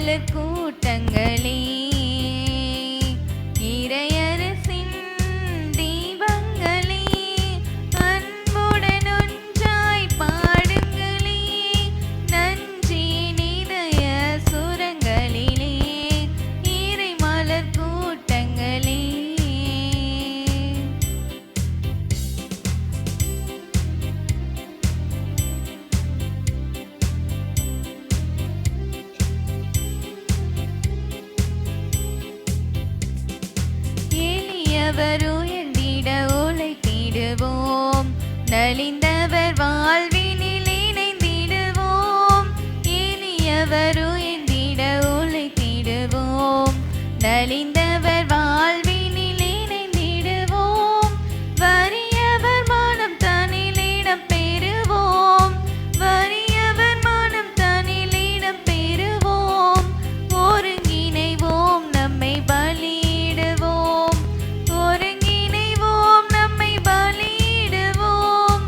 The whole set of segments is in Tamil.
மலர் கூட்டங்களே, இறையரசின் தீபங்களே, அன்புடன் ஒன்றாய் பாடுங்களே, நன்றியின் இதய சுரங்களிலே, இறை மலர் கூட்டங்களே. எளியவர் உயர்ந்திட உழைத்திடுவோம், நலிந்தவர் வாழ்வினில் இணைந்திடுவோம். எளியவர் உயர்ந்திட உழைத்திடுவோம், நலிந்தவர் வாழ்வினில் இணைந்திடுவோம். வறியவர் மனம் தனில் இடம் பெறுவோம், வறியவர் மனம் தனில் இடம் பெறுவோம். ஒருங்கிணைவோம் நம்மை பலியிடுவோம், ஒருங்கிணைவோம் நம்மை பலியிடுவோம்,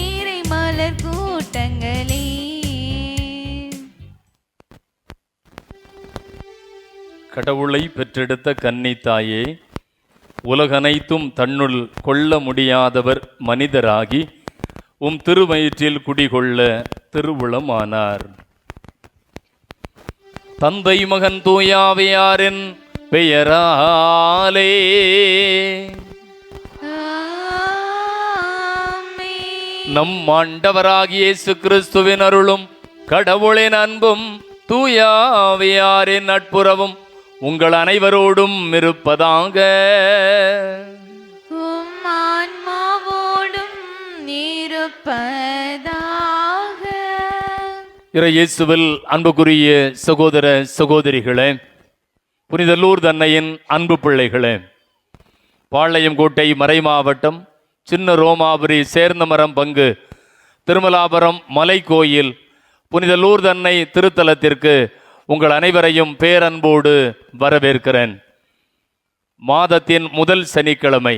இறை மலர் கூட்டங்களே. கடவுளை பெற்றெடுத்த கன்னித்தாயே, உலகனைத்தும் தன்னுள் கொள்ள முடியாதவர் மனிதராகி உம் திருவயிற்றில் குடிகொள்ள திருவுளமானார். தந்தை மகன் தூயாவியாரின் பெயராலே ஆமென். நம் ஆண்டவராகிய இயேசு கிறிஸ்துவின் அருளும் கடவுளின் அன்பும் தூயாவியாரின் நட்புறவும் உங்கள் அனைவரோடும் இருப்பதாக. உம் ஆன்மாவோடும் இருப்பதாக. இயேசுவில் அன்புக்குரிய சகோதர சகோதரிகளே, புனித லூர்து அன்னையின் அன்பு பிள்ளைகளே, பாளையங்கோட்டை மறைமாவட்டம் சின்ன ரோமாபுரி சேர்ந்தமரம் பங்கு திருமலாபுரம் மலை கோயில் புனித லூர்து அன்னை திருத்தலத்திற்கு உங்கள் அனைவரையும் பேரன்போடு வரவேற்கிறேன். மாதத்தின் முதல் சனிக்கிழமை,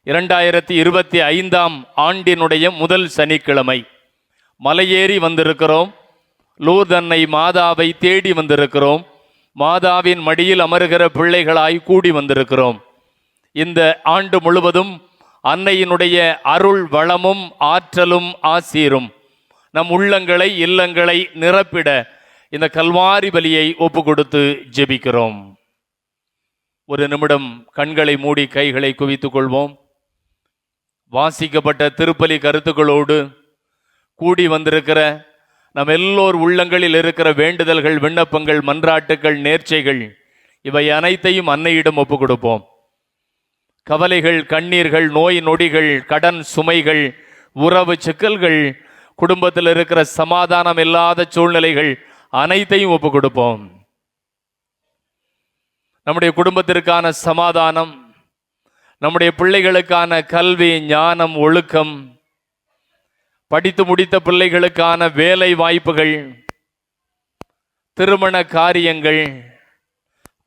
2025 ஆண்டினுடைய முதல் சனிக்கிழமை மலையேறி வந்திருக்கிறோம். லூர்து அன்னை மாதாவை தேடி வந்திருக்கிறோம். மாதாவின் மடியில் அமருகிற பிள்ளைகளாய் கூடி வந்திருக்கிறோம். இந்த ஆண்டு முழுவதும் அன்னையினுடைய அருள் வளமும் ஆற்றலும் ஆசீரும் நம் உள்ளங்களை இல்லங்களை நிரப்பிட இந்த கல்வாரி பலியை ஒப்பு கொடுத்து ஜெபிக்கிறோம். ஒரு நிமிடம் கண்களை மூடி கைகளை குவித்துக் கொள்வோம். வாசிக்கப்பட்ட திருப்பலி கருத்துக்களோடு கூடி வந்திருக்கிற நம் எல்லோர் உள்ளங்களில் இருக்கிற வேண்டுதல்கள், விண்ணப்பங்கள், மன்றாட்டுகள், நேர்ச்சைகள் இவை அனைத்தையும் அன்னையிடம் ஒப்பு கொடுப்போம். கவலைகள், கண்ணீர்கள், நோய் நொடிகள், கடன் சுமைகள், உறவு சிக்கல்கள், குடும்பத்தில் இருக்கிற சமாதானம் இல்லாத சூழ்நிலைகள் அனைத்தையும் ஒப்பு கொடுப்போம். நம்முடைய குடும்பத்திற்கான சமாதானம், நம்முடைய பிள்ளைகளுக்கான கல்வி, ஞானம், ஒழுக்கம், படித்து முடித்த பிள்ளைகளுக்கான வேலை வாய்ப்புகள், திருமண காரியங்கள்,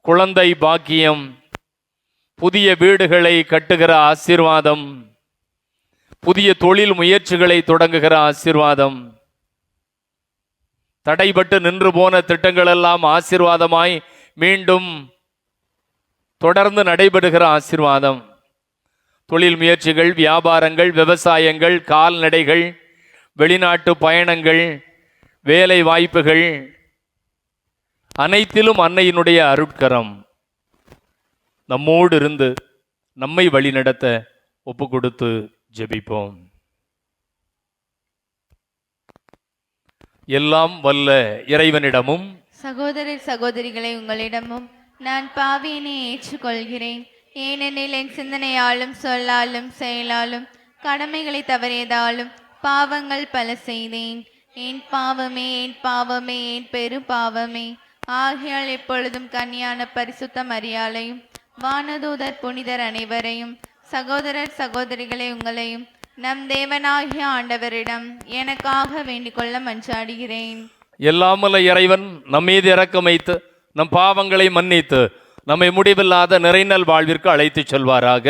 குழந்தை பாக்கியம், புதிய வீடுகளை கட்டுகிற ஆசீர்வாதம், புதிய தொழில் முயற்சிகளை தொடங்குகிற ஆசீர்வாதம், தடைபட்டு நின்று போன திட்டங்கள் எல்லாம் ஆசீர்வாதமாய் மீண்டும் தொடர்ந்து நடைபெறுகிற ஆசீர்வாதம், தொழில் முயற்சிகள், வியாபாரங்கள், விவசாயங்கள், கால்நடைகள், வெளிநாட்டு பயணங்கள், வேலை வாய்ப்புகள் அனைத்திலும் அன்னையினுடைய அருட்கரம் நம்மோடு இருந்து நம்மை வழிநடத்த ஒப்பு கொடுத்து ஜெபிப்போம். எல்லாம் வல்ல இறைவனிடமும் சகோதரர் சகோதரிகளை உங்களிடமும் நான் பாவியினை ஏற்றுக்கொள்கிறேன். ஏனெனில் என் சிந்தனையாலும் சொல்லாலும் செயலாலும் கடமைகளை தவறியதாலும் பாவங்கள் பல செய்தேன். என் பாவமே, என் பாவமே, என் பெரும் பாவமே. ஆகையால் எப்பொழுதும் கன்னியான பரிசுத்த மரியாளையும் வானதூதர் புனிதர் அனைவரையும் சகோதரர் சகோதரிகளை உங்களையும் நம் தேவனாகிய ஆண்டவரிடம் எனக்காக வேண்டிக் கொள்ள மன்றாடுகிறேன். எல்லாமல்ல இறைவன் நம் மீது இரக்கம் வைத்து நம் பாவங்களை மன்னித்து நம்மை முடிவில்லாத நிறைநல் வாழ்விற்கு அழைத்துச் செல்வாராக.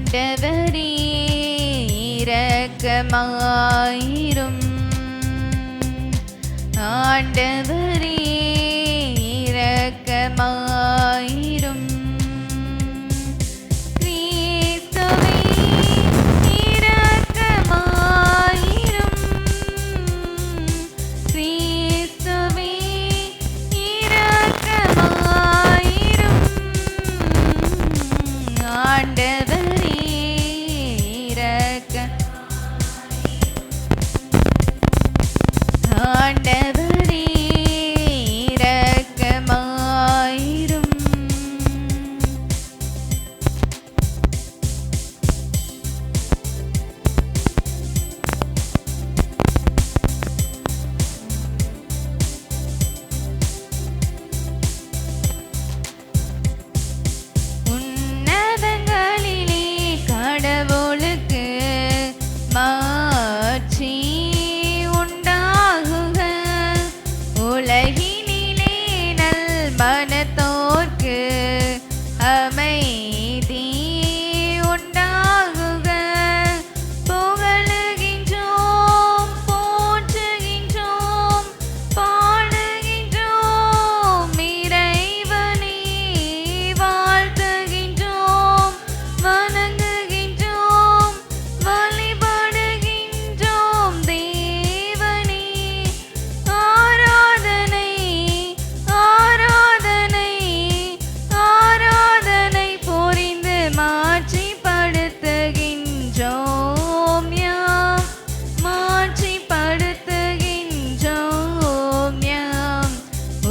ஆண்டவரே இரக்கமாயிரும். ஆண்டவரே இரக்கமாயிரும். கிறிஸ்துவே இரக்கமாயிரும். கிறிஸ்துவே இரக்கமாயிரும். ஆண்டவரே ஆண்டவரே இரக்கமாயிரும். உன்னதங்களிலே கடவுளுக்கு மாட்சி உண்டாகுக. உலகினிலே நல் மனத்தோர்க்கு அமைதி உண்டாகுக. புகழுகின்றோம், போற்றுகின்றோம், பாடுகின்றோம் இறைவனை வாழ்த்துகின்றோம், வணங்குகின்றோம், வழிபடுகின்றோம் தேவனே. ஆராதனை ஆராதனை ஆராதனை புரிந்து மாட்சிப்படுத்துகின்றோம் யாம், மாட்சிப்படுத்துகின்றோம் யாம்.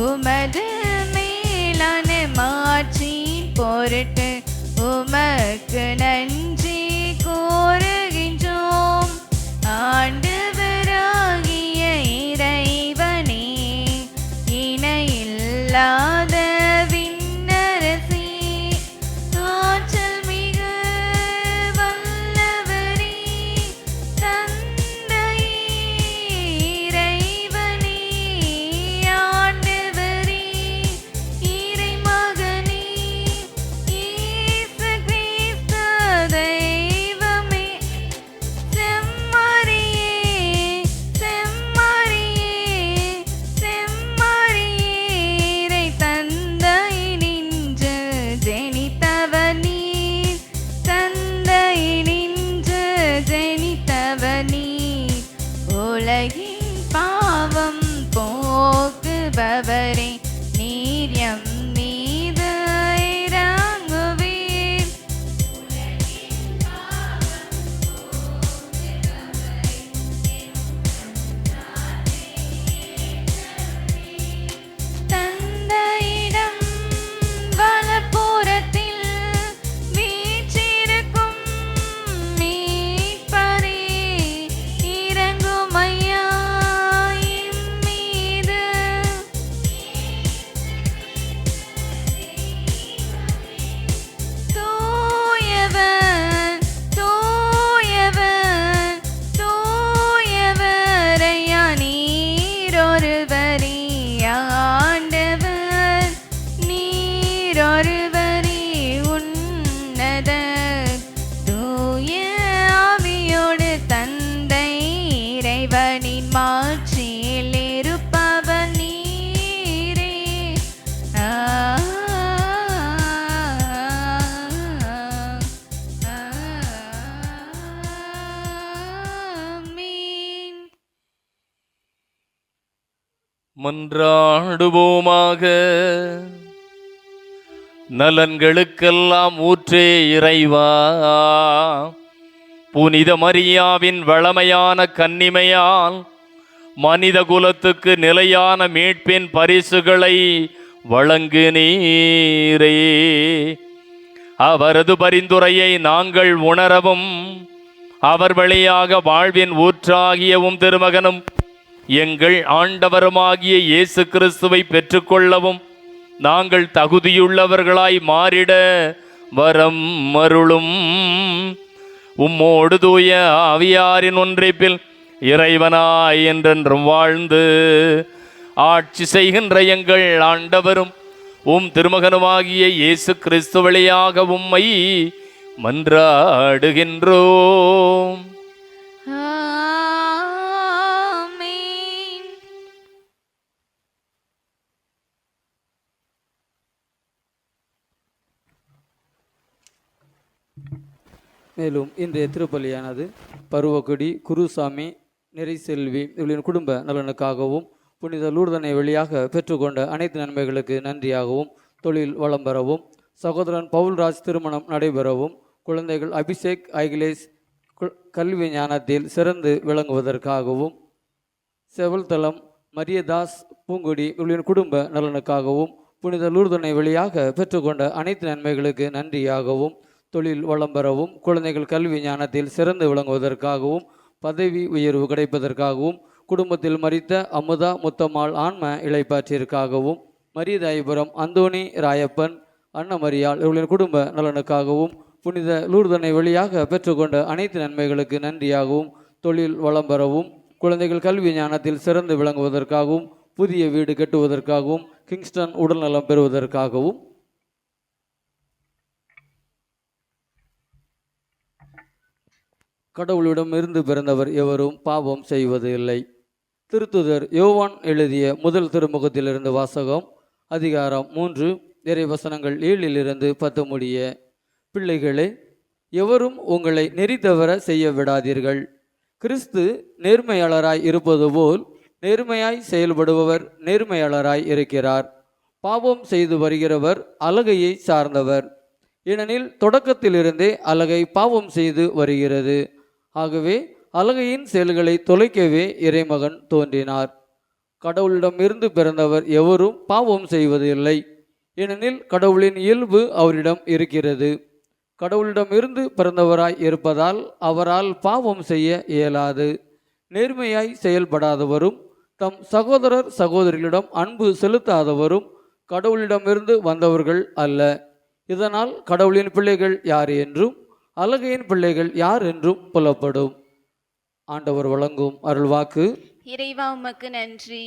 உமது மேலான மாட்சி பொருட்டு உமக்கு நன்றி கூறுகின்றோம். ஆண்டவராகிய இறைவனே, இணையில்லாத விண்ணரசே, ஆற்றல் மிகு வல்லவரே, தந்தையே இறைவனே, ஆண்டவரே இறைமகனே, இயேசு கிறிஸ்து தெய்வமே, செம்மறியே செம்மறியே செம்மறியே, இறை தந்தையினின்று ஜெனித்தவர் நீர், தந்தையினின்று ஜெனித்தவர் நீர். உலகின் பாவம் போக்குபவரே, நீர் எம் மீது இறங்குவீர். தந்தையிடம் வலப்புறத்தில் வீற்றிருக்கும் மீட்பரே, இறங்குமையா இம்மீது. தூயவர் தூயவர் தூயவரையா நீரொருவரே, ஆண்டவர் நீரொருவரே உன்னதர். தூய ஆவியோடு தந்தை இறைவனின் மாட்சியில் இருப்பவர் நீரே. ஆமென். மன்றாடுவோமாக. நலன்களுக்கெல்லாம் ஊற்றே இறைவா, புனித மரியாவின் வளமையான கன்னிமையால் மனித குலத்துக்கு நிலையான மீட்பின் பரிசுகளை வழங்குநீரே. அவரது பரிந்துரையை நாங்கள் உணரவும், அவர் வழியாக வாழ்வின் ஊற்றாகியவும் திருமகனும் எங்கள் ஆண்டவருமாகிய இயேசு கிறிஸ்துவை பெற்றுக்கொள்ளவும் நாங்கள் தகுதியுள்ளவர்களாய் மாறிட வரம் அருளும். உம்மோடு தூய ஆவியாரின் ஒன்றைப்பில் இறைவனாய் என்றென்றும் வாழ்ந்து ஆட்சி செய்கின்ற எங்கள் ஆண்டவரும் உம் திருமகனுமாகிய இயேசு கிறிஸ்து வழியாக உம்மை மன்றாடுகின்றோம். ஆமென். மேலும் இன்றைய திருப்பலியானது பருவக்குடி, குருசாமி, நிறைசெல்வி இவர்களின் குடும்ப நலனுக்காகவும், புனித லூர்தனை வழியாக பெற்றுக்கொண்ட அனைத்து நன்மைகளுக்கு நன்றியாகவும், தொழில் வளம் பெறவும், சகோதரன் பவுல்ராஜ் திருமணம் நடைபெறவும், குழந்தைகள் அபிஷேக், அகிலேஷ் கல்வி ஞானத்தில் சிறந்து விளங்குவதற்காகவும், செவல்தலம் மரியதாஸ், பூங்குடி இவர்களின் குடும்ப நலனுக்காகவும், புனித லூர்தனை வழியாக பெற்றுக்கொண்ட அனைத்து நன்மைகளுக்கு நன்றியாகவும், தொழில் வளம் பெறவும், குழந்தைகள் கல்வி ஞானத்தில் சிறந்து விளங்குவதற்காகவும், பதவி உயர்வு கிடைப்பதற்காகவும், குடும்பத்தில் மரித்த அமுதா முத்தம்மாள் ஆன்ம இளைப்பாற்றிற்காகவும், மரியதாயபுரம் அந்தோணி ராயப்பன், அன்னமரியாள் இவர்களின் குடும்ப நலனுக்காகவும், புனித லூர்தனை வழியாக பெற்றுக்கொண்ட அனைத்து நன்மைகளுக்கு நன்றியாகவும், தொழில் வளம் பெறவும், குழந்தைகள் கல்வி ஞானத்தில் சிறந்து விளங்குவதற்காகவும், புதிய வீடு கட்டுவதற்காகவும், கிங்ஸ்டன் உடல்நலம் பெறுவதற்காகவும், கடவுளிடம் இருந்து பிறந்தவர் எவரும் பாவம் செய்வது இல்லை. திருத்துதர் யோவான் எழுதிய முதல் திருமுகத்திலிருந்து வாசகம். அதிகாரம் 3, இறைவசனங்கள் 7-10 முடிய. பிள்ளைகளே, எவரும் உங்களை நெறி தவற செய்ய விடாதீர்கள். கிறிஸ்து நேர்மையாளராய் இருப்பது போல் நேர்மையாய் செயல்படுபவர் நேர்மையாளராய் இருக்கிறார். பாவம் செய்து வருகிறவர் அலகையை சார்ந்தவர், ஏனெனில் தொடக்கத்திலிருந்தே அலகை பாவம் செய்து வருகிறது. ஆகவே அலகையின் செயல்களை தொலைக்கவே இறைமகன் தோன்றினார். கடவுளிடமிருந்து பிறந்தவர் எவரும் பாவம் செய்வது இல்லை, ஏனெனில் கடவுளின் இயல்பு அவரிடம் இருக்கிறது. கடவுளிடமிருந்து பிறந்தவராய் இருப்பதால் அவரால் பாவம் செய்ய இயலாது. நேர்மையாய் செயல்படாதவரும் தம் சகோதரர் சகோதரிகளிடம் அன்பு செலுத்தாதவரும் கடவுளிடமிருந்து வந்தவர்கள் அல்ல. இதனால் கடவுளின் பிள்ளைகள் யார் என்றும் அலகையின் பிள்ளைகள் யார் என்றும் புலப்படும். ஆண்டவர் வழங்கும் அருள்வாக்கு. இறைவா, உமக்கு நன்றி.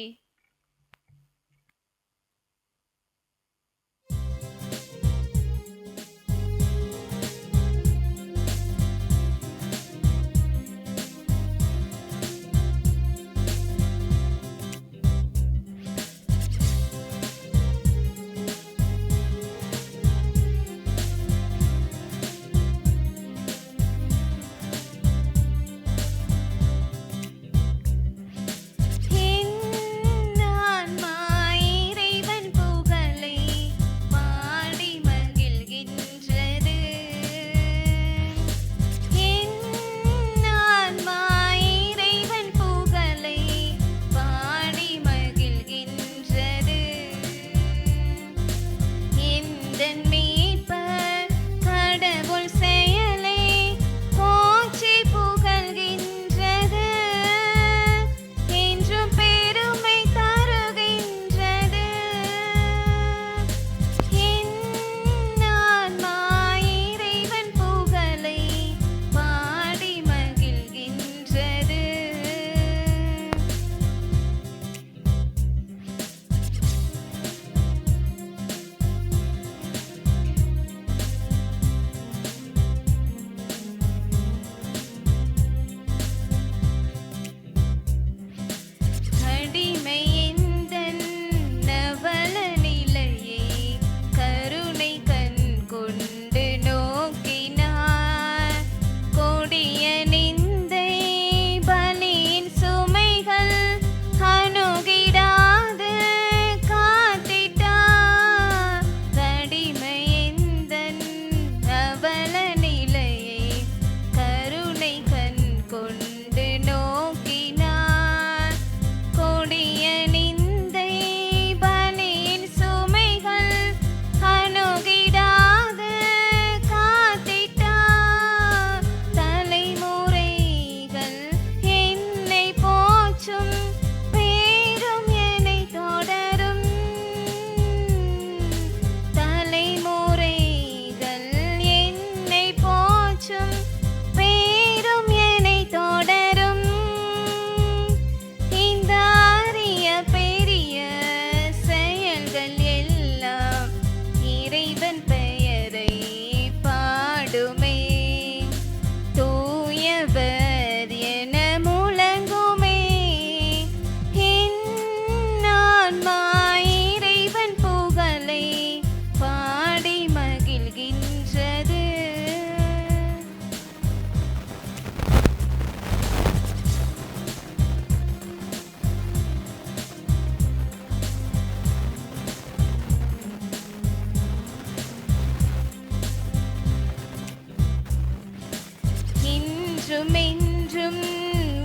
என்றும் என்றும்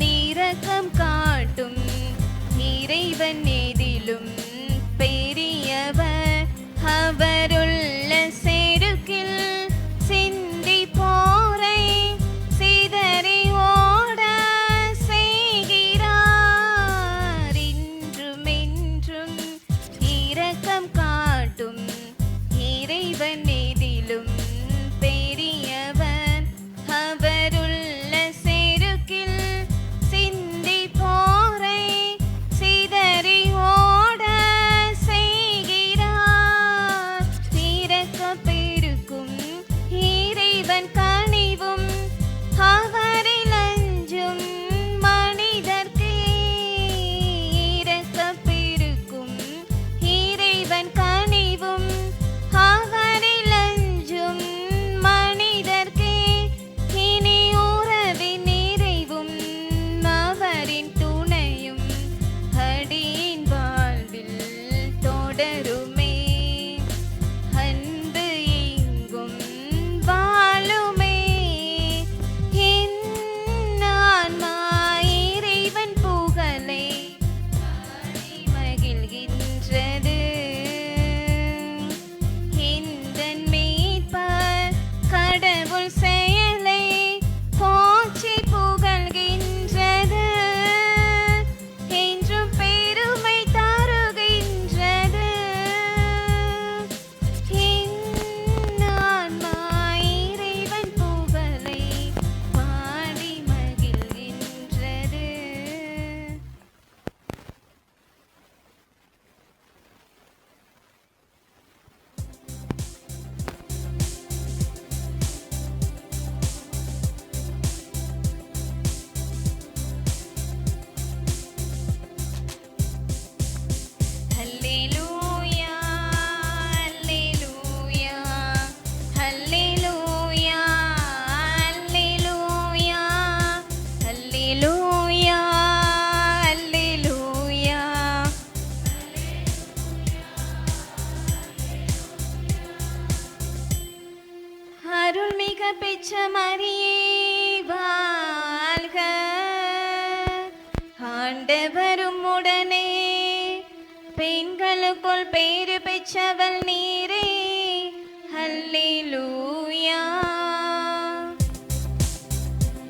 இரக்கம் காட்டும் இறைவன் எதிலும் பெரியவர். அவருள்ள செருக்கில் சிந்தி போரை சிதறி ஓட செய்கிறார். இன்றும் என்றும் இரக்கம் காட்டும் இறைவன் எதிலும் பெரியவர். அவருள்ள செருக்கில் சிந்தி போரை சிதறி ஓட செய்கிறார். இரக்க பெருக்கும் இறைவன் கனிவும் அவரில் அஞ்சும் மனிதர்க்கே. இரக்க பெருக்கும் இறைவன் கனிவும் அவரில் அஞ்சும் மனிதர்க்கே. இனி உறவின் நிறைவும் அவரின் துணையும் அடியின் வாழ்வில் தொடருமே. அன்பு எங்கும் வாழுமே. என் ஆன்மா இறைவன் புகழை பாடி மகிழ்கின்றது. எந்தன் மீட்பர் கடவுள் செயலை போற்றி புகழ்கின்றது. என்றும் பெருமை தருகின்றது. என் ஆன்மா இறைவன் புகழை பாடி மகிழ்கின்றது. Hallelujah, hallelujah, hallelujah, hallelujah, hallelujah, hallelujah. அருள்மிக பெற்ற மரியே வாழ்க. ஆண்டவரும் உடனே பெண்களுக்குள் பேறு பெற்றவள் நீரே. ஹல்லேலூயா,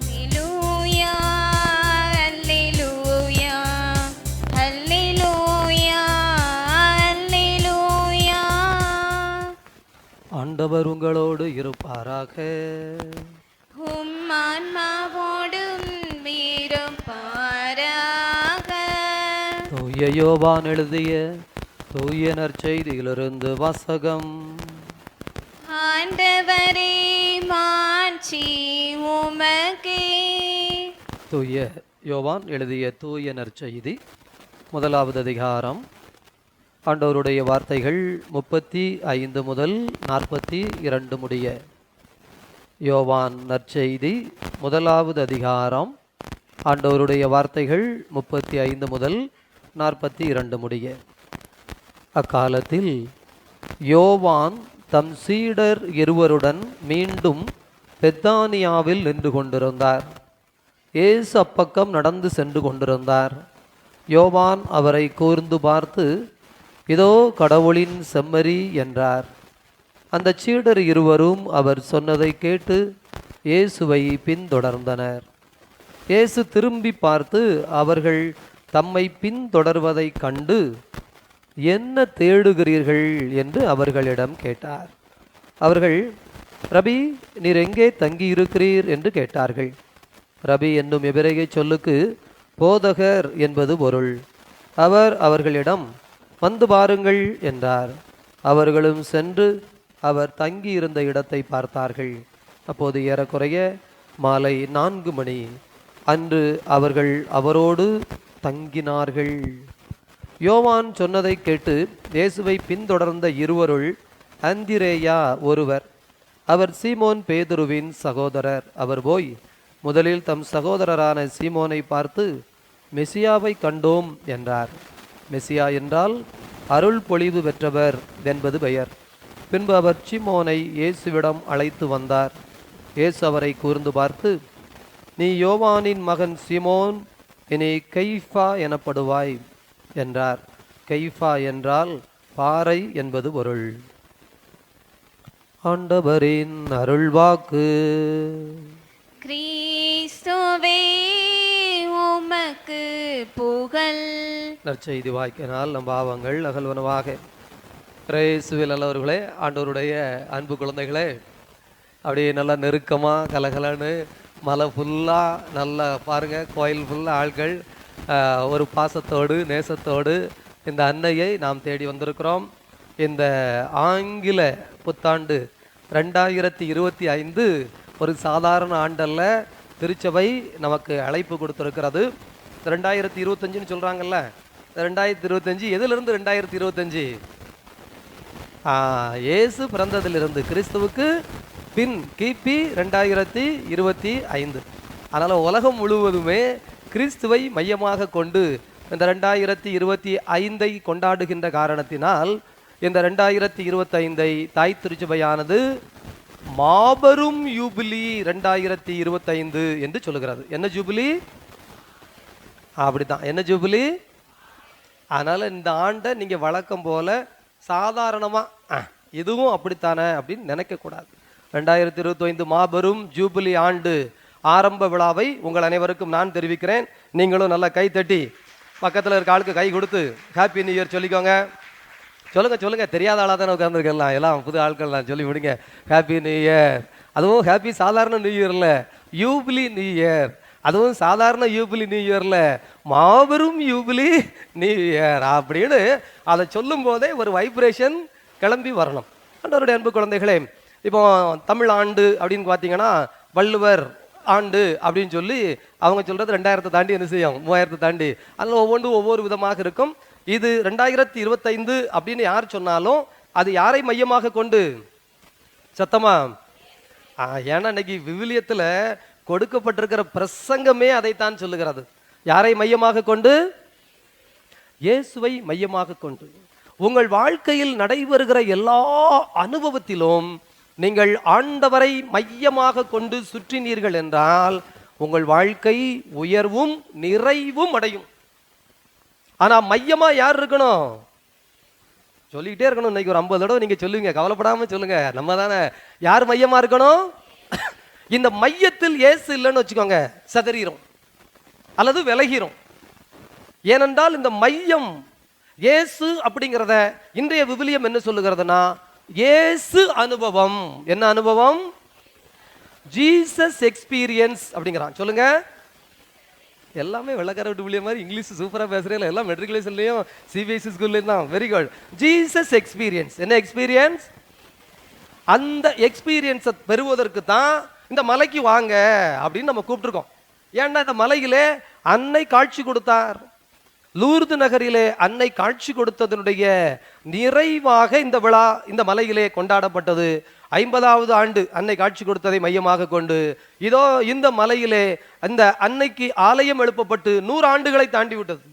ஹல்லேலூயா, ஹல்லேலூயா, ஹல்லேலூயா, ஹல்லேலூயா. ஆண்டவர் உங்களோடு இருப்பாராக. உம் ஆன்மாவோடும் இருப்பாராக. தூய யோவான் எழுதிய தூய நற்செய்தியிலிருந்து வாசகம். ஆண்டவரே மாட்சி உமக்கே. தூய யோவான் எழுதிய தூய நற்செய்தி முதலாவது அதிகாரம். ஆண்டவருடைய வார்த்தைகள் 35 முதல் 42 முடிய. யோவான் நற்செய்தி முதலாவது அதிகாரம். ஆண்டவருடைய வார்த்தைகள் 35 முதல் 42 முடிய. அக்காலத்தில் யோவான் தம் சீடர் இருவருடன் மீண்டும் பெத்தானியாவில் நின்று கொண்டிருந்தார். இயேசு அப்பக்கம் நடந்து சென்று கொண்டிருந்தார். யோவான் அவரை கூர்ந்து பார்த்து, இதோ கடவுளின் செம்மறி என்றார். அந்த சீடர் இருவரும் அவர் சொன்னதை கேட்டு இயேசுவை பின்தொடர்ந்தனர். இயேசு திரும்பி பார்த்து அவர்கள் தம்மை பின்தொடர்வதைக் கண்டு, என்ன தேடுகிறீர்கள் என்று அவர்களிடம் கேட்டார். அவர்கள், ரபி, நீர் எங்கே தங்கியிருக்கிறீர் என்று கேட்டார்கள். ரபி என்னும் எபிரேய சொல்லுக்கு போதகர் என்பது பொருள். அவர் அவர்களிடம், வந்து பாருங்கள் என்றார். அவர்களும் சென்று அவர் தங்கியிருந்த இடத்தை பார்த்தார்கள். அப்போது ஏறக்குறைய மாலை 4 மணி. அன்று அவர்கள் அவரோடு தங்கினார்கள். யோவான் சொன்னதை கேட்டு இயேசுவை பின்தொடர்ந்த இருவருள் அந்திரேயா ஒருவர். அவர் சீமோன் பேதுருவின் சகோதரர். அவர் போய் முதலில் தம் சகோதரரான சீமோனை பார்த்து, மெசியாவை கண்டோம் என்றார். மெசியா என்றால் அருள் பொழிவு பெற்றவர் என்பது பெயர். பின்பு அவர் சீமோனை இயேசுவிடம் அழைத்து வந்தார். இயேசு அவரை கூர்ந்து பார்த்து, நீ யோவானின் மகன் சிமோன், இனி கைஃபா எனப்படுவாய் என்றார். கைஃபா என்றால் பாறை என்பது பொருள். ஆண்டவரின் அருள்வாக்கு. கிறிஸ்துவே உமக்கு புகழ். நற்செய்தி வாய்க்கினால் நம் பாவங்கள் அகல்வனவாக. இயேசுவில் நல்லவர்களே, ஆண்டவருடைய அன்பு குழந்தைகளே, அப்படியே நல்லா நெருக்கமாக கலகலன்னு மலை ஃபுல்லாக நல்லா பாருங்கள், கோயில் ஃபுல்லாக ஆட்கள் ஒரு பாசத்தோடு நேசத்தோடு இந்த அன்னையை நாம் தேடி வந்திருக்கிறோம். இந்த ஆங்கில புத்தாண்டு 2025 ஒரு சாதாரண ஆண்டல்ல. திருச்சபை நமக்கு அழைப்பு கொடுத்துருக்கிறது. 2025ன்னு சொல்கிறாங்கல்ல, 2025 எதிலிருந்து 2025? இயேசு பிறந்ததிலிருந்து, கிறிஸ்துவுக்கு பின் கிபி 2025. அதனால் உலகம் முழுவதுமே கிறிஸ்துவை மையமாக கொண்டு இந்த 2025 கொண்டாடுகின்ற காரணத்தினால் இந்த 2025 தாய் திருச்சபையானது மாபெரும் யூபிலி 2025 என்று சொல்லுகிறது. என்ன ஜூபிலி? அப்படித்தான், என்ன ஜூபிலி? அதனால இந்த ஆண்டை நீங்க வழக்கம் போல சாதாரணமா இதுவும் அப்படித்தானே அப்படின்னு நினைக்க கூடாது. 2025 மாபெரும் ஜூபிலி ஆண்டு ஆரம்ப விழாவை உங்கள் அனைவருக்கும் நான் தெரிவிக்கிறேன். நீங்களும் நல்லா கை தட்டி பக்கத்தில் இருக்க ஆளுக்கு கை கொடுத்து ஹாப்பி நியூ இயர் சொல்லிக்கோங்க. சொல்லுங்க சொல்லுங்க, தெரியாத ஆளாக தானே உட்காந்துருக்கலாம், எல்லாம் புது ஆட்கள்லாம் சொல்லி விடுங்க. Happy new year. அதுவும் ஹாப்பி சாதாரண நியூ இயர்ல, யூபிலி நியூ இயர். அதுவும் சாதாரண யூபிலி நியூ இயர்ல, மாபெரும் யூபிலி நியூ இயர் அப்படின்னு அதை சொல்லும் போதே ஒரு வைப்ரேஷன் கிளம்பி வரணும். ஆண்டவருடைய அன்பு குழந்தைகளே, இப்போ தமிழ் ஆண்டு அப்படின்னு பார்த்தீங்கன்னா வள்ளுவர் ஆண்டு அப்படின்னு சொல்லி அவங்க சொல்றது 2000 தாண்டி என்ன செய்யும், 3000 தாண்டி. அதில் ஒவ்வொன்றும் ஒவ்வொரு விதமாக இருக்கும். இது 2025 அப்படின்னு யார் சொன்னாலும் அது யாரை மையமாக கொண்டு? சத்தமா? ஏன்னா இன்னைக்கு விவிலியத்தில் கொடுக்கப்பட்டிருக்கிற பிரசங்கமே அதைத்தான் சொல்லுகிறது. யாரை மையமாக கொண்டு? இயேசுவை மையமாக கொண்டு. உங்கள் வாழ்க்கையில் நடைபெறுகிற எல்லா அனுபவத்திலும் நீங்கள் ஆண்டவரை மையமாக கொண்டு சுற்றினீர்கள் என்றால் உங்கள் வாழ்க்கை உயர்வும் நிறைவும் அடையும். ஆனா மையமா யார் இருக்கணும்? சொல்லிக்கிட்டே இருக்கணும். இன்னைக்கு ஒரு 50 தடவை நீங்க சொல்லுங்க, கவலைப்படாம சொல்லுங்க. நம்ம தானே. யார் மையமா இருக்கணும்? இந்த மையத்தில் இயேசு இல்லைன்னு வச்சுக்கோங்க, சதறீரும் அல்லது விலகிறோம். ஏனென்றால் இந்த மையம் இயேசு அப்படிங்கிறத இன்றைய விவிலியம் என்ன சொல்லுகிறதுனா, இயேசு அனுபவம். என்ன அனுபவம்? ஜீசஸ் எக்ஸ்பீரியன்ஸ் அப்படிங்கிறான். சொல்லுங்க. எல்லாமே வெள்ளக்கார விட்டு மாதிரி இங்கிலீஷ் சூப்பரா பேசுறீங்க. எல்லாம் மெட்ரிகுலேஷன்லயும் சிபிஎஸ்சி ஸ்கூல்லையும் தான். Very good. Jesus experience. என்ன எக்ஸ்பீரியன்ஸ்? அந்த எக்ஸ்பீரியன்ஸை பெறுவதற்கு தான் இந்த மலைக்கு வாங்க அப்படின்னு நம்ம கூப்பிட்டுருக்கோம். ஏன்னா இந்த மலையிலே அன்னை காட்சி கொடுத்தார். லூர்து நகரிலே அன்னை காட்சி கொடுத்ததனுடைய நிறைவாக இந்த விழா இந்த மலையிலே கொண்டாடப்பட்டது. 50வது ஆண்டு அன்னை காட்சி கொடுத்ததை மையமாக கொண்டு இதோ இந்த மலையிலே அந்த அன்னைக்கு ஆலயம் எழுப்பப்பட்டு 100 ஆண்டுகளை தாண்டி விட்டது.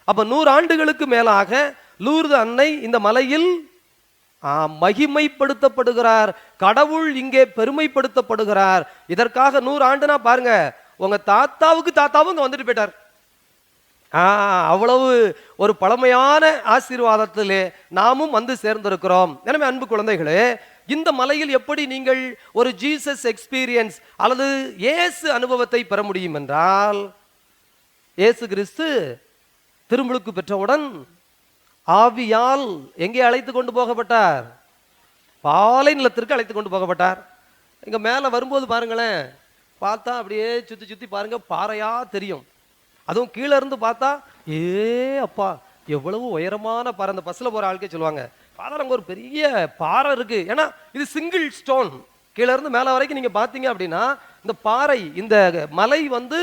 அப்ப 100 ஆண்டுகளுக்கு மேலாக லூர்து அன்னை இந்த மலையில் மகிமைப்படுத்தப்படுகிறார். கடவுள் இங்கே பெருமைப்படுத்தப்படுகிறார். இதற்காக 100 ஆண்டுனா பாருங்க, உங்க தாத்தாவுக்கு தாத்தாவும் இங்க வந்துட்டு போயிட்டார். அவ்வளவு ஒரு பழமையான ஆசீர்வாதத்திலே நாமும் வந்து சேர்ந்திருக்கிறோம். எனவே அன்பு குழந்தைகளே, இந்த மலையில் எப்படி நீங்கள் ஒரு ஜீசஸ் எக்ஸ்பீரியன்ஸ் அல்லது இயேசு அனுபவத்தை பெற முடியும் என்றால், இயேசு கிறிஸ்து திருமுழுக்கு பெற்றவுடன் ஆவியால் எங்கே அழைத்து கொண்டு போகப்பட்டார்? பாலை நிலத்திற்கு அழைத்து கொண்டு போகப்பட்டார். இங்க மேல வரும்போது பாருங்களேன், பார்த்தா அப்படியே சுத்தி சுத்தி பாருங்க பாறையா தெரியும். அதுவும் கீழே இருந்து பார்த்தா அப்பா எவ்வளவு உயரமான பாறை. அந்த பஸ்ல போற ஆளுக்கே சொல்லுவாங்க, பார்த்தா அங்க ஒரு பெரிய பாறை இருக்கு. ஏன்னா இது சிங்கிள் ஸ்டோன். கீழே இருந்து மேல வரைக்கும் நீங்க பாத்தீங்க அப்படின்னா இந்த பாறை, இந்த மலை வந்து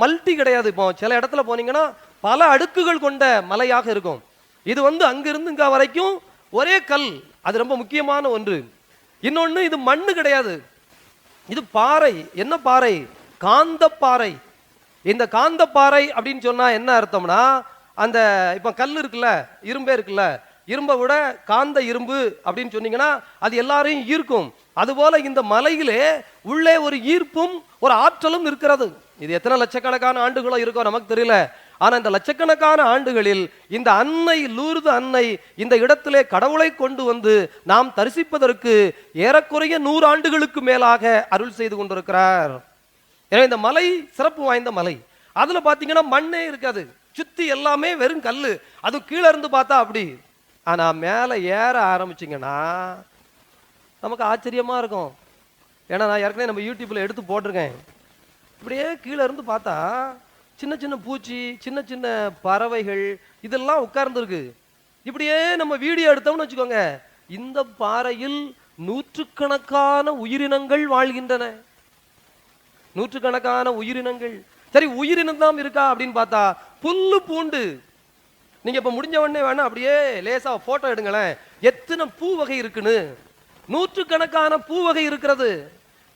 மல்டி கிடையாது. இப்போ சில இடத்துல போனீங்கன்னா பல அடுக்குகள் கொண்ட மலையாக இருக்கும். இது வந்து அங்கிருந்து இங்க வரைக்கும் ஒரே கல். அது ரொம்ப முக்கியமான ஒன்று. இன்னொன்னு, இது மண்ணு கிடையாது, இது பாறை. என்ன பாறை? காந்த பாறை. இந்த காந்த பாறை அப்படின்னு சொன்னா என்ன அர்த்தம்னா, அந்த இப்ப கல் இருக்குல்ல, இரும்பே இருக்குல்ல, இரும்பை விட காந்த இரும்பு அப்படின்னு சொன்னீங்கன்னா அது எல்லாரையும் ஈர்க்கும். அதுபோல இந்த மலையிலே உள்ளே ஒரு ஈர்ப்பும் ஒரு ஆற்றலும் இருக்கிறது. இது எத்தனை லட்சக்கணக்கான ஆண்டுகளோ இருக்கோ நமக்கு தெரியல. ஆனா இந்த லட்சக்கணக்கான ஆண்டுகளில் இந்த அன்னை லூர்து அன்னை இந்த இடத்திலே கடவுளை கொண்டு வந்து நாம் தரிசிப்பதற்கு ஏறக்குறைய 100 ஆண்டுகளுக்கு மேலாக அருள் செய்து கொண்டிருக்கிறார். எனவே இந்த மலை சிறப்பு வாய்ந்த மலை. அதுல பாத்தீங்கன்னா மண்ணே இருக்காது, சுத்தி எல்லாமே வெறும் கல்லு. அது கீழே இருந்து பார்த்தா அப்படி. ஆனா மேல ஏற ஆரம்பிச்சிங்கன்னா நமக்கு ஆச்சரியமா இருக்கும். ஏன்னா நான் ஏற்கனவே நம்ம யூடியூப்ல எடுத்து போட்டிருக்கேன். இப்படியே கீழே இருந்து பார்த்தா சின்ன சின்ன பூச்சி, சின்ன சின்ன பறவைகள் இதெல்லாம் உட்கார்ந்துருக்கு. இப்படியே நம்ம வீடியோ எடுத்தோம்னு வச்சுக்கோங்க, இந்த பாறையில் நூற்றுக்கணக்கான உயிரினங்கள் வாழ்கின்றன. நூற்றுக்கணக்கான உயிரினங்கள். சரி, உயிரினம் தான் இருக்கா அப்படின்னு பார்த்தா புல்லு பூண்டு. நீங்க இப்ப முடிஞ்ச உடனே வேணா அப்படியே லேசா போட்டோ எடுங்களேன், எத்தனை பூ வகை இருக்குன்னு. நூற்றுக்கணக்கான பூ வகை இருக்கிறது.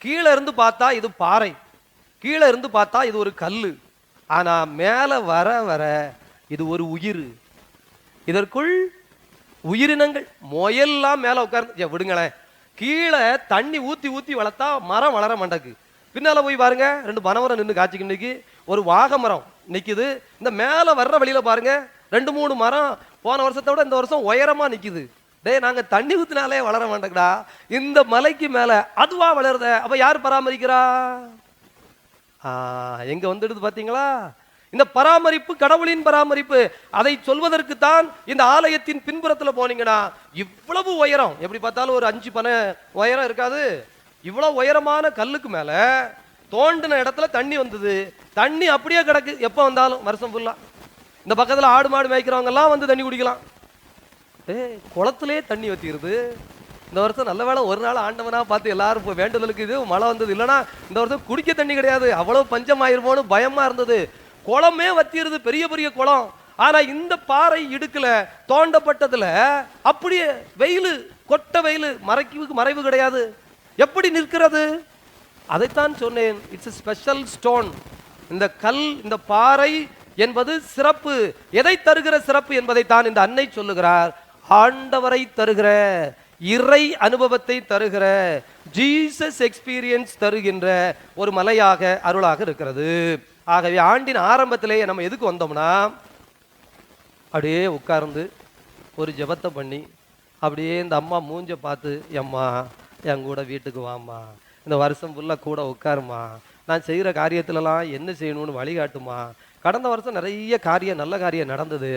கீழே இருந்து பார்த்தா இது பாறை, கீழே இருந்து பார்த்தா இது ஒரு கல்லு. ஆனா மேல வர வர இது ஒரு உயிர். இதற்குள் உயிரினங்கள் முயல்லாம் மேல உட்கார்ந்து விடுங்களேன். கீழே தண்ணி ஊத்தி ஊத்தி வளர்த்தா மரம் வளர மாட்டேக்கு. பின்னால போய் பாருங்க, 2 பனைமரம் நின்று காய்ச்சிக்கு நிற்கி, ஒரு வாகை மரம் நிக்குது. இந்த மேல வர்ற வழியில பாருங்க 2-3 மரம் போன வருஷத்தை விட இந்த வருஷம் உயரமா நிக்குது. டேய், நாங்க தண்ணி ஊத்தினாலே வளர மாட்டேங்கடா, இந்த மலைக்கு மேல அதுவா வளருத. அப்ப யார் பராமரிக்கிறா? எங்க வந்துடுது பாத்தீங்களா? இந்த பராமரிப்பு கடவுளின் பராமரிப்பு. அதை சொல்வதற்கு தான் இந்த ஆலயத்தின் பின்புறத்துல போனீங்கன்னா இவ்வளவு உயரம், எப்படி பார்த்தாலும் ஒரு 5 பனை உயரம் இருக்காது. இவ்வளவு உயரமான கல்லுக்கு மேல தோண்டின இடத்துல தண்ணி வந்தது. தண்ணி அப்படியே கிடக்கு, எப்ப வந்தாலும் வருஷம் ஃபுல்லா. இந்த பக்கத்துல ஆடு மாடு மேய்க்கிறவங்க எல்லாம் வந்து தண்ணி குடிக்கலாம். குளத்திலே தண்ணி வத்திடுது. இந்த வருஷம் நல்ல வேளை ஒரு நாள் ஆண்டவனா பார்த்து எல்லாரும் வேண்டுதலுக்கு இது மழை வந்தது. இல்லைன்னா இந்த வருஷம் குடிக்க தண்ணி கிடையாது, அவ்வளவு பஞ்சம் ஆயிருமோன்னு பயமா இருந்தது. குளமே வத்திடுது, பெரிய பெரிய குளம். ஆனா இந்த பாறை இடுக்குல தோண்டப்பட்டதுல அப்படியே வெயில், கொட்ட வெயில், மறைவு கிடையாது. எப்படி நிற்கிறது? அதைத்தான் சொன்னேன், இட்ஸ் ஸ்பெஷல் ஸ்டோன். இந்த கல், இந்த பாறை என்பது சிறப்பு. எதை தருகிற சிறப்பு என்பதைத்தான் இந்த அன்னை சொல்லுகிறார். ஆண்டவரை தருகிற, இறை அனுபவத்தை தருகிற, ஜீசஸ் எக்ஸ்பீரியன்ஸ் தருகின்ற ஒரு மலையாக, அருளாக இருக்கிறது. ஆகவே ஆண்டின் ஆரம்பத்திலேயே நம்ம எதுக்கு வந்தோம்னா, அப்படியே உட்கார்ந்து ஒரு ஜெபத்தை பண்ணி அப்படியே இந்த அம்மா மூஞ்ச பார்த்து, எம்மா என் கூட வீட்டுக்கு வாம்மா, இந்த வருஷம் ஃபுல்லாக கூட உட்காருமா, நான் செய்கிற காரியத்திலலாம் என்ன செய்யணும்னு வழிகாட்டுமா. கடந்த வருஷம் நிறைய காரியம், நல்ல காரியம் நடந்தது,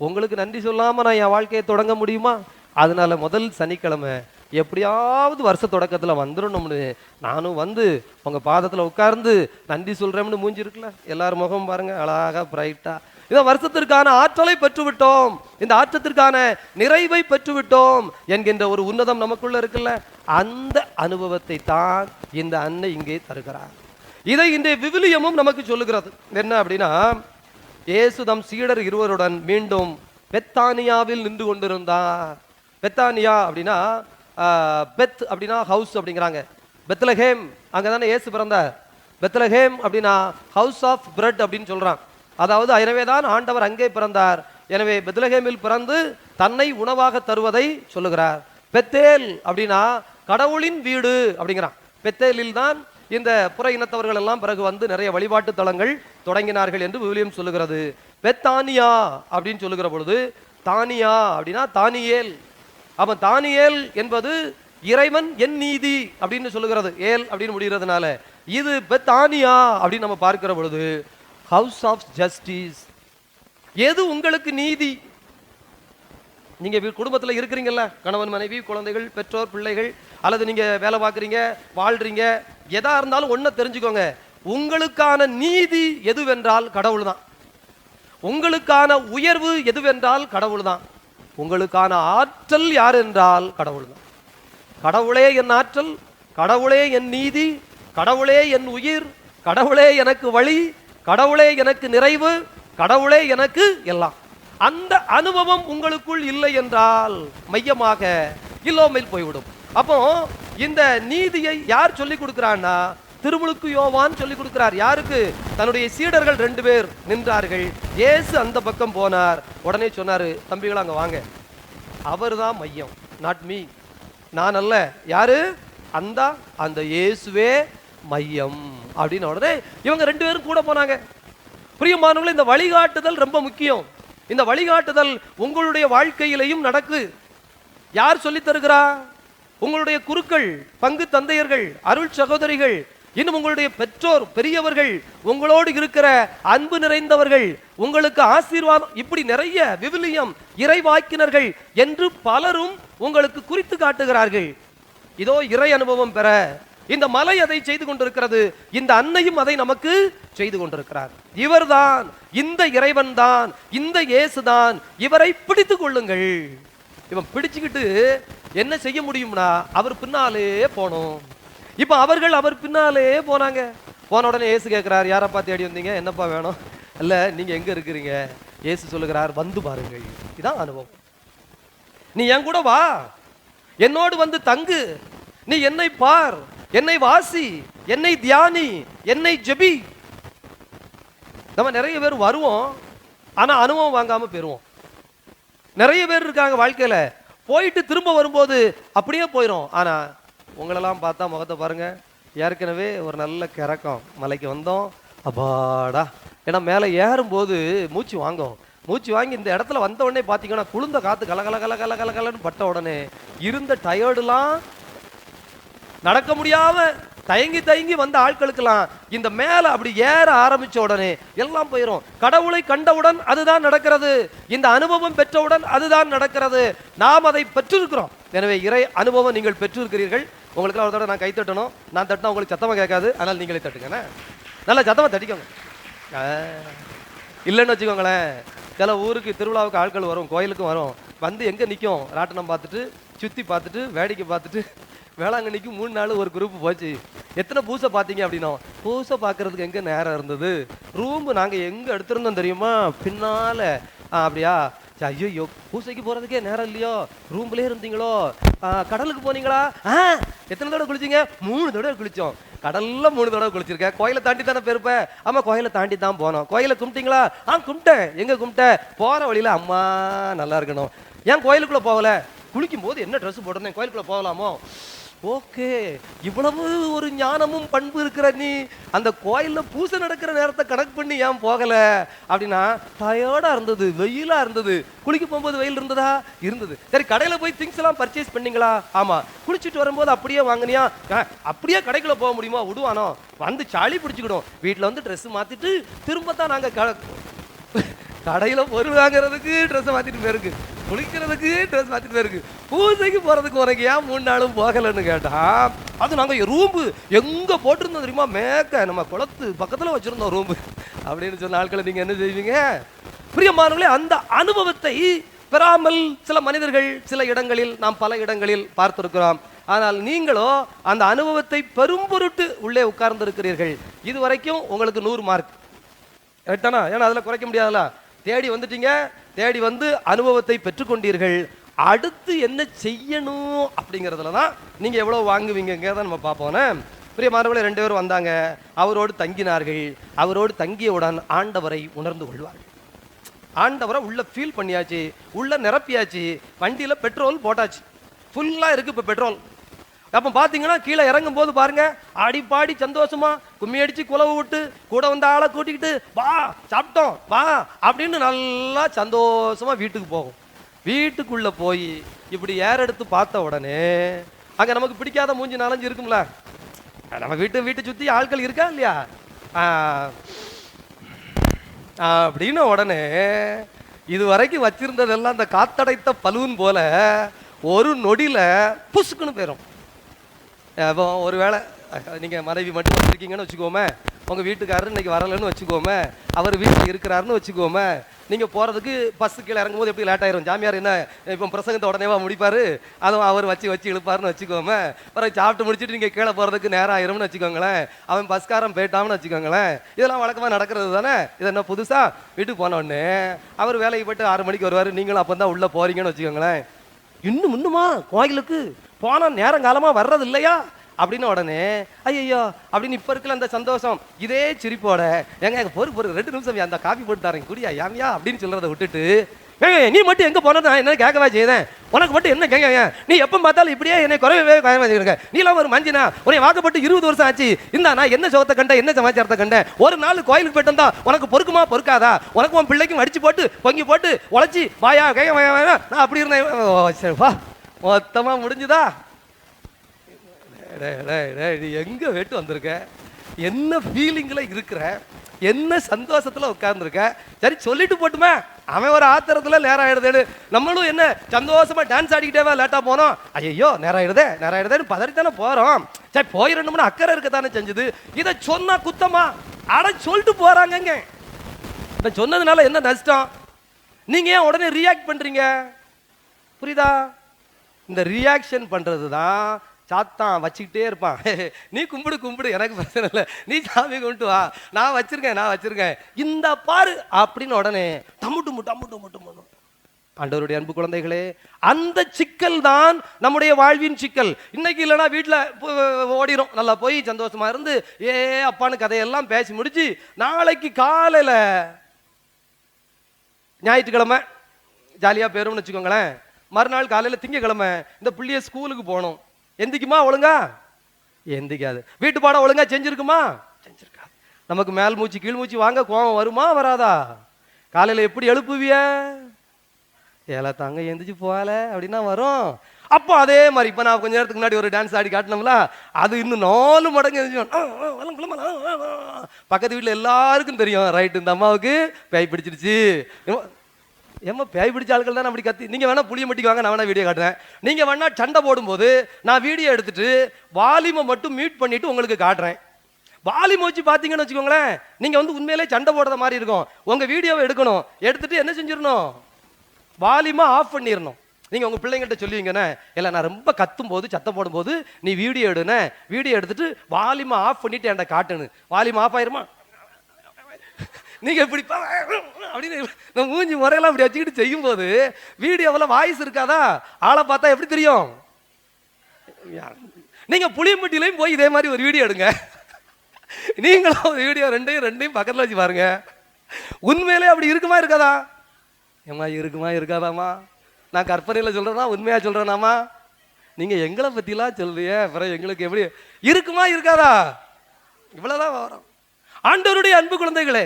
உங்களுக்கு நன்றி சொல்லாமல் நான் என் வாழ்க்கையை தொடங்க முடியுமா? அதனால முதல் சனிக்கிழமை எப்படியாவது வருஷ தொடக்கத்தில் வந்துடணும்னு நானும் வந்து உங்கள் பாதத்தில் உட்கார்ந்து நன்றி சொல்கிறேன்னு மூஞ்சி இருக்குல்ல, எல்லாரும் முகம் பாருங்க அழகாக பிரைட்டா. இந்த வருஷத்திற்கான ஆற்றலை பெற்றுவிட்டோம், இந்த ஆற்றத்திற்கான நிறைவை பெற்றுவிட்டோம் என்கின்ற ஒரு உன்னதம் நமக்குள்ள இருக்குல்ல, அந்த அனுபவத்தை தான் இந்த அன்னை இங்கே தருகிறார். இதை இன்றைய விவிலியமும் நமக்கு சொல்லுகிறது. என்ன அப்படின்னா, இயேசு தம் சீடர் 20 மீண்டும் பெத்தானியாவில் நின்று கொண்டிருந்தார். பெத்தானியா அப்படின்னா பெத் அப்படின்னா ஹவுஸ் அப்படிங்கிறாங்க. பெத்லஹேம் அங்கதானே இயேசு பிறந்தார். பெத்லஹேம் அப்படின்னா ஹவுஸ் ஆஃப் பிரெட் அப்படின்னு சொல்றான். அதாவது எனவேதான் ஆண்டவர் அங்கே பிறந்தார். எனவே பெத்லஹேமில் பிறந்து தன்னை உணவாக தருவதை சொல்லுகிறார். பெத்தேல் அப்படின்னா கடவுளின் வீடு அப்படிங்கிறான். பெத்தேலில் தான் இந்த புற இனத்தவர்கள் எல்லாம் பிறகு வந்து நிறைய வழிபாட்டு தலங்கள் தொடங்கினார்கள் என்று விவிலியம் சொல்லுகிறது. பெத்தானியா அப்படின்னு சொல்லுகிற பொழுது, தானியா அப்படின்னா தானியேல். அப்ப தானியேல் என்பது இறைவன் என் நீதி அப்படின்னு சொல்லுகிறது, ஏல் அப்படின்னு முடிகிறதுனால. இது பெத்தானியா அப்படின்னு நம்ம பார்க்கிற பொழுது ஹவுஸ் ஆஃப் ஜஸ்டிஸ். எது உங்களுக்கு நீதி? நீங்க குடும்பத்தில் இருக்கிறீங்கல்ல, கணவன் மனைவி குழந்தைகள் பெற்றோர் பிள்ளைகள், அல்லது நீங்க வேலை பார்க்குறீங்க வாழ்றீங்க, எதா இருந்தாலும் ஒன்ன தெரிஞ்சுக்கோங்க, உங்களுக்கான நீதி எதுவென்றால் கடவுள் தான். உங்களுக்கான உயர்வு எதுவென்றால் கடவுள் தான். உங்களுக்கான ஆற்றல் யார் என்றால் கடவுள் தான். கடவுளே என் ஆற்றல், கடவுளே என் நீதி, கடவுளே என் உயிர், கடவுளே எனக்கு வழி, கடவுளே எனக்கு நிறைவு, கடவுளே எனக்கு எல்லாம். அந்த அனுபவம் உங்களுக்குள் இல்லை என்றால் மையமாக இல்லாமல் போய்விடும். அப்போ இந்த நீதியை யார் சொல்லிக் கொடுக்கிறான்னா, திருமுழுக்கு யோவான் சொல்லிக் கொடுக்கிறார். யாருக்கு? தன்னுடைய சீடர்கள் 2 பேர் நின்றார்கள். இயேசு அந்த பக்கம் போனார். உடனே சொன்னாரு, தம்பிகள் அங்க வாங்க, அவர் தான் மையம், நாட் மீ, நான் அல்ல. யாரு? அந்த இயேசுவே மையம் அப்படின்னு உடனே இவங்க 2 பேரும் கூட போனாங்க. பிரியமானவர்களே, இந்த வழிகாட்டுதல் ரொம்ப முக்கியம். இந்த வழிகாட்டுதல் உங்களுடைய வாழ்க்கையிலையும் நடக்கு. யார் சொல்லித் தருகிறா? உங்களுடைய குருக்கள், பங்கு தந்தையர்கள், அருள் சகோதரிகள், இன்னும் உங்களுடைய பெற்றோர், பெரியவர்கள், உங்களோடு இருக்கிற அன்பு நிறைந்தவர்கள், உங்களுக்கு ஆசீர்வாதம், இப்படி நிறைய விவிலியம், இறைவாக்கினர்கள் என்று பலரும் உங்களுக்கு குறித்து காட்டுகிறார்கள். இதோ இறை அனுபவம் பெற இந்த மலை அதை செய்து கொண்டிருக்கிறது, இந்த அன்னையும் அதை நமக்கு செய்து கொண்டிருக்கிறார். இவர்தான், இந்த இறைவன் தான், இந்த இயேசுதான், இவரை பிடித்துக் கொள்ளுங்கள். இவன் பிடிச்சுக்கிட்டு என்ன செய்ய முடியும்னா அவர் பின்னாலே போனோம். இப்ப அவர்கள் அவர் பின்னாலே போனாங்க. போன உடனே இயேசு கேட்கிறார், யாரப்பா தேடி வந்தீங்க, என்னப்பா வேணும்? அல்ல, நீங்க எங்க இருக்கிறீங்க? இயேசு சொல்லுகிறார், வந்து பாருங்கள். இதான் அனுபவம். நீ என் கூட வா, என்னோடு வந்து தங்கு, நீ என்னை பார், என்னை வாசி, என்னை தியானி, என்னை ஜெபி. நம்ம நிறைய பேர் வருவோம், ஆனா அனுபவம் வாங்காம பெறுவோம். நிறைய பேர் இருக்காங்க வாழ்க்கையில, போயிட்டு திரும்ப வரும்போது அப்படியே போயிடும். ஆனா உங்களெல்லாம் பார்த்தா முகத்தை பாருங்க, ஏற்கனவே ஒரு நல்ல கிறக்கம். மலைக்கு வந்தோம், அப்பாடா. ஏன்னா மேலே ஏறும்போது மூச்சு வாங்கும். மூச்சு வாங்கி இந்த இடத்துல வந்த உடனே பார்த்தீங்கன்னா குளிர்ந்த காற்று கலகல கல கல கல கலன்னு பட்ட உடனே இருந்த டயர்டுலாம், நடக்க முடியாம தயங்கி தயங்கி வந்த ஆட்களுக்கெல்லாம் இந்த மேலே அப்படி ஏற ஆரம்பிச்ச உடனே எல்லாம் போயிடும். கடவுளை கண்டவுடன் அதுதான் நடக்கிறது. இந்த அனுபவம் பெற்றவுடன் அதுதான் நடக்கிறது. நாம் அதை பெற்றிருக்கிறோம். எனவே இறை அனுபவம் நீங்கள் பெற்றிருக்கிறீர்கள். உங்களுக்கு ஒரு தடவை நான் கை தட்டணும். நான் தட்டினா உங்களுக்கு சத்தமாக கேட்காது, அதனால் நீங்களே தட்டுங்க. நல்லா சத்தமாக தட்டிக்கோங்க. இல்லைன்னு வச்சுக்கோங்களேன், சில ஊருக்கு திருவிழாவுக்கு ஆட்கள் வரும், கோயிலுக்கும் வரும், வந்து எங்கே நிற்கும், ராட்டனம் பார்த்துட்டு, சுற்றி பார்த்துட்டு, வேடிக்கை பார்த்துட்டு, வேளாங்கண்ணிக்கு 3 நாள் ஒரு குரூப் போச்சு. எத்தனை பூசை பார்த்தீங்க அப்படின்னா, பூசை பார்க்கறதுக்கு எங்கே நேரம் இருந்தது? ரூம் நாங்கள் எங்கே எடுத்திருந்தோம் தெரியுமா? பின்னால. அப்படியா? ஐயோ, பூசைக்கு போகிறதுக்கே நேரம் இல்லையோ, ரூம்லேயே இருந்தீங்களோ? கடலுக்கு போனீங்களா? எத்தனை தடவை குளிச்சிங்க? 3 தடவை குளித்தோம். கடல்ல 3 தடவை குளிச்சிருக்கேன். கோயிலை தாண்டி தானே போயிருப்ப? ஆமா, கோயிலை தாண்டி தான் போனோம். கோயிலை கும்பிட்டீங்களா? கும்பிட்டேன். எங்க கும்பிட்டேன்? போற வழியில. அம்மா நல்லா இருக்கணும். ஏன் கோயிலுக்குள்ள போகல? குளிக்கும் போது என்ன ட்ரெஸ் போட்டிருந்தேன், கோயிலுக்குள்ள போகலாமோ? ஓகே, இவ்வளவு ஒரு ஞானமும் பண்பு இருக்கிற நீ அந்த கோயில்ல பூசை நடக்கிற நேரத்தை கணக்கு பண்ணி ஏன் போகல அப்படின்னா, டயர்டா இருந்தது, வெயிலா இருந்தது. குளிக்க போகும்போது வெயில் இருந்ததா? இருந்தது. சரி, கடையில போய் திங்ஸ் எல்லாம் பர்ச்சேஸ் பண்ணீங்களா? ஆமா. குளிச்சுட்டு வரும்போது அப்படியே வாங்கினியா? அப்படியே கடைக்குள்ள போக முடியுமா? விடுவானோ? வந்து சளி பிடிச்சிக்கிடும். வீட்டுல வந்து ட்ரெஸ் மாத்திட்டு திரும்பத்தான் நாங்க கடையில பொருள் வாங்குறதுக்கு ட்ரெஸ் மாத்திட்டு போயிருக்கு, குளிக்கிறதுக்கு ட்ரெஸ் மாத்திட்டு போயிருக்கு, பூஜைக்கு போறதுக்கு உனக்கு ஏன் 3 நாளும் போகலன்னு கேட்டா, அது நாங்க ரூம்பு எங்க போட்டிருந்தோம் தெரியுமா? மேக்க நம்ம குளத்து பக்கத்துல வச்சிருந்தோம் ரூம்பு அப்படின்னு சொன்ன ஆட்களை நீங்க என்ன செய்வீங்க? பிரியமானவர்களே, அந்த அனுபவத்தை பெறாமல் சில மனிதர்கள் சில இடங்களில், நாம் பல இடங்களில் பார்த்திருக்கிறோம். ஆனால் நீங்களோ அந்த அனுபவத்தை பெரும் பொருட்டு உள்ளே உட்கார்ந்து இருக்கிறீர்கள். இது வரைக்கும் உங்களுக்கு 100 மார்க். ரைட்டானா? ஏன்னா அதில் குறைக்க முடியாதுல்ல. தேடி வந்துட்டீங்க, தேடி வந்து அனுபவத்தை பெற்றுக்கொண்டீர்கள். அடுத்து என்ன செய்யணும் அப்படிங்கிறதுல தான் நீங்கள் எவ்வளோ வாங்குவீங்கிறத நம்ம பார்ப்போம். பிரியமானவர்களே, 2 பேரும் வந்தாங்க, அவரோடு தங்கினார்கள். அவரோடு தங்கியவுடன் ஆண்டவரை உணர்ந்து கொள்வார்கள். ஆண்டவரை உள்ள ஃபீல் பண்ணியாச்சு, உள்ள நிரப்பியாச்சு, வண்டியில் பெட்ரோல் போட்டாச்சு, ஃபுல்லாக இருக்கு இப்போ பெட்ரோல். அப்போ பார்த்தீங்கன்னா கீழே இறங்கும் போது பாருங்க, ஆடிப்பாடி சந்தோஷமா கும்மி அடிச்சு குலவு விட்டு கூட வந்த ஆளை கூட்டிக்கிட்டு வா சாப்பிட்டோம் வா அப்படின்னு நல்லா சந்தோஷமா வீட்டுக்கு போகும். வீட்டுக்குள்ள போய் இப்படி ஏற எடுத்து பார்த்த உடனே அங்க நமக்கு பிடிக்காத மூஞ்சி 4-5 இருக்கும்ல. நம்ம வீட்டை சுத்தி ஆட்கள் இருக்கா இல்லையா? அப்படின்னு உடனே இது வரைக்கும் வச்சிருந்ததெல்லாம் அந்த காத்தடைத்த பலூன் போல ஒரு நொடியில புசுக்குன்னு போயிடும். இப்போ ஒரு வேளை நீங்கள் மனைவி மட்டும் வச்சுருக்கீங்கன்னு வச்சுக்கோமே, உங்கள் வீட்டுக்காரர் இன்னைக்கு வரலன்னு வச்சுக்கோமே, அவர் வீட்டில் இருக்கிறாருன்னு வச்சுக்கோமே, நீங்கள் போகிறதுக்கு பஸ்ஸு கீழே இறங்கும்போது எப்படி லேட் ஆயிரும். ஜாமியார் என்ன இப்போ பிரசங்கத்தை உடனேவா முடிப்பார், அதுவும் அவர் வச்சு இழுப்பாருன்னு வச்சுக்கோமே. பிறகு சாப்பிட்டு முடிச்சுட்டு நீங்கள் கீழே போகிறதுக்கு நேரம் ஆயிரும்னு வச்சுக்கோங்களேன். அவன் பஸ்காரம் போயிட்டான்னு வச்சுக்கோங்களேன். இதெல்லாம் வழக்கமாக நடக்கிறது தானே. இது என்ன புதுசாக? வீட்டுக்கு போனோடனே அவர் வேலைக்கு போய்ட்டு 6 மணிக்கு வருவார், நீங்களும் அப்போ தான் உள்ளே போகிறீங்கன்னு வச்சுக்கோங்களேன். இன்னுமா கோயிலுக்கு போனால் நேரங்காலமாக வர்றது இல்லையா அப்படின்னு உடனே ஐயோ அப்படின்னு இப்போ இருக்கல அந்த சந்தோஷம். இதே சிரிப்போட எங்க பொறு 2 நிமிஷம் அந்த காஃபி போட்டு தரேன் குடியா யாமியா அப்படின்னு சொல்றதை விட்டுட்டு நீ மட்டும் எங்க போனது நான் என்ன கேட்கவா செய்தேன், உனக்கு மட்டும் என்ன கேட்க, நீ எப்போ பார்த்தாலும் இப்படியே என்னை குறைவே இருக்க, நீ எல்லாம் ஒரு மஞ்சினா, உன்னை வாக்கப்பட்டு 20 வருஷம் ஆச்சு, இந்த நான் என்ன சோகத்தை கண்டேன், என்ன சமாச்சாரத்தை கண்டேன், ஒரு நாள் கோயிலுக்கு போயிட்டு வந்தா உனக்கு பொறுக்குமா பொறுக்காதா, உனக்கு உன் பிள்ளைக்கும் அடிச்சு போட்டு பொங்கி போட்டு உழைச்சி வாயா கேட்க வாயா, நான் அப்படி இருந்தேன். சரிப்பா, மொத்தமா முடிஞ்சுதா? நீ எங்க வெட்டு வந்திருக்க, என்ன ஃபீலிங்ல இருக்கிற, என்ன சந்தோஷத்துல உட்கார்ந்துருக்க, சரி சொல்லிட்டு போட்டுமே. அவன் ஒரு ஆத்திரத்துல நேரம் ஆயிடுது, நம்மளும் என்ன சந்தோஷமா டான்ஸ் ஆடிக்கிட்டேவா லேட்டா போனோம், ஐயோ நேரம் ஆயிடுதேன்னு பதறித்தானே போறோம். சரி போயிடணும்னு அக்கறை இருக்கத்தானே செஞ்சது. இதை சொன்னா குத்தமா? அட சொல்லிட்டு போறாங்க. இதை சொன்னதுனால என்ன நஷ்டம்? நீங்க ஏன் உடனே ரியாக்ட் பண்றீங்க? புரியுதா? இந்த ரியாக்ஷன் பண்றது தான் சாத்தான் வச்சுக்கிட்டே இருப்பான். நீ கும்பிடு எனக்கு பிரச்சனை இல்லை, நீ சாமி கும்பிட்டு வா, நான் வச்சிருக்கேன் இந்த பாரு அப்படின்னு உடனே டம்முட்டு. ஆண்டவருடைய அன்பு குழந்தைகளே, அந்த சிக்கல் தான் நம்முடைய வாழ்வின் சிக்கல். இன்னைக்கு இல்லைன்னா வீட்டில் ஓடிரும், நல்லா போய் சந்தோஷமா இருந்து அப்பான்னு கதையெல்லாம் பேசி முடிச்சு, நாளைக்கு காலையில ஞாயிற்றுக்கிழமை ஜாலியா போயிரும்னு வச்சுக்கோங்களேன். மறுநாள் காலையில திங்கக்கிழமை இந்த பிள்ளைய ஸ்கூலுக்கு போகணும். எந்திக்குமா ஒழுங்கா? எந்திக்காது. வீட்டு பாடம் ஒழுங்கா செஞ்சிருக்குமா? செஞ்சிருக்காது. நமக்கு மேல் மூச்சு கீழ் மூச்சு வாங்க கோபம் வருமா வராதா? காலையில எப்படி எழுப்புவிய? ஏல தாங்க எந்திரிச்சு போகல அப்படின்னா வரும். அப்போ அதே மாதிரி இப்போ நான் கொஞ்ச நேரத்துக்கு முன்னாடி ஒரு டான்ஸ் ஆடி காட்டினோம்ல, அது இன்னும் 4 மடங்கு பக்கத்து வீட்டில் எல்லாருக்கும் தெரியும், ரைட்டு இந்த அம்மாவுக்கு பேய் பிடிச்சிருச்சு. ஏமா பேய் பிடிச்ச ஆட்கள் தான் அப்படி கத்தி. நீங்கள் வேணா புளிய மட்டிக்கு வாங்க, நான் வேணா வீடியோ காட்டுறேன். நீங்கள் வேணா சண்டை போடும்போது நான் வீடியோ எடுத்துட்டு வால்யூமை மட்டும் மியூட் பண்ணிட்டு உங்களுக்கு காட்டுறேன். வால்யூம் வச்சு பார்த்தீங்கன்னு வச்சுக்கோங்களேன், நீங்கள் வந்து உண்மையிலே சண்டை போடுற மாதிரி இருக்கும். உங்கள் வீடியோவை எடுக்கணும், எடுத்துட்டு என்ன செஞ்சிடணும், வால்யூமை ஆஃப் பண்ணிடணும். நீங்கள் உங்கள் பிள்ளைங்கள்ட்ட சொல்லுவீங்கண்ணே, இல்லை நான் ரொம்ப கத்தும் போது சத்தம் போடும்போது நீ வீடியோ எடுனே, வீடியோ எடுத்துட்டு வால்யூமை ஆஃப் பண்ணிட்டு என்கிட்ட காட்டுன்னு. வால்யூம் ஆஃப் ஆயிருமா? நீங்க இப்படி அப்படின்னு மூஞ்சி முறையெல்லாம் இப்படி வச்சுக்கிட்டு செய்யும் போது வீடியோவில் வாய்ஸ் இருக்காதா? ஆளை பார்த்தா எப்படி தெரியும்? நீங்க புளியம்பட்டியிலையும் போய் இதே மாதிரி ஒரு வீடியோ எடுங்க, நீங்களும் ஒரு வீடியோ ரெண்டையும் பக்கத்தில் வச்சு பாருங்க. உண்மையிலே அப்படி இருக்குமா இருக்காதா? ஏமா இருக்குமா இருக்காதாமா? நான் கற்பனையில் சொல்றேனா உண்மையா சொல்றேனாமா? நீங்க எங்களை பத்திலாம் சொல்றிய, அப்புறம் எங்களுக்கு எப்படி இருக்குமா இருக்காதா? இவ்வளவுதான் வரும். ஆண்டவருடைய அன்பு குழந்தைகளே,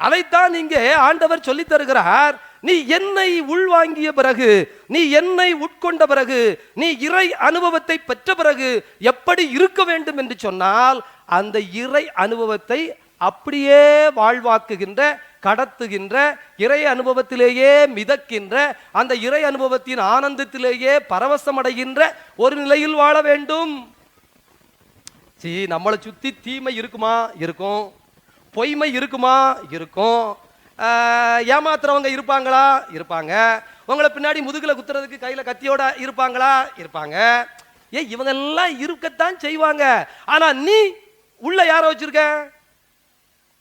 அதைத்தான் இங்கே ஆண்டவர் சொல்லி தருகிறார். நீ என்னை உள்வாங்கிய பிறகு, நீ என்னை உட்கொண்ட பிறகு, நீ இறை அனுபவத்தை பெற்ற பிறகு எப்படி இருக்க வேண்டும் என்று சொன்னால், அந்த இறை அனுபவத்தை அப்படியே வாழ்வாக்குகின்ற, கடத்துகின்ற, இறை அனுபவத்திலேயே மிதக்கின்ற, அந்த இறை அனுபவத்தின் ஆனந்தத்திலேயே பரவசமடைகின்ற ஒரு நிலையில் வாழ வேண்டும். நம்மளை சுத்தி தீமை இருக்குமா? இருக்கும். பொய்மை இருக்குமா? இருக்கும். ஏமாத்துறவங்க இருப்பாங்களா? இருப்பாங்க. உங்களை பின்னாடி முதுகுல குத்துறதுக்கு கையில கத்தியோட இருப்பாங்களா? இருப்பாங்க. இவங்க எல்லாம் இருக்கத்தான் செய்வாங்க. ஆனா நீ உள்ள யார வச்சிருக்க?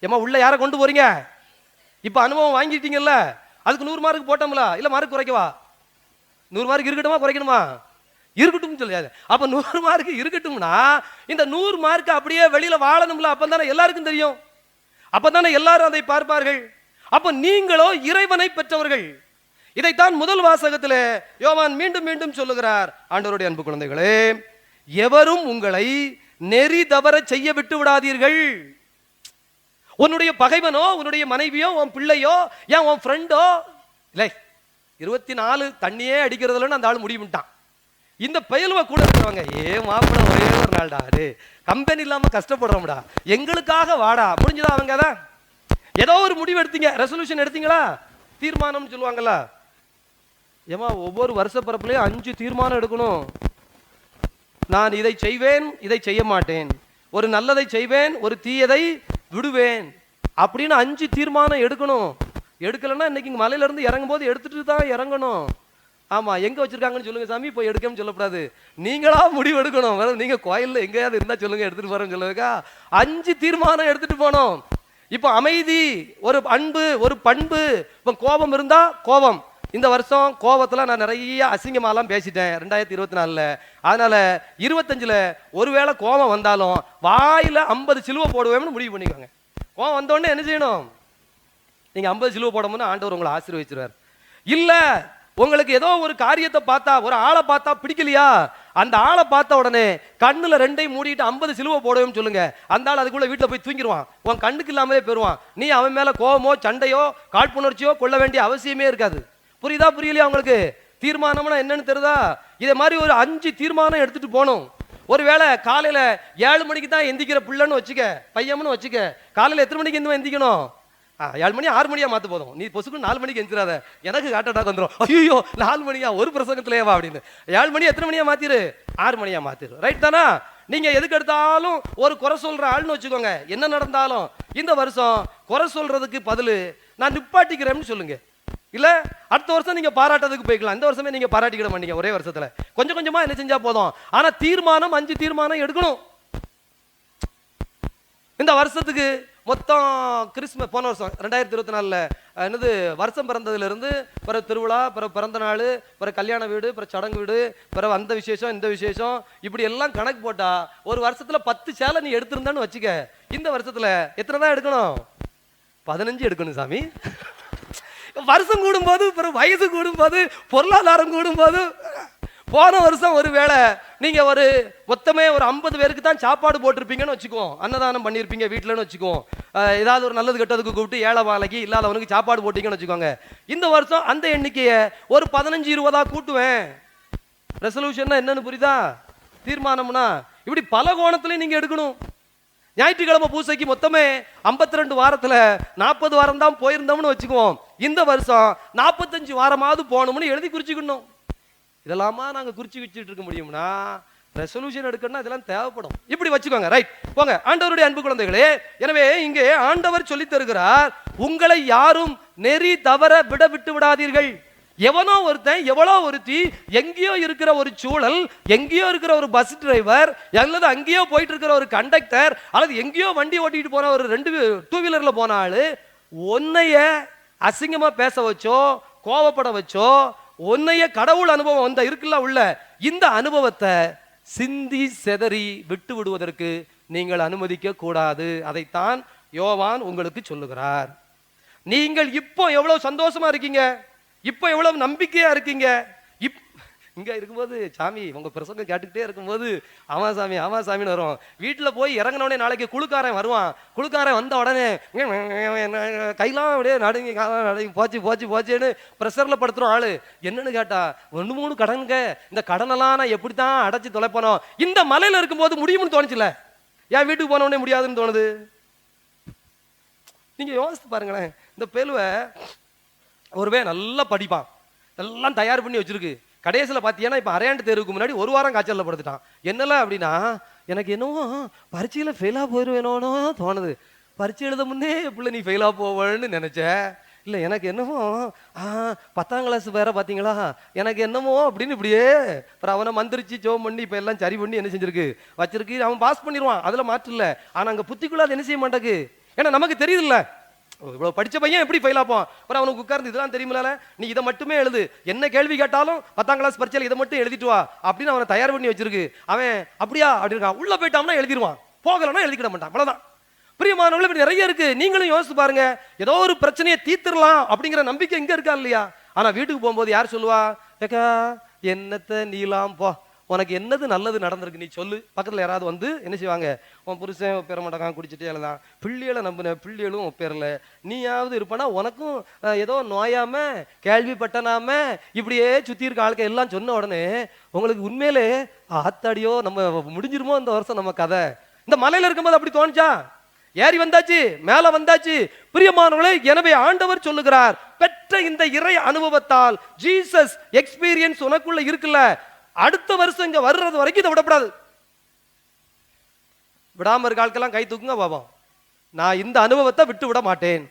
ஏமா உள்ள யார கொண்டு போறீங்க? இப்ப அனுபவம் வாங்கிட்டீங்கல்ல, அதுக்கு 100 மார்க் போட்டோம்ல, இல்ல மார்க் குறைக்கவா? 100 மார்க் இருக்கட்டுமா குறைக்கணுமா? இருக்கட்டும் சொல்லியாது. அப்ப 100 மார்க் இருக்கட்டும்னா இந்த 100 மார்க் அப்படியே வெளியில வாழணும்ல, அப்பதானே எல்லாருக்கும் தெரியும், அப்பதானே எல்லாரும் அதை பார்ப்பார்கள். அப்ப நீங்களோ இறைவனை பெற்றவர்கள். இதைத்தான் முதல் வாசகத்திலே யோவான் மீண்டும் மீண்டும் சொல்லுகிறார். ஆண்டவருடைய அன்பு குழந்தைகளே, எவரும் உங்களை நெறி தவற செய்ய விட்டு விடாதீர்கள். உன்னுடைய பகைவனோ, உன்னுடைய மனைவியோ, உன் பிள்ளையோ, ஏன் உன் ஃப்ரெண்டோ இல்லை, 24 தண்ணியே அடிக்கிறதுலன்னு அந்த ஆள் முடிவுட்டான். இந்த பயலுவ கூட இருக்கிறவங்க, மாப்பிள்ள ஒரே ஒரு நாள்டா, கம்பெனி இல்லாம கஷ்டப்படுறோம்டா, எங்களுக்காக வாடா, முடிஞ்சதா? அவங்க தான் ஏதோ ஒரு முடிவு எடுத்தீங்க, ரெசல்யூஷன் எடுத்தீங்களா, தீர்மானம் சொல்லுவாங்கல்ல. ஏமா ஒவ்வொரு வருஷ பிறப்புலையும் 5 தீர்மானம் எடுக்கணும். நான் இதை செய்வேன், இதை செய்ய மாட்டேன், ஒரு நல்லதை செய்வேன், ஒரு தீயதை விடுவேன் அப்படின்னு 5 தீர்மானம் எடுக்கணும். எடுக்கலன்னா இன்னைக்கு மலையில இருந்து இறங்கும் போது எடுத்துட்டு தான் இறங்கணும். ஆமா, எங்க வச்சிருக்காங்கன்னு சொல்லுங்க சாமி, போய் எடுக்கணும்னு சொல்லக்கூடாது, நீங்களா முடிவு எடுக்கணும். நீங்க கோயில்ல எங்கேயாவது இருந்தா சொல்லுங்க, எடுத்துட்டு போறேன்னு சொல்லுவா. 5 தீர்மானம் எடுத்துட்டு போனோம். இப்போ அமைதி ஒரு அன்பு, ஒரு பண்பு. இப்போ கோபம் இருந்தா கோபம். இந்த வருஷம் கோபத்துல நான் நிறைய அசிங்கமாலாம் பேசிட்டேன் 2024. அதனால 25ல ஒருவேளை கோபம் வந்தாலும் வாயில 50 சிலுவை போடுவேன்னு முடிவு பண்ணிக்கோங்க. கோபம் வந்தோடனே என்ன செய்யணும்? நீங்க 50 சிலுவை போடும்போது ஆண்டவர் உங்களை ஆசீர்வதிச்சிருவார். இல்ல உங்களுக்கு ஏதோ ஒரு காரியத்தை பார்த்தா, ஒரு ஆளை பார்த்தா பிடிக்கலையா, அந்த ஆளை பார்த்த உடனே கண்ணுல ரெண்டையும் மூடிட்டு 50 சிலுவை போடுவேன்னு சொல்லுங்க. அந்த ஆள் அதுக்குள்ள வீட்டுல போய் தூங்கிடுவான். உன் கண்ணுக்கு இல்லாமலே போயிருவான். நீ அவன் மேல கோபமோ சண்டையோ காழ்ப்புணர்ச்சியோ கொள்ள வேண்டிய அவசியமே இருக்காது. புரியுதா புரியலையா உங்களுக்கு? தீர்மானம்னா என்னன்னு தெரியுதா? இதே மாதிரி ஒரு 5 தீர்மானம் எடுத்துட்டு போகணும். ஒருவேளை காலையில 7 மணிக்கு தான் எந்திக்கிற பிள்ளைன்னு வச்சுக்க, பையன்னு வச்சுக்க, காலையில எத்தனை மணிக்கு எந்திக்கணும்? 7 மணி 6 மணியா மாத்து போதும். நீ பொசுக்கு 4 மணிக்கு எந்திராத, எனக்கு ஹார்ட் அட்டாக் வந்துடும். ஐயோ 4 மணியா ஒரு பிரசங்கத்திலேவா அப்படின்னு. 7 மணி எத்தனை மணியா மாத்திரு? 6 மணியா மாத்திரு. ரைட் தானா? நீங்க எதுக்கு எடுத்தாலும் ஒரு குறை சொல்ற ஆள்னு வச்சுக்கோங்க. என்ன நடந்தாலும் இந்த வருஷம் குறை சொல்றதுக்கு பதில் நான் நிப்பாட்டிக்கிறேன்னு சொல்லுங்க. இல்ல அடுத்த வருஷம் நீங்க பாராட்டதுக்கு போய்க்கலாம். இந்த வருஷமே நீங்க பாராட்டிக்கிட மாட்டீங்க ஒரே வருஷத்துல. கொஞ்சம் கொஞ்சமா என்ன செஞ்சா போதும். ஆனா தீர்மானம் 5 தீர்மானம் எடுக்கணும். இந்த வருஷத்துக்கு மொத்தம் கிறிஸ்மஸ் போன வருஷம் 2024 என்னது வருஷம் பிறந்ததுல இருந்து பிறகு திருவிழா, பிறகு பிறந்த நாள், பிறகு கல்யாண வீடு, பிறகு சடங்கு வீடு, பிறகு அந்த விசேஷம் இந்த விசேஷம், இப்படி எல்லாம் கணக்கு போட்டா ஒரு வருஷத்துல 10 சேலை நீ எடுத்திருந்தான்னு வச்சுக்க. இந்த வருஷத்துல எத்தனை தான் எடுக்கணும்? 15 எடுக்கணும் சாமி. வருஷம் கூடும்போது, பிறகு வயசு கூடும்போது, பொருளாதாரம் கூடும்போது, போன வருஷம் ஒருவேளை நீங்க ஒரு மொத்தமே ஒரு 50 பேருக்கு தான் சாப்பாடு போட்டிருப்பீங்கன்னு வச்சுக்குவோம், அன்னதானம் பண்ணியிருப்பீங்க வீட்டுலன்னு வச்சுக்குவோம், ஏதாவது ஒரு நல்லது கெட்டதுக்கு கூப்பிட்டு ஏழை வாழைக்கு இல்லாதவனுக்கு சாப்பாடு போட்டீங்கன்னு வச்சுக்கோங்க. இந்த வருஷம் அந்த எண்ணிக்கையை ஒரு 15-20 கூட்டுவேன். ரெசல்யூஷன் என்னன்னு புரியுதா? தீர்மானம்னா இப்படி பல கோணத்திலையும் நீங்க எடுக்கணும். ஞாயிற்றுக்கிழமை பூசைக்கு மொத்தமே 52 வாரத்துல 40 வாரம் தான் போயிருந்தோம்னு வச்சுக்குவோம். இந்த வருஷம் 45 வாரமாவது போகணும்னு எழுதி குறிச்சுக்கணும். இதெல்லாமா நாங்க குறிச்சு வச்சுட்டு இருக்க முடியும்னா ரெசல்யூஷன் எடுக்கணும்னா இதெல்லாம் தேவைப்படும். இப்படி வச்சுக்கோங்க. ரைட், போங்க. ஆண்டவருடைய அன்பு குழந்தைகளே, எனவே இங்கே ஆண்டவர் சொல்லி தருகிறார், உங்களை யாரும் நெறி தவற விட்டு விடாதீர்கள். எவனோ ஒருத்தன் எவ்வளோ ஒருத்தி எங்கேயோ இருக்கிற ஒரு சூழல், எங்கேயோ இருக்கிற ஒரு பஸ் டிரைவர், அல்லது அங்கேயோ போயிட்டு இருக்கிற ஒரு கண்டக்டர், அல்லது எங்கேயோ வண்டி ஓட்டிட்டு போன ஒரு 2 வீலர்ல போனாலு உன்னைய அசிங்கமா பேச வச்சோ, கோவப்பட வச்சோ, உன்னைய கடவுள் அனுபவம் வந்த இருக்குல்ல உள்ள இந்த அனுபவத்தை சிந்தி செதறி விட்டு விடுவதற்கு நீங்கள் அனுமதிக்க கூடாது. அதைத்தான் யோவான் உங்களுக்கு சொல்லுகிறார். நீங்கள் இப்போ எவ்வளவு சந்தோஷமா இருக்கீங்க, இப்போ எவ்வளவு நம்பிக்கையா இருக்கீங்க, இங்க இருக்கும்போது சாமி உங்க பிரசங்க கேட்டுக்கிட்டே இருக்கும்போது ஆமா சாமி ஆமா சாமின்னு வரும். வீட்டுல போய் இறங்கினோடனே நாளைக்கு குழுக்காரன் வருவான். குழுக்காரன் வந்த உடனே கையெல்லாம் அப்படியே நடுங்கி நடுங்கி போச்சு போச்சு போச்சேன்னு ப்ரெஷர்ல படுத்துரும் ஆளு. என்னன்னு கேட்டா 2-3 கடனுங்க, இந்த கடனெல்லாம் நான் எப்படித்தான் அடைச்சு தொலைப்பனோ. இந்த மலையில இருக்கும்போது முடியும்னு தோணுச்சுல, ஏன் வீட்டுக்கு போன உடனே முடியாதுன்னு தோணுது? நீங்க யோசித்து பாருங்களேன். இந்த பேலுவை ஒருவே நல்லா படிப்பான், எல்லாம் தயார் பண்ணி வச்சிருக்கு. கடைசியில் பார்த்தீங்கன்னா இப்போ அரையாண்டு தேர்வுக்கு முன்னாடி 1 வாரம் காய்ச்சலில் படுத்துட்டான். என்னெல்லாம் அப்படின்னா, எனக்கு என்னவோ பரீட்சையில் ஃபெயிலாக போயிடுவேனோனோ தோணுது. பரீட்சை எழுத முன்னே எப்படி நீ ஃபெயிலாக போவேன்னு நினச்ச? இல்லை எனக்கு என்னமோ 10ஆம் கிளாஸ் வேற பார்த்தீங்களா, எனக்கு என்னமோ அப்படின்னு இப்படியே அப்புறம் அவனை மந்திரிச்சு ஜோம் பண்ணி இப்போ எல்லாம் சரி பண்ணி என்ன செஞ்சிருக்கு வச்சிருக்கு. அவன் பாஸ் பண்ணிடுவான், அதில் மாற்று இல்லை. ஆனால் அங்கே புத்திக்குள்ள அது என்ன செய்ய மாட்டேக்கு. ஏன்னா நமக்கு தெரியுதுல்ல, இவ்வளவு படிச்ச பையன் எப்படி ஃபெயில் ஆப்பான்? அப்புறம் அவனுக்கு உட்கார்ந்து இதெல்லாம் தெரியுமில்ல, நீ இதை மட்டுமே எழுது, என்ன கேள்வி கேட்டாலும் 10ஆம் கிளாஸ் பரீட்சையில் இதை மட்டும் எழுதிட்டு வா அப்படின்னு அவனை தயார் பண்ணி வச்சிருக்கு. அவன் அப்படியா அப்படின்னு உள்ள போயிட்டான்னா எழுதிடுவான், போகலன்னா எழுதிக்கிட மாட்டான். அவ்வளவுதான். பிரியமானவர்களே, இப்படி நிறைய இருக்கு. நீங்களும் யோசிச்சு பாருங்க. ஏதோ ஒரு பிரச்சனையை தீர்த்திடலாம் அப்படிங்கிற நம்பிக்கை இங்க இருக்கா இல்லையா? ஆனா வீட்டுக்கு போகும்போது யார் சொல்லுவா, ஏக்கா என்னத்த நீலாம் போ, உனக்கு என்னது நல்லது நடந்திருக்கு நீ சொல்லு. பக்கத்தில் யாராவது வந்து என்ன செய்வாங்க, உன் புருஷன் பெற மாட்டான், குடிச்சிட்டே எழுதான், பிள்ளைகளை நம்பின பிள்ளைகளும் ஒப்பேரல, நீயாவது இருப்பானா, உனக்கும் ஏதோ நோயாம கேள்விப்பட்டனாம இப்படியே சுற்றி இருக்க ஆளுக்க எல்லாம் சொன்ன உடனே உங்களுக்கு உண்மையிலே ஆத்தாடியோ நம்ம முடிஞ்சிருமோ இந்த வருஷம் நம்ம கதை. இந்த மலையில இருக்கும்போது அப்படி தோணுச்சா? ஏறி வந்தாச்சு, மேல வந்தாச்சு. பிரியமானவர்களே, எனவே ஆண்டவர் சொல்லுகிறார், பெற்ற இந்த இறை அனுபவத்தால் ஜீசஸ் எக்ஸ்பீரியன்ஸ் உனக்குள்ள இருக்குல்ல, அடுத்த வருஷம் இங்க வர்றது வரைக்கும் இதை விடப்படாது. விடாம இருக்க ஆட்கெல்லாம் கை தூக்குங்க பாபா. நான் இந்த அனுபவத்தை விட்டு விட மாட்டேன்.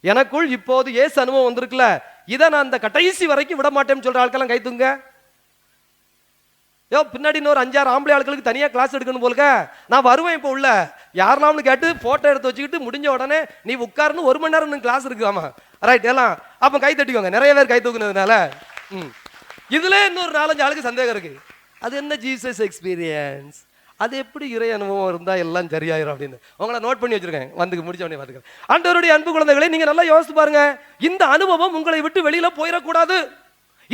எனக்குள் இப்போது ஏசு அனுபவம் வந்திருக்குல்ல, இதை நான் அந்த கடைசி வரைக்கும் விட மாட்டேன்னு சொல்ற ஆட்கெல்லாம் கை தூங்க. பின்னாடி இன்னொரு 5-6 ஆம்பளை ஆட்களுக்கு தனியா கிளாஸ் எடுக்கணும் போலுக்க. நான் வருவேன் இப்போ உள்ள யாரெல்லாம்னு கேட்டு போட்டோ எடுத்து வச்சுக்கிட்டு முடிஞ்ச உடனே நீ உட்கார்ந்து 1 மணி நேரம் கிளாஸ் இருக்குதாமா. ரைட், எல்லாம் அப்ப கை தட்டிக்கோங்க. நிறைய பேர் கை தூக்குனதுனால இதுல இன்னொரு 4-5 ஆளுக்கு சந்தேகம் இருக்கு. அது என்ன ஜீசஸ் எக்ஸ்பீரியன்ஸ்? அது எப்படி இறை அனுபவம் இருந்தா எல்லாம் சரியாயிரும் அப்படின்னு உங்களை நோட் பண்ணி வச்சிருக்கேன். வந்து முடிச்ச உடனே பார்த்துக்கிறேன். ஆண்டவருடைய அன்பு குழந்தைகளை நீங்க நல்லா யோசிச்சு பாருங்க. இந்த அனுபவம் உங்களை விட்டு வெளியில போயிடக்கூடாது.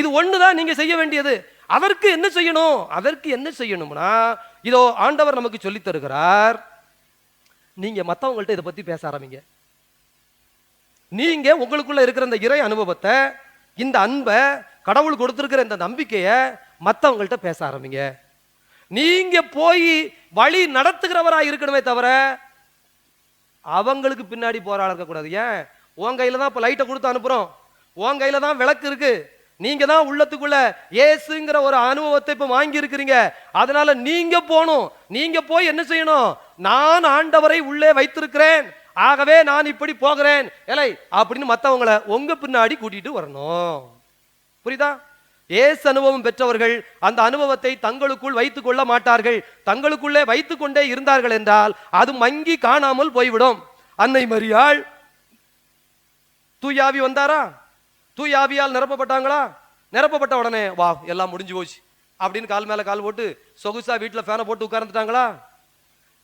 இது ஒண்ணுதான் நீங்க செய்ய வேண்டியது. அதற்கு என்ன செய்யணும்? அதற்கு என்ன செய்யணும்னா, இதோ ஆண்டவர் நமக்கு சொல்லி தருகிறார். நீங்க மத்தவங்கள்ட்ட இதை பத்தி பேச ஆரம்பிங்க. நீங்க உங்களுக்குள்ள இருக்கிற இந்த இறை அனுபவத்தை, இந்த அன்பை, கடவுள் கொடுத்திருக்கிற இந்த நம்பிக்கைய மத்தவங்கள்ட்ட பேச ஆரம்பிங்க. நீங்க போய் வழி நடத்துகிறவராக இருக்கணுமே தவிர அவங்களுக்கு பின்னாடி போராட இருக்கக்கூடாது. ஏன்? உன் கையில தான் இப்ப லைட்டை கொடுத்து அனுப்புறோம், உன் கையில தான் விளக்கு இருக்கு, நீங்க தான் உள்ளத்துக்குள்ள இயேசுங்கிற ஒரு அனுபவத்தை இப்ப வாங்கி இருக்கிறீங்க. அதனால நீங்க போகணும். நீங்க போய் என்ன செய்யணும்? நான் ஆண்டவரை உள்ளே வைத்திருக்கிறேன், ஆகவே நான் இப்படி போகிறேன் எலை அப்படின்னு மத்தவங்களை உங்க பின்னாடி கூட்டிட்டு வரணும். புரியுதா? இயேசு அனுபவம் பெற்றவர்கள் அந்த அனுபவத்தை தங்களுக்குள் வைத்துக் கொள்ள மாட்டார்கள். தங்களுக்குள்ளே வைத்துக் கொண்டே இருந்தார்கள் என்றால் அது மங்கி காணாமல் போய்விடும். அன்னை மரியாள் தூயாவி வந்தாரா? தூயாவியால் நிரப்பப்பட்டாங்களா? நிரப்பப்பட்ட உடனே வா எல்லாம் முடிஞ்சு போச்சு அப்படின்னு கால் மேல கால் போட்டு சொகுசா வீட்டுல ஃபேனை போட்டு உட்கார்ந்துட்டாங்களா?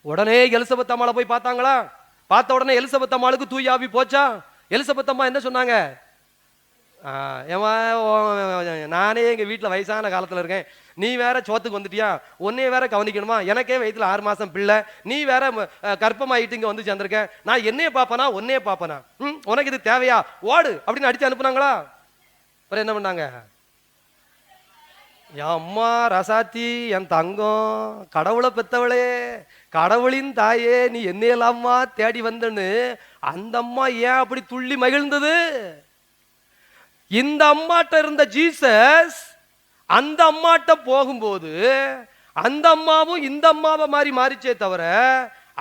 உடனே எலிசபெத் அம்மாளை போய் பார்த்தாங்களா? பார்த்த உடனே எலிசபெத் அம்மாளுக்கு தூயாவி போச்சா? எலிசபெத் அம்மா என்ன சொன்னாங்க? நானே எங்க வீட்டுல வயசான காலத்துல இருக்கேன், நீ வேற சோத்துக்கு வந்துட்டியா, உன்னைய வேற கவனிக்கணுமா, எனக்கே வயிற்றுல 6 மாசம் பிள்ளை, நீ வேற கற்பமாயிட்டு இங்க வந்து சேர்ந்திருக்க, நான் என்னைய பாப்பனா உன்னைய பாப்பனா, உனக்கு இது தேவையா, ஓடு அப்படின்னு அடிச்சு அனுப்புனாங்களா? அப்புறம் என்ன பண்ணாங்க? என் அம்மா ரசாத்தி, என் தங்கம், கடவுளை பெத்தவளே, கடவுளின் தாயே, நீ என்னையெல்லாமா தேடி வந்தன்னு அந்த அம்மா ஏன் அப்படி துள்ளி மகிழ்ந்தது? இந்த அம்மாட்ட இருந்த ஜீசஸ் அந்த அம்மாட்ட போகும்போது அந்த அம்மாவும் இந்த அம்மாவை மாதிரி மாறிச்சே தவிர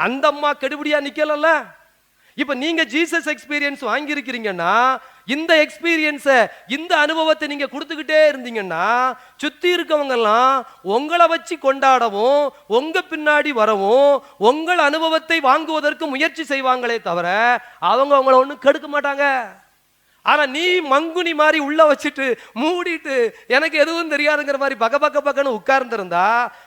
அந்த அம்மா கெடுபடியா நிக்கல. இப்ப நீங்க ஜீசஸ் எக்ஸ்பீரியன்ஸ் வாங்கி இருக்கிறீங்கன்னா, இந்த எக்ஸ்பீரியன்ஸ, இந்த அனுபவத்தை நீங்க கொடுத்துக்கிட்டே இருந்தீங்கன்னா, சுத்தி இருக்கவங்க எல்லாம் உங்களை வச்சு கொண்டாடவும், உங்க பின்னாடி வரவும், உங்கள் அனுபவத்தை வாங்குவதற்கு முயற்சி செய்வாங்களே தவிர அவங்க உங்களை ஒன்றும் கெடுக்க மாட்டாங்க. ஆனா நீ மங்குனி மாதிரி உள்ள வச்சுட்டு மூடிட்டு எனக்கு எதுவும் தெரியாதுங்கிற மாதிரி பக்கன்னு உட்கார்ந்துருந்தா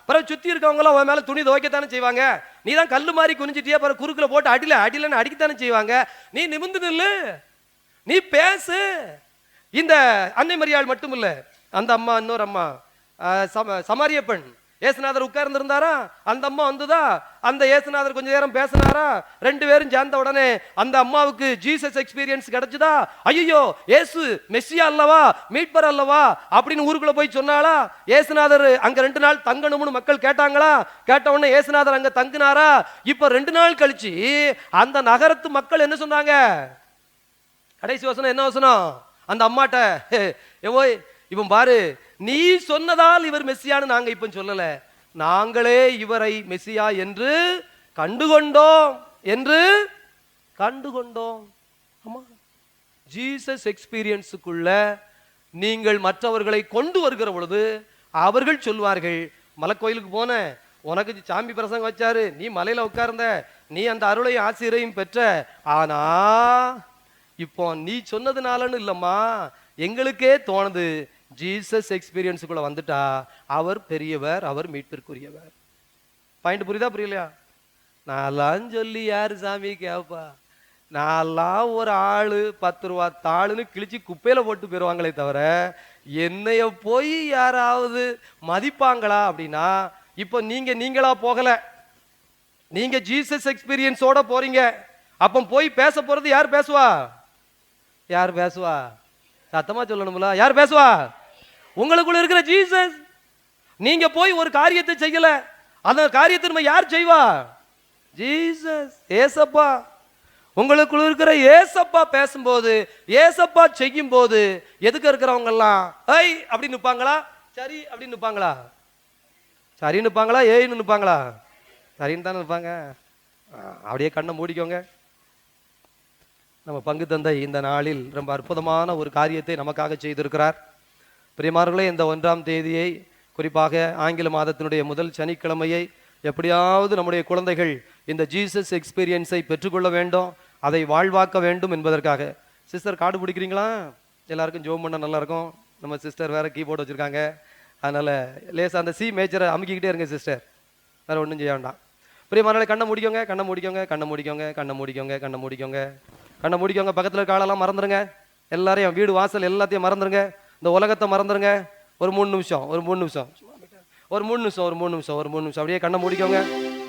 பிறகு சுத்தி இருக்கவங்களும் அவன் மேல துணி துவைக்கத்தானே செய்வாங்க. நீ தான் கல்லு மாதிரி குனிஞ்சிட்டியா, பிறகு குறுக்குல போட்டு அடிலன்னு அடிக்கத்தானே செய்வாங்க. நீ நிமிந்து நில்லு, நீ பேசு. இந்த அன்னை மரியாள் மட்டும் இல்ல, அந்த அம்மா, இன்னொரு அம்மா சமாரிய பெண், ஏசுநாதர் உட்கார்ந்து இருந்தாரா, அந்த அம்மா வந்துதா, அந்த ஏசுநாதர் கொஞ்ச நேரம் பேசினாரா, 2 பேரும் சேர்ந்த உடனே அந்த அம்மாவுக்கு ஜீசஸ் எக்ஸ்பீரியன்ஸ் கிடைச்சதா? ஐயோ ஏசு மெஸ்ஸியா அல்லவா, மீட்பர் அல்லவா அப்படின்னு ஊருக்குள்ள போய் சொன்னாலா? ஏசுநாதர் அங்க 2 நாள் தங்கணும்னு மக்கள் கேட்டாங்களா? கேட்ட உடனே ஏசுநாதர் அங்க தங்கினாரா? இப்ப 2 நாள் கழிச்சு அந்த நகரத்து மக்கள் என்ன சொன்னாங்க? கடைசி வசனம் என்ன வசனம்? அந்த அம்மாட்ட, ஓய் இவன் பாரு, நீ சொன்னதால் இவர் மெஸ்ஸியான்னு நாங்க இப்ப சொல்லல, நாங்களே இவரை மெஸ்ஸியா என்று கண்டுகொண்டோம். ஆமா, ஜீசஸ் எக்ஸ்பீரியன்ஸுக்குள்ள நீங்கள் மற்றவர்களை கொண்டு வருகிற பொழுது அவர்கள் சொல்வார்கள், மலைக்கோயிலுக்கு போன, உனக்கு சாமி பிரசங்கம் வச்சாரு, நீ மலையில உட்கார்ந்த, நீ அந்த அருளை ஆசிரியரையும் பெற்ற, ஆனா இப்போ நீ சொன்னதுனாலன்னு இல்லம்மா, எங்களுக்கே தோணுது ஜீசஸ் எக்ஸ்பீரியன்ஸுக்குள்ள வந்துட்டா அவர் பெரியவர், அவர் மீட்பிற்குரியவர். பாயிண்ட் புரியுதா புரியலையா? நான்லாம் சொல்லி யாரு சாமி கேப்பா? நான்லாம் ஒரு ஆளு 10 ரூபா தாளுன்னு கிழிச்சு குப்பையில போட்டு போயிருவாங்களே தவிர என்னைய போய் யாராவது மதிப்பாங்களா அப்படின்னா, இப்போ நீங்களா போகல, நீங்க ஜீசஸ் எக்ஸ்பீரியன்ஸோட போறீங்க. அப்ப போய் பேச போறது யார் பேசுவா? யார் பேசுவா? சத்தமா சொல்லணும்ல, யார் பேசுவா? உங்களுக்குள்ள இருக்கிற ஜீசஸ். நீங்க போய் ஒரு காரியத்தை செய்யல, அந்த காரியத்தை நம்ம யார் செய்வா? ஜீசஸ், ஏசப்பா. உங்களுக்குள்ள இருக்கிற ஏசப்பா பேசும்போது, ஏசப்பா செய்யும் போது எதுக்கு இருக்கிறவங்க எல்லாம் ஐ அப்படின்னு நிப்பாங்களா? சரி அப்படின்னு நிப்பாங்களா? சரி நிப்பாங்களா? ஏன்னு நிப்பாங்களா? சரின்னு தானே நிப்பாங்க. அப்படியே கண்ணை மூடிக்கோங்க. நம்ம பங்கு தந்தை இந்த நாளில் ரொம்ப அற்புதமான ஒரு காரியத்தை நமக்காக செய்திருக்கிறார். பிரியமானவர்களே, இந்த 1ஆம் தேதியை, குறிப்பாக ஆங்கில மாதத்தினுடைய முதல் சனிக்கிழமையை எப்படியாவது நம்முடைய குழந்தைகள் இந்த ஜீசஸ் எக்ஸ்பீரியன்ஸை பெற்றுக்கொள்ள வேண்டும், அதை வாழ்வாக்க வேண்டும் என்பதற்காக. சிஸ்டர் கார்டு பிடிக்கிறீங்களா? எல்லாருக்கும் ஜோம் பண்ண நல்லா இருக்கும். நம்ம சிஸ்டர் வேற கீபோர்டு வச்சிருக்காங்க, அதனால லேசா அந்த சி மேஜரை அமுக்கிக்கிட்டே இருங்க சிஸ்டர். வேற ஒன்றும் செய்ய வேண்டாம். பிரியமானவர்களே, கண்ணை முடிக்கோங்க, கண்ணை முடிக்கோங்க, கண்ணை முடிக்கோங்க, கண்ணை முடிக்கோங்க, கண்ணை முடிக்கோங்க, கண்ணை முடிக்கோங்க. பக்கத்தில் இருக்க ஆளெல்லாம் மறந்துடுங்க. எல்லாரையும் வீடு வாசல் எல்லாத்தையும் மறந்துடுங்க. இந்த உலகத்தை மறந்துடுங்க. ஒரு 3 நிமிஷம், ஒரு 3 நிமிஷம், ஒரு 3 நிமிஷம், ஒரு 3 நிமிஷம், ஒரு 3 நிமிஷம். அப்படியே கண்ணை முடிக்கோங்க,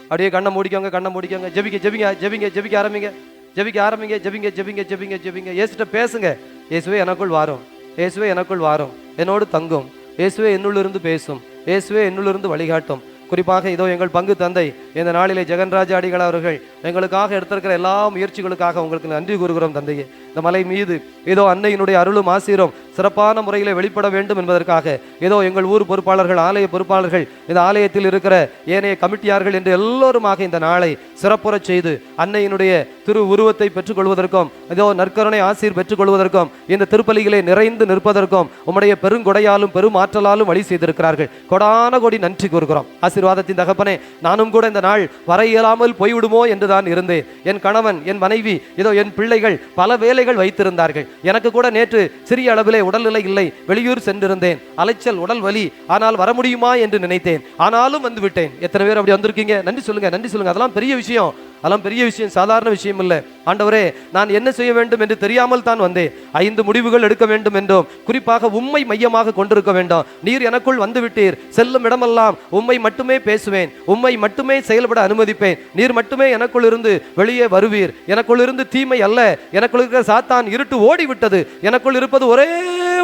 அப்படியே கண்ணை முடிக்கோங்க, கண்ணை முடிக்கோங்க. ஜெபிக்க ஜெபிங்க ஜெபிங்க ஜெபிக்க ஆரம்பிங்க, ஜெபிக்க ஆரம்பிங்க, ஜெபிங்க ஜெபிங்க ஜெபிங்க ஜெபிங்க. இயேசுட்ட பேசுங்க. இயேசுவே எனக்குள் வாரும், இயேசுவே எனக்குள் வாரும், என்னோடு தங்கும், இயேசுவே என்னுள்ளிருந்து பேசும், இயேசுவே என்னுள்ளிருந்து வழிகாட்டும். குறிப்பாக இதோ எங்கள் பங்கு தந்தை இந்த நாளிலே ஜெகன்ராஜ அடிகள் அவர்கள் எங்களுக்காக எடுத்திருக்கிற எல்லா முயற்சிகளுக்காக உங்களுக்கு நன்றி கூறுகிறோம் தந்தையே. இந்த மலை மீது ஏதோ அன்னையினுடைய அருளும் ஆசீரும் சிறப்பான முறையில் வெளிப்பட வேண்டும் என்பதற்காக ஏதோ எங்கள் ஊர் பொறுப்பாளர்கள், ஆலய பொறுப்பாளர்கள், இந்த ஆலயத்தில் இருக்கிற ஏனைய கமிட்டியார்கள் என்று எல்லோருமாக இந்த நாளை சிறப்புறச் செய்து அன்னையினுடைய திரு உருவத்தை பெற்றுக்கொள்வதற்கும் ஏதோ நற்கருணை ஆசீர் பெற்றுக்கொள்வதற்கும் இந்த திருப்பலிகளை நிறைந்து நிற்பதற்கும் உம்முடைய பெருங்கொடையாலும் பெருமாற்றலாலும் வழி செய்திருக்கிறார்கள். கொடான கோடி நன்றி கூறுகிறோம். ஆசீர்வாதத்தின் தகப்பனே, நானும் கூட இந்த நாள் வர இயலாமல் போய்விடுமோ என்று தான் இருந்தேன். என் கணவன், என் மனைவி, இதோ என் பிள்ளைகள் பல வேலைகள் வைத்திருந்தார்கள். எனக்கு கூட நேற்று சிறிய அளவிலே உடல்நிலை இல்லை, வெளியூர் சென்றிருந்தேன், அலைச்சல், உடல் வலி, ஆனால் வர முடியுமா என்று நினைத்தேன், ஆனாலும் வந்து விட்டேன். எத்தனை பேர் அப்படி வந்திருக்கீங்க? நன்றி சொல்லுங்க, நன்றி சொல்லுங்க. அதெல்லாம் பெரிய விஷயம், அதெல்லாம் பெரிய விஷயம், சாதாரண விஷயம் இல்லை. ஆண்டவரே, நான் என்ன செய்ய வேண்டும் என்று தெரியாமல் தான் வந்தேன். 5 முடிவுகள் எடுக்க வேண்டும் என்றும் குறிப்பாக உம்மை மையமாக கொண்டிருக்க வேண்டும். நீர் எனக்குள் வந்து விட்டீர், செல்லும் இடமெல்லாம் உம்மை மட்டுமே பேசுவேன், உம்மை மட்டுமே செயல்பட அனுமதிப்பேன், நீர் மட்டுமே எனக்குள் இருந்து வெளியே வருவீர், எனக்குள் இருந்து தீமை அல்ல, எனக்குள் இருக்கிற சாத்தான் இருட்டு ஓடிவிட்டது, எனக்குள் இருப்பது ஒரே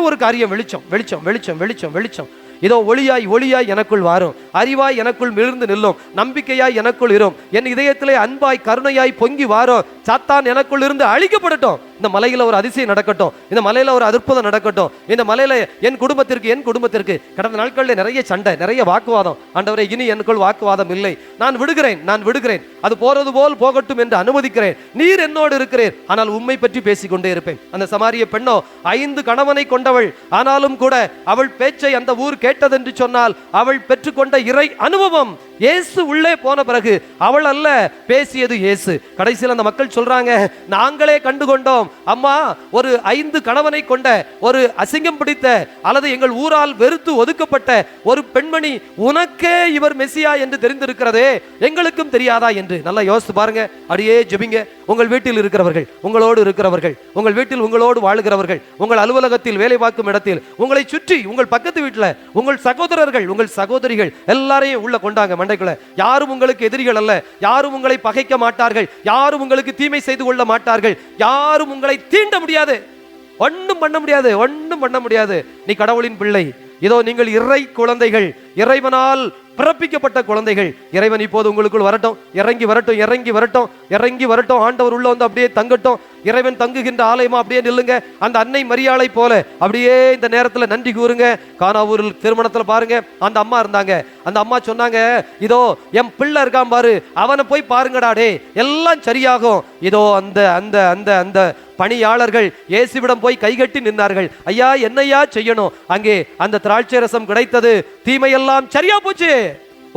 ஒரு காரியம், வெளிச்சம் வெளிச்சம் வெளிச்சம் வெளிச்சம் வெளிச்சம். இதோ ஒளியாய் ஒளியாய் எனக்குள் வாரும், அறிவாய் எனக்குள் மிளிர்ந்து நில்லும், நம்பிக்கையாய் எனக்குள் இரும், என் இதயத்திலே அன்பாய் கருணையாய் பொங்கி வாரும், சாத்தான் எனக்குள் இருந்து அழிக்கப்படட்டும். இந்த மலையில ஒரு அதிசயம் நடக்கட்டும், இந்த மலையில ஒரு அற்புதம் நடக்கட்டும், இந்த மலையில என் குடும்பத்திற்கு கடந்த நாட்களில் நிறைய சண்டை, நிறைய வாக்குவாதம். ஆண்டவரே, இனி எனக்குள் வாக்குவாதம் இல்லை, நான் விடுகிறேன், அது போறது போல் போகட்டும் என்று அனுமதிக்கிறேன். நீர் என்னோடு இருக்கிறேன், ஆனால் உம்மை பற்றி பேசிக்கொண்டே இருப்பேன். அந்த சமாரிய பெண்ணோ 5 கணவனை கொண்டவள், ஆனாலும் கூட அவள் பேச்சை அந்த ஊர் கேட்டதென்று சொன்னால் அவள் பெற்றுக்கொண்ட இறை அனுபவம் இயேசு உள்ளே போன பிறகு அவள் அல்ல பேசியது இயேசு. கடைசியில் அந்த மக்கள் சொல்றாங்க, நாங்களே கண்டுகொண்டோம் அம்மா, ஒரு 5 கணவனை கொண்ட ஒரு அசிங்கம் பிடித்த அல்லது எங்கள் ஊரால் வெறுத்து ஒதுக்கப்பட்ட ஒரு பெண்மணி, உனக்கே இவர் மெசியா என்று தெரிந்திருக்கிறதே, எங்களுக்கும் தெரியாதா என்று. நல்லா யோசித்து பாருங்க. அப்படியே ஜெபிங்க. உங்கள் வீட்டில் இருக்கிறவர்கள், உங்களோடு இருக்கிறவர்கள், உங்கள் வீட்டில் உங்களோடு வாழுகிறவர்கள், உங்கள் அலுவலகத்தில் வேலை பார்க்கும் இடத்தில், உங்களை சுற்றி உங்கள் பக்கத்து வீட்டில் உங்கள் சகோதரர்கள், உங்கள் சகோதரிகள் எல்லாரையும் உள்ள கொண்டாங்க மண்டைக்குள்ள. யாரும் உங்களுக்கு எதிரிகள் அல்ல, யாரும் உங்களை பகைக்க மாட்டார்கள், யாரும் உங்களுக்கு தீமை செய்து கொள்ள மாட்டார்கள், யாரும் உங்களை தீண்ட முடியாது, ஒன்றும் பண்ண முடியாது, ஒன்றும் பண்ண முடியாது. நீ கடவுளின் பிள்ளை. இதோ நீங்கள் இறை குழந்தைகள், இறைவனால் பிறப்பிக்கப்பட்ட குழந்தைகள். இறைவன் இப்போது உங்களுக்குள் வரட்டும், இறங்கி வரட்டும், இறங்கி வரட்டும், இறங்கி வரட்டும். ஆண்டவர் உள்ள வந்து அப்படியே தங்கட்டும். இறைவன் தங்குகின்ற ஆலயமா அப்படியே நில்லுங்க. அந்த அன்னை மரியாளை போல அப்படியே இந்த நேரத்தில் நன்றி கூறுங்க. கானாவூரில் திருமணத்தில் பாருங்க, அந்த அம்மா இருந்தாங்க. அந்த அம்மா சொன்னாங்க, இதோ என் பிள்ளை இருக்கான் பாரு, அவனை போய் பாருங்கடாடே, எல்லாம் சரியாகும். இதோ அந்த அந்த அந்த அந்த பணியாளர்கள் இயேசுவிடம் போய் கைகட்டி நின்றார்கள். ஐயா, என்னையா செய்யணும்? அங்கே அந்த திராட்சை ரசம் கிடைத்தது, தீமையெல்லாம் சரியா போச்சு.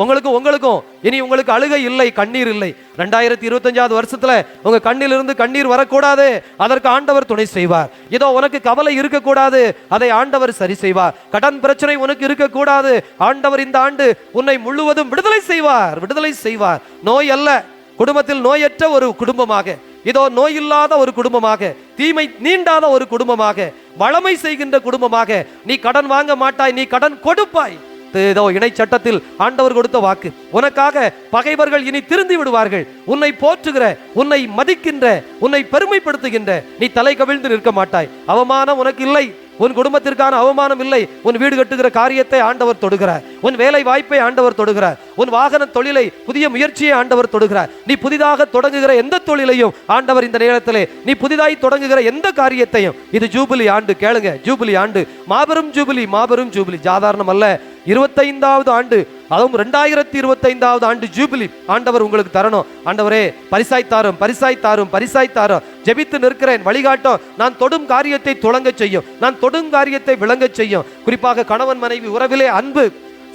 உங்களுக்கும் இனி உங்களுக்கு அழுகை இல்லை, கண்ணீர் இல்லை. 2025 வருஷத்துல உங்க கண்ணிலிருந்து கண்ணீர் வரக்கூடாது, அதற்கு ஆண்டவர் துணை செய்வார். இதோ உனக்கு கவலை இருக்கக்கூடாது, அதை ஆண்டவர் சரி செய்வார். கடன் பிரச்சனை உனக்கு இருக்கக்கூடாது, ஆண்டவர் இந்த ஆண்டு உன்னை முழுவதும் விடுதலை செய்வார், விடுதலை செய்வார். நோய் அல்ல, குடும்பத்தில் நோயற்ற ஒரு குடும்பமாக, இதோ நோய் இல்லாத ஒரு குடும்பமாக, தீமை நீண்டாத ஒரு குடும்பமாக, வளமை செய்கின்ற குடும்பமாக. நீ கடன் வாங்க மாட்டாய், நீ கடன் கொடுப்பாய். ஏதோ இணை சட்டத்தில் ஆண்டவர் கொடுத்த வாக்கு. உனக்காக பகைவர்கள் இனி திருந்தி விடுவார்கள். உன்னை போற்றுகிற, உன்னை மதிக்கின்ற, உன்னை பெருமைப்படுத்துகின்ற நீ தலை கவிழ்ந்து நிற்க மாட்டாய். அவமானம் உனக்கு இல்லை, உன் குடும்பத்திற்கான அவமானம் இல்லை. உன் வீடு கட்டுகிற காரியத்தை ஆண்டவர் தொடுகிறார், உன் வேலை வாய்ப்பை ஆண்டவர் தொடுகிறார், உன் வாகன தொழிலை, புதிய முயற்சியை ஆண்டவர் தொடுகிறார். நீ புதிதாக தொடங்குகிற எந்த தொழிலையும் ஆண்டவர் இந்த நேரத்திலே, நீ புதிதாய் தொடங்குகிற எந்த காரியத்தையும், இது ஜூபிலி ஆண்டு, கேளுங்க, ஜூபிலி ஆண்டு, மாபெரும் ஜூபிலி, மாபெரும் ஜூபிலி, சாதாரணம் அல்ல. 25வது ஆண்டு, அதுவும் 2025வது ஆண்டு ஜூபிலி ஆண்டவர் உங்களுக்கு தரணும். ஆண்டவரே, பரிசாய்த்தாரும் பரிசாய்த்தாரும் பரிசாய்த்தாரும். ஜெபித்து நிற்கிறேன், வழிகாட்டும். நான் தொடும் காரியத்தை துளங்க செய்யும், நான் தொடும் காரியத்தை விளங்க செய்யும். குறிப்பாக கணவன் மனைவி உறவிலே அன்பு,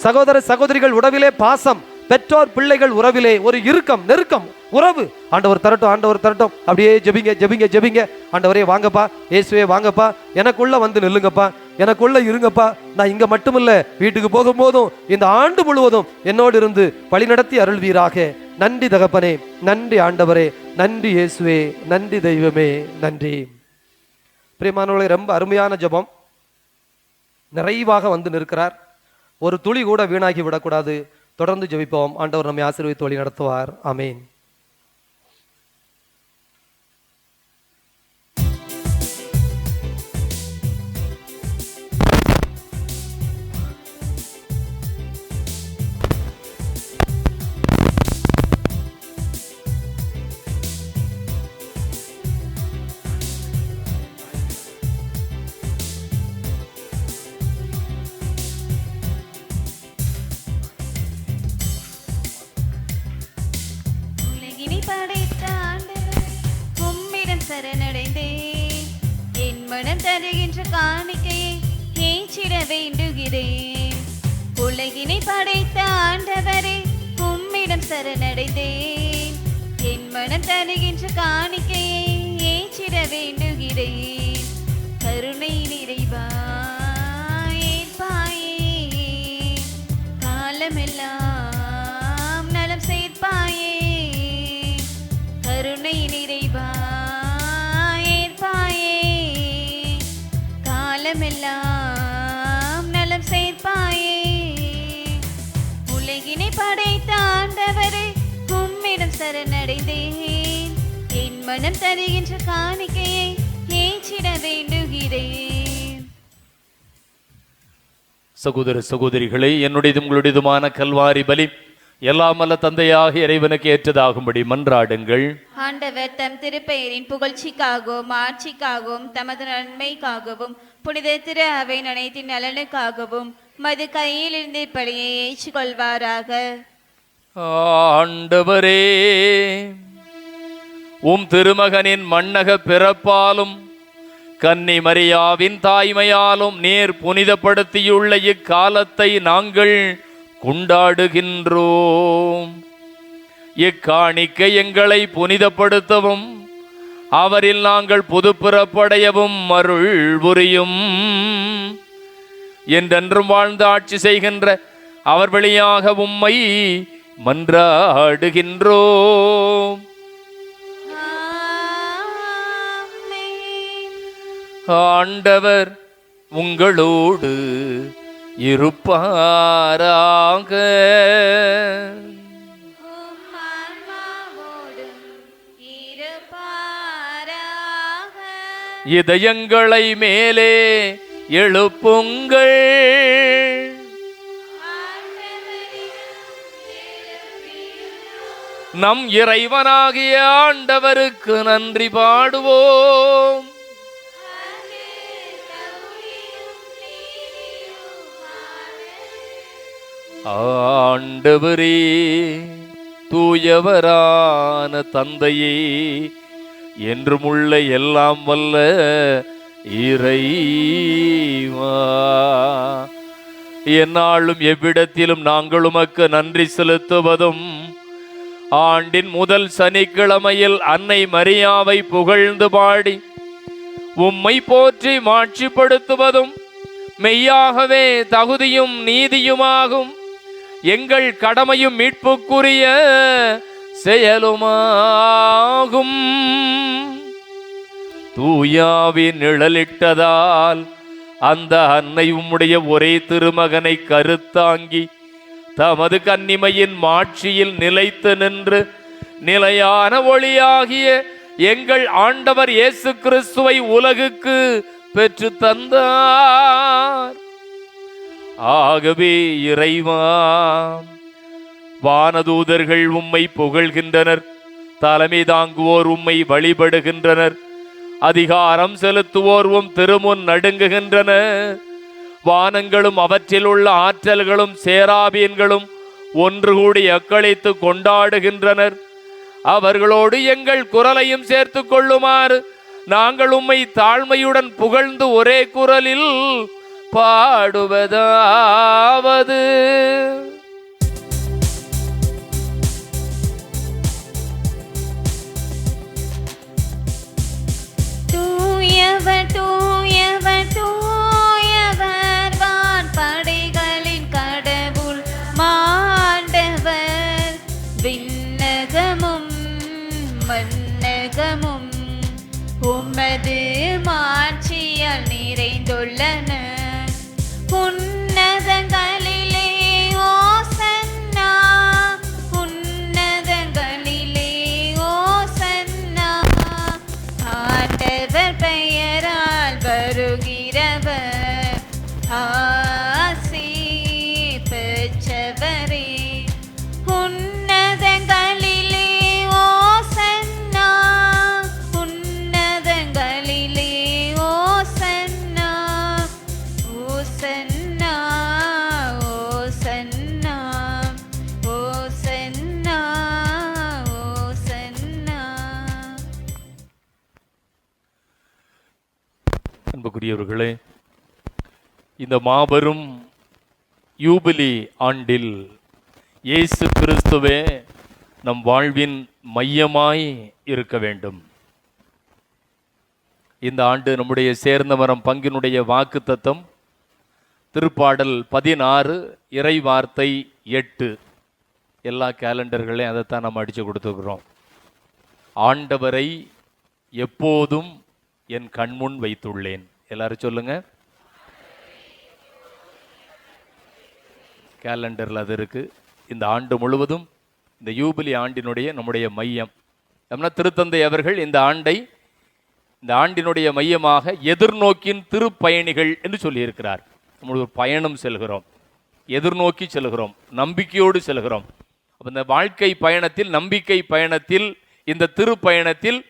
சகோதர சகோதரிகள் உறவிலே பாசம், பெற்றோர் பிள்ளைகள் உறவிலே ஒரு இறுக்கம், நெருக்கம், உறவு ஆண்டவர் தரட்டும், ஆண்டவர் தரட்டும். அப்படியே ஜெபிங்க ஜெபிங்க ஜெபிங்க. ஆண்டவரே வாங்கப்பா, இயேசுவே வாங்கப்பா, எனக்குள்ள வந்து நில்லுங்கப்பா. எனக்குள்ள இருங்கப்பா. நான் இங்க மட்டுமில்ல, வீட்டுக்கு போகும்போதும் இந்த ஆண்டு முழுவதும் என்னோடு இருந்து வழிநடத்தி அருள்வீராக. நன்றி தகப்பனே, நன்றி ஆண்டவரே, நன்றி இயேசுவே, நன்றி தெய்வமே, நன்றி. பிரியமானவர்களே, ரொம்ப அருமையான ஜெபம். நிறைவாக வந்து நிற்கிறார். ஒரு துளி கூட வீணாகி விடக்கூடாது. தொடர்ந்து ஜெபிப்போம். ஆண்டவர் நம்மை ஆசீர்வதித்து வழி நடத்துவார். ஆமீன். உலகினை படைத்த ஆண்டவரே, உம்மிடம் சரணடைந்தேன். என் மனம் தருகின்ற காணிக்கையை ஏற்றிட வேண்டுகிறேன். உலகினை படைத்த ஆண்டவரே, உம்மிடம் சரணடைந்தேன். என் மனம் தருகின்ற காணிக்கையை ஏற்றிட வேண்டுகிறேன். கருணை நிறைவா ஏற்பாயே, காலமெல்லாம் நலம் சேர்ப்பாயே. கருணை நிறைவா ஏற்பாயே, காலமெல்லாம் நலம் சேர்ப்பாயே. உலகினை படைத்த ஆண்டவரே, உம்மிடம் சரணடைந்தேன். என் மனம் தருகின்ற காணிக்கையை ஏற்றிட வேண்டுகிறேன். சகோதர சகோதரிகளே, என்னுடையதும் உங்களுடையதுமான கல்வாரி பலி எல்லாம் அல்ல தந்தையாக இறைவனுக்கு ஏற்றதாகும்படி மன்றாடுங்கள். ஆண்டவர் தம் திருப்பெயரின் புகழ்ச்சிக்காகவும் ஆட்சிக்காகவும் தமது நன்மைக்காகவும் புனித திரு அவை அனைத்தின் நலனுக்காகவும் மது கையில் இருந்து பலியை ஏற்றுக்கொள்வாராக. ஆண்டவரே, உம் திருமகனின் மண்ணக பிறப்பாலும் கன்னி மரியாவின் தாய்மையாலும் நீர் புனிதப்படுத்தியுள்ள இக்காலத்தை நாங்கள் கொண்டாடுகின்றோம். இக்காணிக்கை எங்களை புனிதப்படுத்தவும் அவரில் நாங்கள் புதுப்பிறப்படையவும் அருள் புரியும். என்றென்றும் வாழ்ந்து ஆட்சி செய்கின்ற அவர் வழியாக உம்மை மன்றாடுகின்றோம். ஆண்டவர் உங்களோடு இருப்பாராக. இதயங்களை மேலே எழுப்புங்கள். நம் இறைவனாகிய ஆண்டவருக்கு நன்றி பாடுவோம். ஆண்டவரே, தூயவரான தந்தையே, என்றுமுள்ள எல்லாம் வல்ல இறைவா, எந்நாளும் எவ்விடத்திலும் நாங்கள் உமக்கு நன்றி செலுத்துவதும் ஆண்டின் முதல் சனிக்கிழமையில் அன்னை மரியாவை புகழ்ந்து பாடி உம்மை போற்றி மாட்சிப்படுத்துவதும் மெய்யாகவே தகுதியும் நீதியுமாகும். எங்கள் கடமையும் மீட்புக்குரிய செயலுமாகும். தூயாவின் நிழலிட்டதால் அந்த அன்னை உம்முடைய ஒரே திருமகனை கருத்தாங்கி தமது கன்னிமையின் மாட்சியில் நிலைத்து நின்று நிலையான ஒளியாகிய எங்கள் ஆண்டவர் இயேசு கிறிஸ்துவை உலகுக்கு பெற்று தந்தார். ஆகவே இறைவா, வானதூதர்கள் உம்மை புகழ்கின்றனர், தலைமை தாங்குவோர் உம்மை வழிபடுகின்றனர், அதிகாரம் செலுத்துவோர் உம் திருமுன் நடுங்குகின்றனர். வானங்களும் அவற்றில் உள்ள ஆற்றல்களும் சேராபீன்களும் ஒன்று கூடி அக்களித்து கொண்டாடுகின்றனர். அவர்களோடு எங்கள் குரலையும் சேர்த்து கொள்ளுமாறு நாங்கள் உம்மை தாழ்மையுடன் புகழ்ந்து ஒரே குரலில் பாடுவதாவது: தூயவர் தூயவர் தூயவர் மன்னகமும் உமது மாட்சியால் நிறைந்துள்ளன. உன்னதங்களிலே ஓசன்னா, உன்னதங்களிலே ஓசன்னா. ஆண்டவர் பெயரால் வருகிறவர் ஆசி பெற்றவரே. உன்னதங்களிலே ஓசன்னா, உன்னதங்களிலே ஓசன்னா. ஓசன்னா, ஓசன்னா, ஓசன்னா, ஓசன்னா. அன்புக்குரியவர்களே, இந்த மாபெரும் யூபிலி ஆண்டில் இயேசு கிறிஸ்துவே நம் வாழ்வின் மையமாய் இருக்க வேண்டும். இந்த ஆண்டு நம்முடைய சேர்ந்த மரம் பங்கினுடைய வாக்குத்தத்தம் திருப்பாடல் 16 இறை வார்த்தை 8. எல்லா கேலண்டர்களையும் அதைத்தான் நம்ம அடித்து கொடுத்துருக்குறோம். ஆண்டவரை எப்போதும் என் கண்முன் வைத்துள்ளேன். எல்லாரும் சொல்லுங்க. கேலண்டரில் அது இருக்கு. இந்த ஆண்டு முழுவதும் இந்த யூபிலி ஆண்டினுடைய நம்முடைய மையம் அப்படின்னா திருத்தந்தை அவர்கள் இந்த ஆண்டினுடைய மையமாக எதிர்நோக்கின் திருப்பயணிகள் என்று சொல்லியிருக்கிறார். நம்ம ஒரு பயணம் செல்கிறோம், எதிர்நோக்கி செல்கிறோம், நம்பிக்கையோடு செல்கிறோம். அப்போ இந்த வாழ்க்கை பயணத்தில், நம்பிக்கை பயணத்தில், இந்த திருப்பயணத்தில்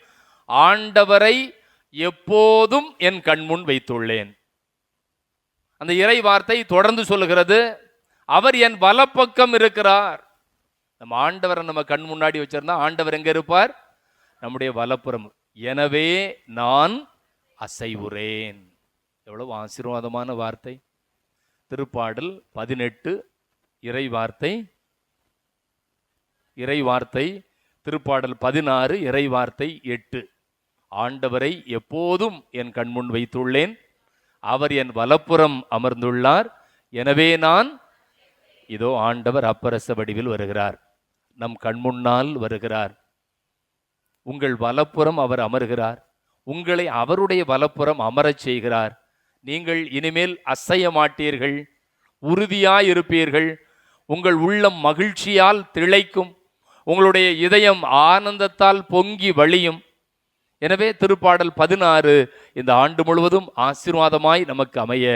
ஆண்டவரை எப்போதும் என் கண்முன் வைத்துள்ளேன். அந்த இறை வார்த்தை தொடர்ந்து சொல்லுகிறது, அவர் என் வலப்பக்கம் இருக்கிறார். நம்ம ஆண்டவரை நம்ம கண் முன்னாடி வச்சிருந்தா ஆண்டவர் எங்க இருப்பார்? நம்முடைய வலப்புறம். எனவே நான் அசைவுறேன். எவ்வளவு ஆசீர்வாதமான வார்த்தை. திருப்பாடல் 18 இறை வார்த்தை திருப்பாடல் 16 இறை வார்த்தை 8. ஆண்டவரை எப்போதும் என் கண்முன் வைத்துள்ளேன், அவர் என் வலப்புறம் அமர்ந்துள்ளார், எனவே நான் இதோ ஆண்டவர் அப்பரச வடிவில் வருகிறார், நம் கண்முன்னால் வருகிறார். உங்கள் வலப்புறம் அவர் அமர்கிறார், உங்களை அவருடைய வலப்புறம் அமரச் செய்கிறார். நீங்கள் இனிமேல் அசைய மாட்டீர்கள், உறுதியாயிருப்பீர்கள். உங்கள் உள்ளம் மகிழ்ச்சியால் திளைக்கும், உங்களுடைய இதயம் ஆனந்தத்தால் பொங்கி வழியும். எனவே திருப்பாடல் 16 இந்த ஆண்டு முழுவதும் ஆசீர்வாதமாய் நமக்கு அமைய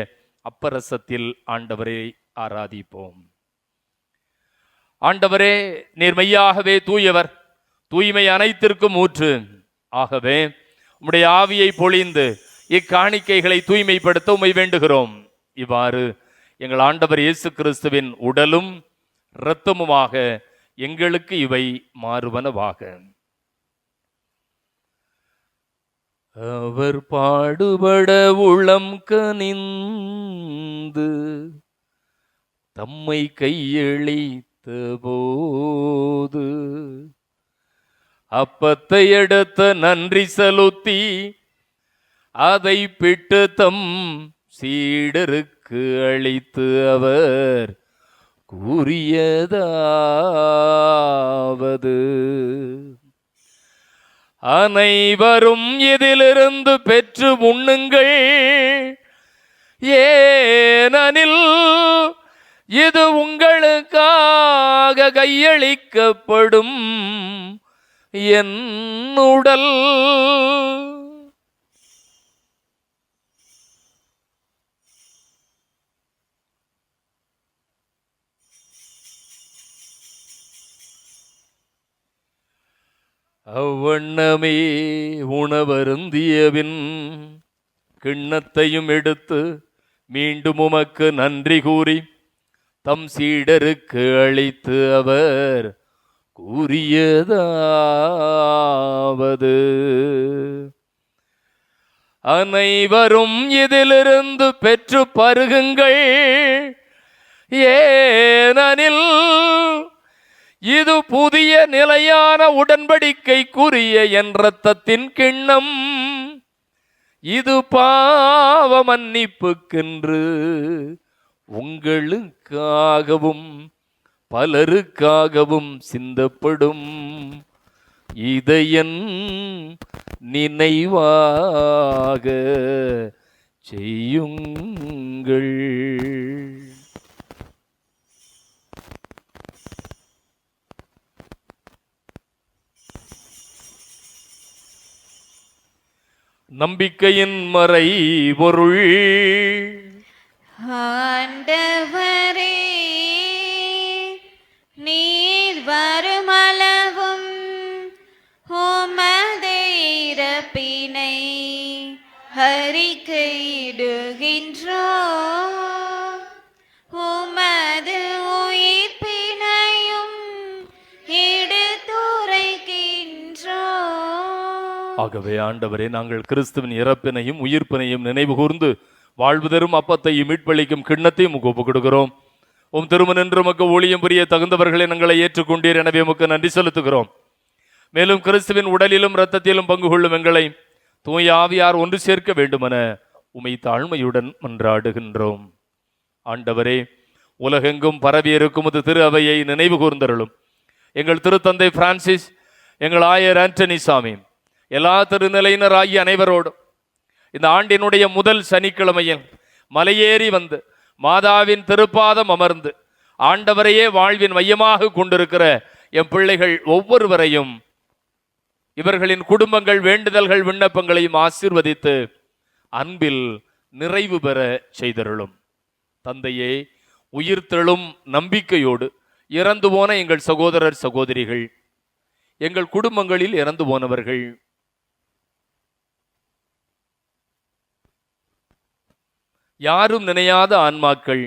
அப்பரசத்தில் ஆண்டவரை ஆராதிப்போம். ஆண்டவரே, நீர் மெய்யாகவே தூயவர், தூய்மை அனைத்திற்கும் ஊற்று. ஆகவே உம்முடைய ஆவியை பொழிந்து இக்காணிக்கைகளை தூய்மைப்படுத்த உம்மை வேண்டுகிறோம். இவ்வாறு எங்கள் ஆண்டவர் இயேசு கிறிஸ்துவின் உடலும் இரத்தமுமாக எங்களுக்கு இவை மாறுவனவாக. அவர் பாடுபட உளம் கனிந்து தம்மை கையளித்த போது அப்பத்தை எடுத்த நன்றி செலுத்தி அதை பிட்டு தம் சீடருக்கு அளித்து அவர் கூறியதாவது, அனைவரும் இதிலிருந்து பெற்று உண்ணுங்கள், ஏனெனில் இது உங்களுக்காக கையளிக்கப்படும் என் உடல். அவ்வண்ணமே உணவருந்தியபின் கிண்ணத்தையும் எடுத்து மீண்டும் உமக்கு நன்றி கூறி தம் சீடருக்கு அளித்து அவர் கூறியதாவது, அனைவரும் இதிலிருந்து பெற்று பருகுங்கள், ஏனெனில் இது புதிய நிலையான உடன்படிக்கைக்குரிய என் இரத்தத்தின் கிண்ணம், இது பாவ மன்னிப்புக்கென்று உங்களுக்காகவும் பலருக்காகவும் சிந்தப்படும். இதயன் நினைவாக செய்யுங்கள். நம்பிக்கையின் மறை பொருள். ஆண்டவரே, நீர் வருமளவும் உமது இறப்பினை அறிக்கையிடுகின்றோம், உமது உயிர்ப்பினையும் எடுத்துரைக்கின்றோம். ஆகவே ஆண்டவரே, நாங்கள் கிறிஸ்துவின் இறப்பினையும் உயிர்ப்பினையும் நினைவு கூர்ந்து வாழ்வு தரும் அப்பத்தையும் மீட்பளிக்கும் கிண்ணத்தையும் ஒப்புக் கொடுக்கிறோம். உம் திருமணன்று மக்க ஊழியம் புரிய தகுந்தவர்களை எங்களை ஏற்றுக்கொண்டீர், எனவே உமக்கு நன்றி செலுத்துகிறோம். மேலும் கிறிஸ்துவின் உடலிலும் இரத்தத்திலும் பங்கு கொள்ளும் எங்களை தூய ஆவியார் ஒன்று சேர்க்க வேண்டுமென உமை தாழ்மையுடன் மன்றாடுகின்றோம். ஆண்டவரே, உலகெங்கும் பரவி இருக்கும் திரு அவையை நினைவு கூர்ந்தருளும். எங்கள் திருத்தந்தை பிரான்சிஸ், எங்கள் ஆயர் ஆண்டனி சாமி, எல்லா திருநிலையினர் ஆகிய அனைவரோடும் இந்த ஆண்டினுடைய முதல் சனிக்கிழமையில் மலையேறி வந்து மாதாவின் திருப்பாதம் அமர்ந்து ஆண்டவரையே வாழ்வின் மையமாக கொண்டிருக்கிற எம் பிள்ளைகள் ஒவ்வொருவரையும், இவர்களின் குடும்பங்கள், வேண்டுதல்கள், விண்ணப்பங்களையும் ஆசீர்வதித்து அன்பில் நிறைவு பெற செய்தருளும். தந்தையே, உயிர்த்தெழும் நம்பிக்கையோடு இறந்து போன எங்கள் சகோதரர் சகோதரிகள், எங்கள் குடும்பங்களில் இறந்து போனவர்கள், யாரும் நினையாத ஆன்மாக்கள்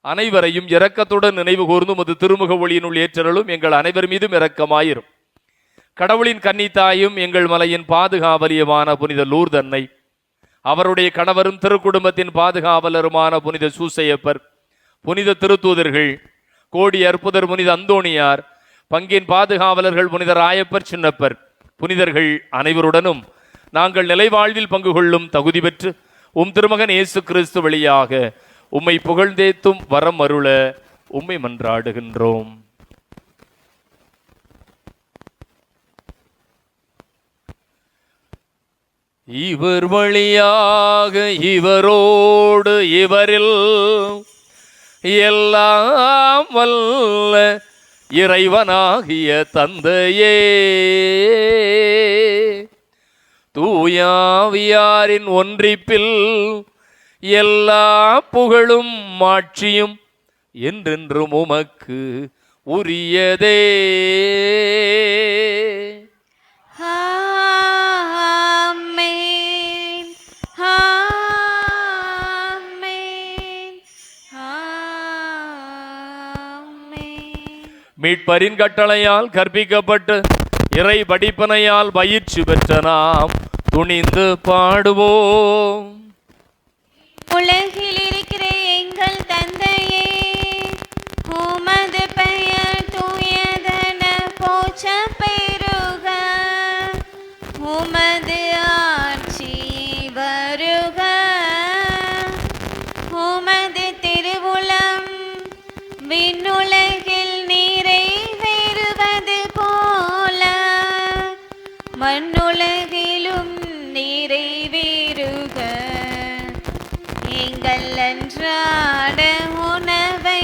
அனைவரையும் இரக்கத்துடன் நினைவு கூர்ந்து உமது திருமுக ஒளியினுள் ஏற்றருளும். எங்கள் அனைவர் மீதும் இரக்கமாயிரும். கடவுளின் கன்னித்தாயும் எங்கள் மலையின் பாதுகாவலியமான புனித லூர்து அன்னை, அவருடைய கணவரும் திருக்குடும்பத்தின் பாதுகாவலருமான புனித சூசையப்பர், புனித திருத்தூதர்கள், கோடி அற்புதர் புனித அந்தோணியார், பங்கின் பாதுகாவலர்கள் புனித ராயப்பர் சின்னப்பர், புனிதர்கள் அனைவருடனும் நாங்கள் நிலைவாழ்வில் பங்கு கொள்ளும் தகுதி பெற்று உம் திருமகன் இயேசு கிறிஸ்து வழியாக உம்மை புகழ்ந்தேத்தும் வரம் அருள உம்மை மன்றாடுகின்றோம். இவர் வழியாக இவரோடு இவரில் எல்லாம் வல்ல இறைவனாகிய தந்தையே, தூயாவியாரின் ஒன்றிப்பில் எல்லா புகழும் மாட்சியும் என்றென்றும் உமக்கு உரியதே. ஆமென், ஆமென், ஆமென். மீட்பரின் கட்டளையால் கற்பிக்கப்பட்டு இறை படிப்பனையால் பயிற்சி பெற்ற நாம் துணிந்து பாடுவோம். உலகில் இருக்கிற எங்கள் தந்தையே, உமது பெயர் தூயதென போற்ற பெருக, உமது ஆட்சி வருக, உமது திருவுளம் விண்ணுலகில் நிறைவேறுவது போல மண்ணுலகிலும் நிறைவேறுக. எங்கள் அன்றாட உணவை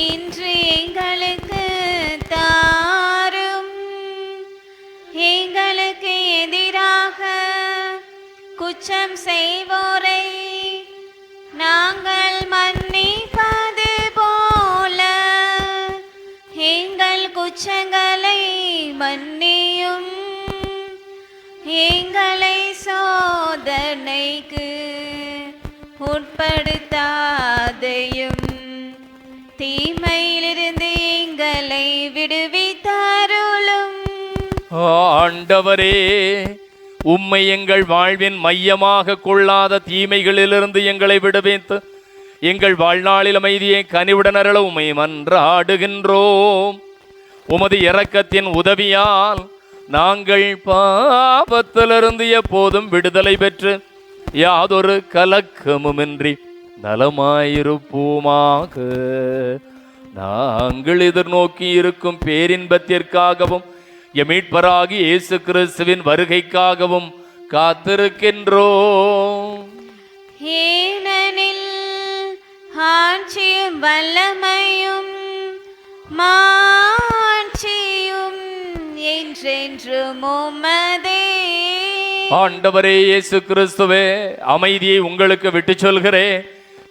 இன்று எங்களுக்கு தாரும். எங்களுக்கு எதிராக குற்றம் செய்வோரை நாங்கள் மன்னிப்பது போல எங்கள் குற்றங்களை மன்னியும். எங்களை சோதனைக்கு உட்படுத்தாதையும், தீமையிலிருந்து எங்களை விடுவித்தருளும். ஆண்டவரே, உம்மை எங்கள் வாழ்வின் மையமாக கொள்ளாத தீமைகளிலிருந்து எங்களை விடுவித்து எங்கள் வாழ்நாளில் அமைதியை கனிவுடன் அருள உம்மை மன்றாடுகின்றோம். உமது இரக்கத்தின் உதவியால் நாங்கள் பாவத்திலிருந்து எப்போதும் விடுதலை பெற்று யாதொரு கலக்கமுமின்றி நலமாயிருப்போமாக. நாங்கள் எதிர்நோக்கி இருக்கும் பேரின்பத்திற்காகவும் எம் மீட்பராகி இயேசு கிறிஸ்துவின் வருகைக்காகவும் காத்திருக்கின்றோம். ஏனெனில் ஆட்சியும் வல்லமையும் மாட்சியும் என்றென்றும் உமதே. ஆண்டவரே இயேசு கிறிஸ்துவே, அமைதியை உங்களுக்கு விட்டு சொல்கிறேன்,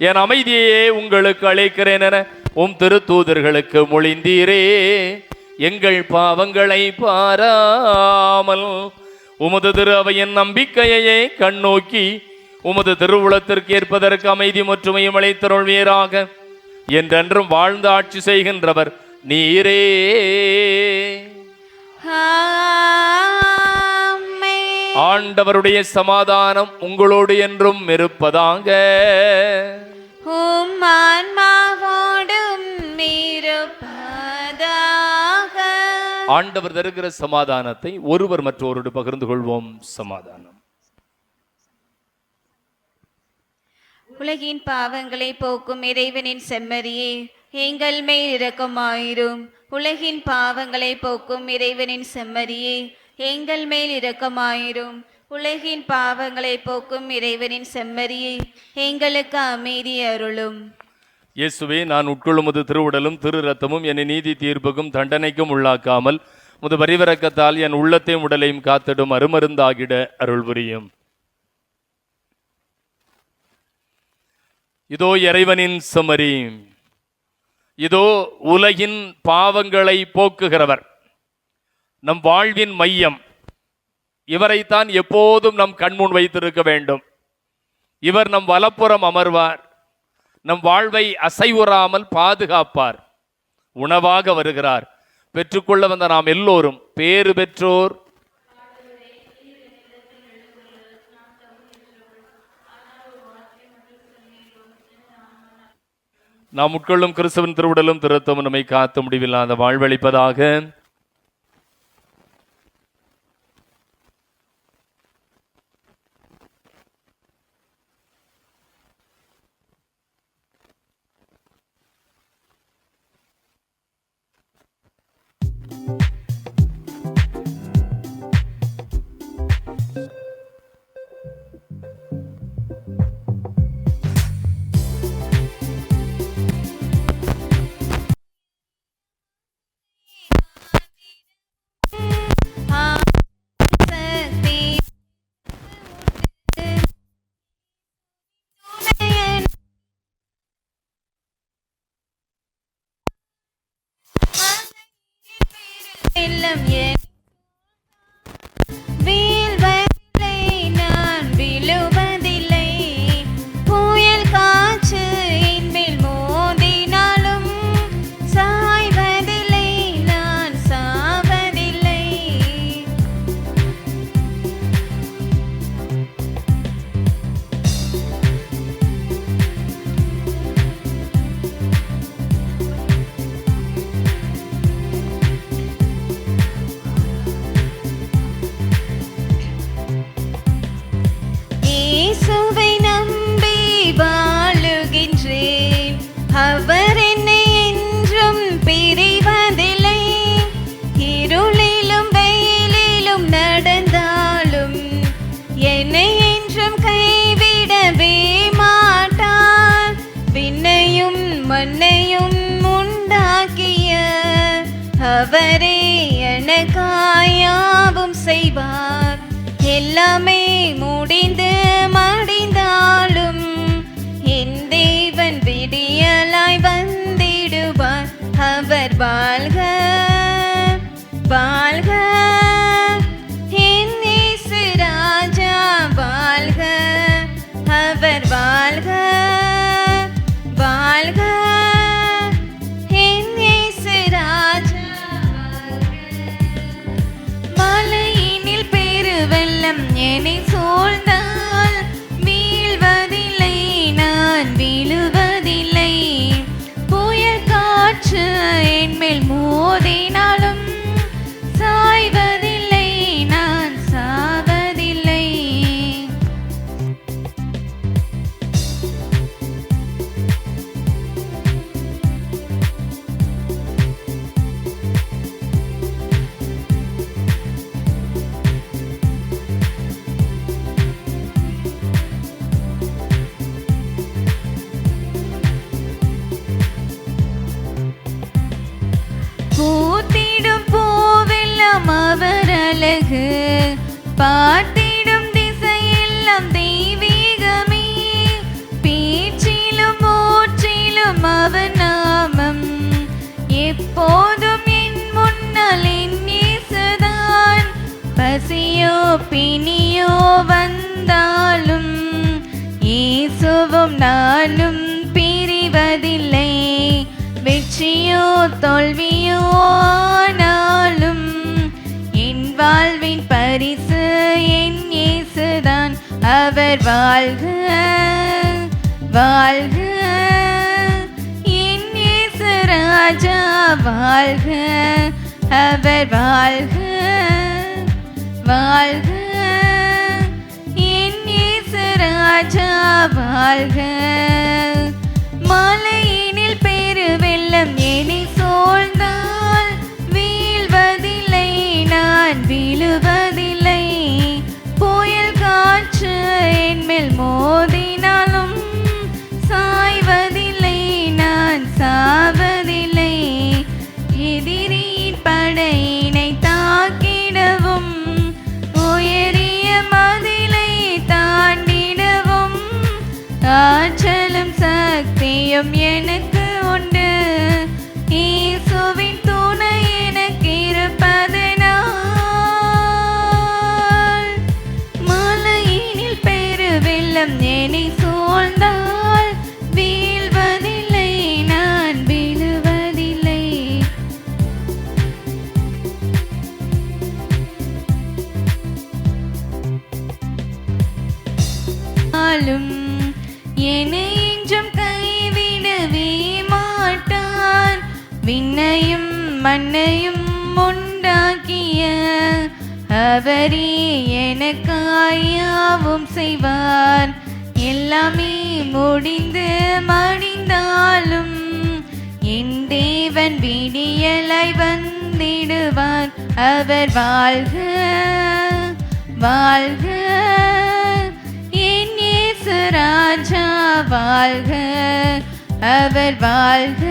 என் அமைதியையே உங்களுக்கு அளிக்கிறேன் என உம் திருத்தூதர்களுக்கு மொழிந்தீரே. எங்கள் பாவங்களை பாராமல் உமது திரு அவையின் நம்பிக்கையையே கண்ணோக்கி உமது திருவுளத்திற்கு ஏற்பதற்கு அமைதி மற்றுமையும் அளித்தருள்வீராக. என்றென்றும் வாழ்ந்து ஆட்சி செய்கின்றவர் நீரே. ஆமென். ஆண்டவருடைய சமாதானம் உங்களோடு என்றும் இருப்பதாக. உம் ஆன்மாவோடும் இருப்பதாக. ஆண்டவர் தருகிற சமாதானத்தை ஒருவர் மற்றோரோடு பகிர்ந்து கொள்வோம். சமாதானம். உலகின் பாவங்களை போக்கும் இறைவனின் செம்மறியே, எங்கள் மேல் இரக்கமாயிரும். உலகின் பாவங்களை போக்கும் இறைவனின் செம்மறியே, எங்கள் மேல் இரக்கமாயிரும். உலகின் பாவங்களை போக்கும் இறைவனின் செம்மறியே, எங்களுக்கு அமைதி அருளும். இயேசுவே, நான் உட்கொள்ளும் திருவுடலும் திரு ரத்தமும் என்னை நீதி தீர்ப்புக்கும் தண்டனைக்கும் உள்ளாக்காமல் முது பரிவரக்கத்தால் என் உள்ளத்தையும் உடலையும் காத்திடும் அருமருந்தாகிட அருள் புரியும். இதோ இறைவனின் செம்மறி, இதோ உலகின் பாவங்களை போக்குகிறவர், நம் வாழ்வின் மையம். இவரைத்தான் எப்போதும் நம் கண்முன் வைத்திருக்க வேண்டும். இவர் நம் வலப்புறம் அமர்வார், நம் வாழ்வை அசைவுறாமல் பாதுகாப்பார். உணவாக வருகிறார். பெற்றுக்கொள்ள வந்த நாம் எல்லோரும் பேறு பெற்றோர். நாம் உட்கொள்ளும் கிறிஸ்துவின் திருவுடலும் திருத்தமும் நம்மை காத்து முடிவில்லாத வாழ்வளிப்பதாக. நான் விழுவதில்லை. புயல் காற்று என்மேல் மோதினாலும் சாய்வதில்லை, நான் சாவதில்லை. இயேசுவை நம்பி வாழுகின்றேன். அவர் என்னை என்றும் பிரிவதில்லை. இருளிலும் வெயிலிலும் நடந்தாலும் என்னை என்றும் கைவிடவே மாட்டார். விண்ணையும் மண்ணையும் உண்டாக்கிய அவரே எனக்காயாவும் செய்வார். எல்லாமே முடிந்து மடிந்தாலும் என் தேவன் விடியலாய் வந்திடுவார். அவர் வாழ்க வாழ்க, என் இயேசு ராஜா வாழ்க. அவர் வாழ்க வாழ்க, என் இயேசு ராஜா வாழ்க. மலையினில் பெருவெள்ளம் என்னை சூழ்ந்தால் வீழ்வதில்லை, நான் விழுவதில்லை. புயல் காற்று என்மேல் மோதினாலும் சாய்வதில்லை, நான் சாவதில்லை. அழகு பார்த்திடும் திசையெல்லாம் தெய்வீகமே பேச்சிலும் மூச்சிலும் அவர் நாமம் எப்போதும் என் முன்னால் என் இயேசுதான் பசியோ பிணியோ வந்தாலும் இயேசுவும் நானும் பிரிவதில்லை வெற்றியோ தோல்வியோ ஆனாலும் என் வாழ்வின் பரிசு என் இயேசுதான் அவர் வாழ்க வாழ்க என் இயேசு ராஜா வாழ்க அவர் வாழ்க வாழ்க என் இயேசு ராஜா வாழ்க மலையினில் பெருவெள்ளம் என்னை சூழ்ந்தால் வீழ்வதில்லை நான் விழுவதில்லை புயல் காற்று என் மேல் மோதினாலும் சாய்வதில்லை நான் சாவதில்லை எதிரியின் படையினை தாக்கிடவும் உயரிய மதிலை தாண்டிடவும் ஆற்றலும் சக்தியும் எனக்கு உண்டு இயேசுவின் துணை எனக்கு இருப்பதனால் மலையினில் பெருவெள்ளம் என்னை சூழ்ந்தால் வீழ்வதில்லை நான் விழுவதில்லை என்னை என்றும் கைவிடவே மாட்டார் விண்ணையும் மண்ணையும் உண்டாக்கிய அவரே எனக்காயாவும் செய்வார் எல்லாமே முடிந்து மடிந்தாலும் என் தேவன் விடியலாய் வந்திடுவார் அவர் வாழ்க வாழ்க என் இயேசு ராஜா வாழ்க அவர் வாழ்க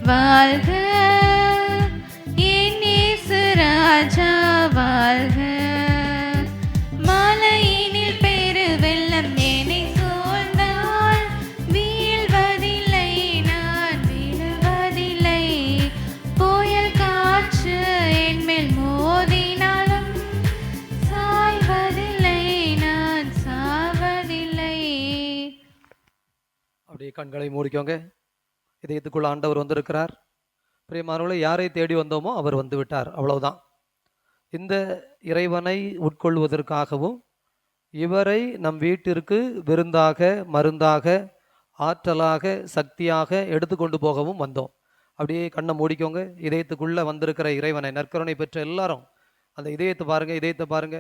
வாழ்க என் இயேசு ராஜா வாழ்க மலையினில் பெருவெள்ளம் என்னை சூழ்ந்தால் வீழ்வதில்லை நான் விழுவதில்லை புயல் காற்று என் மேல் மோதினாலும் சாய்வதில்லை நான் சாவதில்லை. அப்படியே கண்களை மூடிக்கோங்க. இதயத்துக்குள்ள ஆண்டவர் வந்திருக்கிறார். பிரியமானவர்களே, யாரை தேடி வந்தோமோ அவர் வந்து விட்டார். அவ்வளவுதான். இந்த இறைவனை உட்கொள்வதற்காகவும் இவரை நம் வீட்டிற்கு விருந்தாக மருந்தாக ஆற்றலாக சக்தியாக எடுத்துக்கொண்டு போகவும் வந்தோம். அப்படியே கண்ணை மூடிக்கோங்க. இதயத்துக்குள்ள வந்திருக்கிற இறைவனை, நற்கருணை பெற்ற எல்லாரும் அந்த இதயத்தை பாருங்க, இதயத்தை பாருங்க.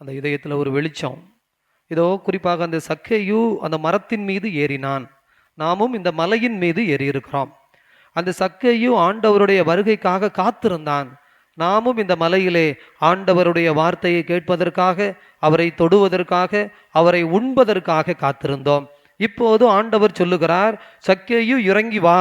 அந்த இதயத்தில் ஒரு வெளிச்சம். இதோ குறிப்பாக அந்த சக்கேயு அந்த மரத்தின் மீது ஏறினான். நாமும் இந்த மலையின் மீது ஏறி இருக்கிறோம். அந்த சக்கேயு ஆண்டவருடைய வருகைக்காக காத்திருந்தான். நாமும் இந்த மலையிலே ஆண்டவருடைய வார்த்தையை கேட்பதற்காக, அவரை தொடுவதற்காக, அவரை உண்பதற்காக காத்திருந்தோம். இப்போது ஆண்டவர் சொல்லுகிறார், சக்கேயு இறங்கி வா,